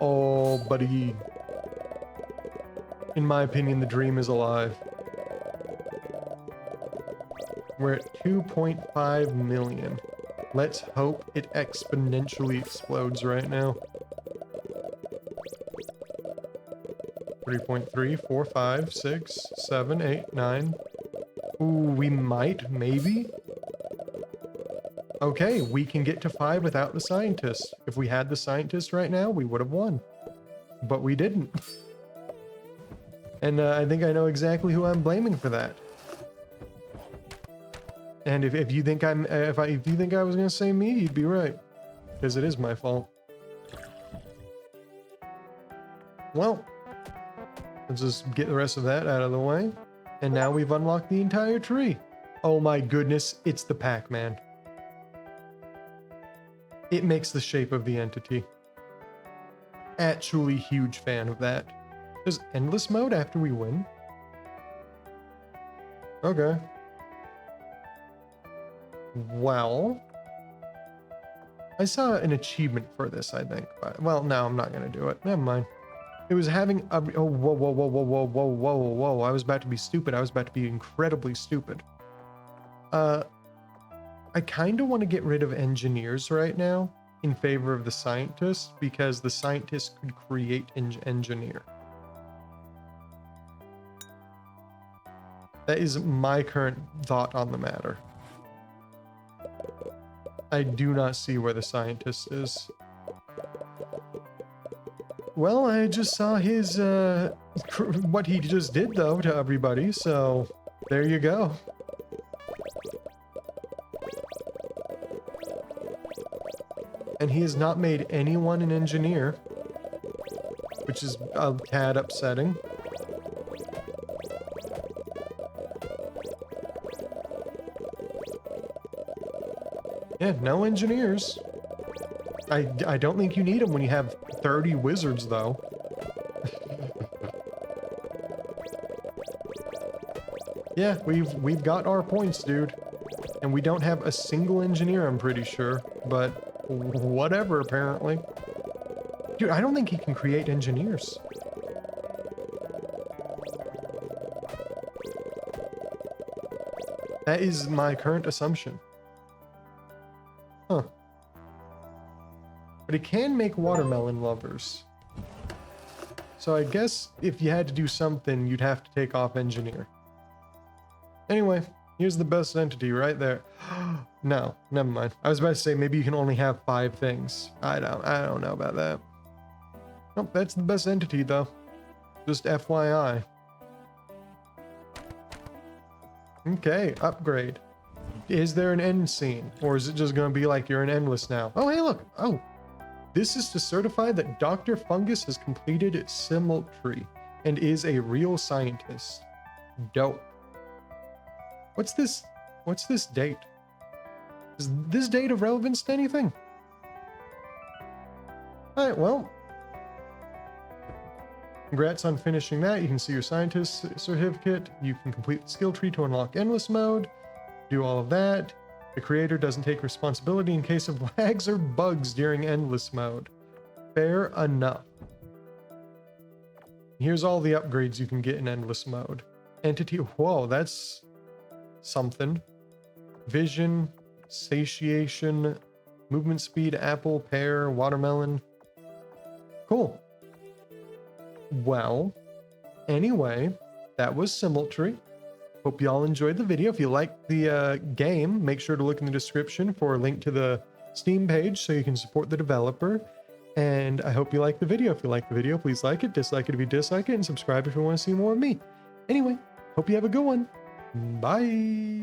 Oh, buddy. In my opinion, the dream is alive. We're at 2.5 million. Let's hope it exponentially explodes right now. 3.3, 4, 5, 6, 7, 8, 9. Ooh, we might, maybe. Okay, we can get to 5 without the scientist. If we had the scientist right now, we would have won. But we didn't. And I think I know exactly who I'm blaming for that. And if you think if you think I was gonna say me, you'd be right, because it is my fault. Well, let's just get the rest of that out of the way, and now we've unlocked the entire tree. Oh my goodness, it's the Pac-Man. It makes the shape of the entity. Actually, huge fan of that. There's endless mode after we win. Okay. Well, I saw an achievement for this, I think. But, well, no, I'm not gonna do it. Never mind. It was having a... Oh, whoa. I was about to be stupid. I was about to be incredibly stupid. I kind of want to get rid of engineers right now in favor of the scientists, because the scientists could create an engineer. That is my current thought on the matter. I do not see where the scientist is. Well, I just saw his, what he just did, though, to everybody, so there you go. And he has not made anyone an engineer, which is a tad upsetting. Yeah, no engineers. I don't think you need them when you have 30 wizards, though. Yeah, we've got our points, dude. And we don't have a single engineer, I'm pretty sure. But whatever, apparently. Dude, I don't think he can create engineers. That is my current assumption. Huh. But it can make watermelon lovers. So I guess if you had to do something, you'd have to take off engineer. Anyway, here's the best entity right there. No, never mind. I was about to say maybe you can only have 5 things. I don't know about that. Nope, that's the best entity though. Just FYI. Okay, upgrade. Is there an end scene? Or is it just going to be like you're in endless now? Oh, hey, look. Oh, this is to certify that Dr. Fungus has completed Simultree and is a real scientist. Dope. What's this date? Is this date of relevance to anything? Alright, well. Congrats on finishing that. You can see your scientist certificate. You can complete the skill tree to unlock endless mode. Do all of that. The creator doesn't take responsibility in case of lags or bugs during endless mode. Fair enough. Here's all the upgrades you can get in endless mode. Entity, whoa, that's something. Vision, satiation, movement speed, apple, pear, watermelon. Cool. Well, anyway, that was Simultree. Hope you all enjoyed the video. If you liked the game, make sure to look in the description for a link to the Steam page so you can support the developer. And I hope you liked the video. If you liked the video, please like it, dislike it if you dislike it, and subscribe if you want to see more of me. Anyway, hope you have a good one. Bye.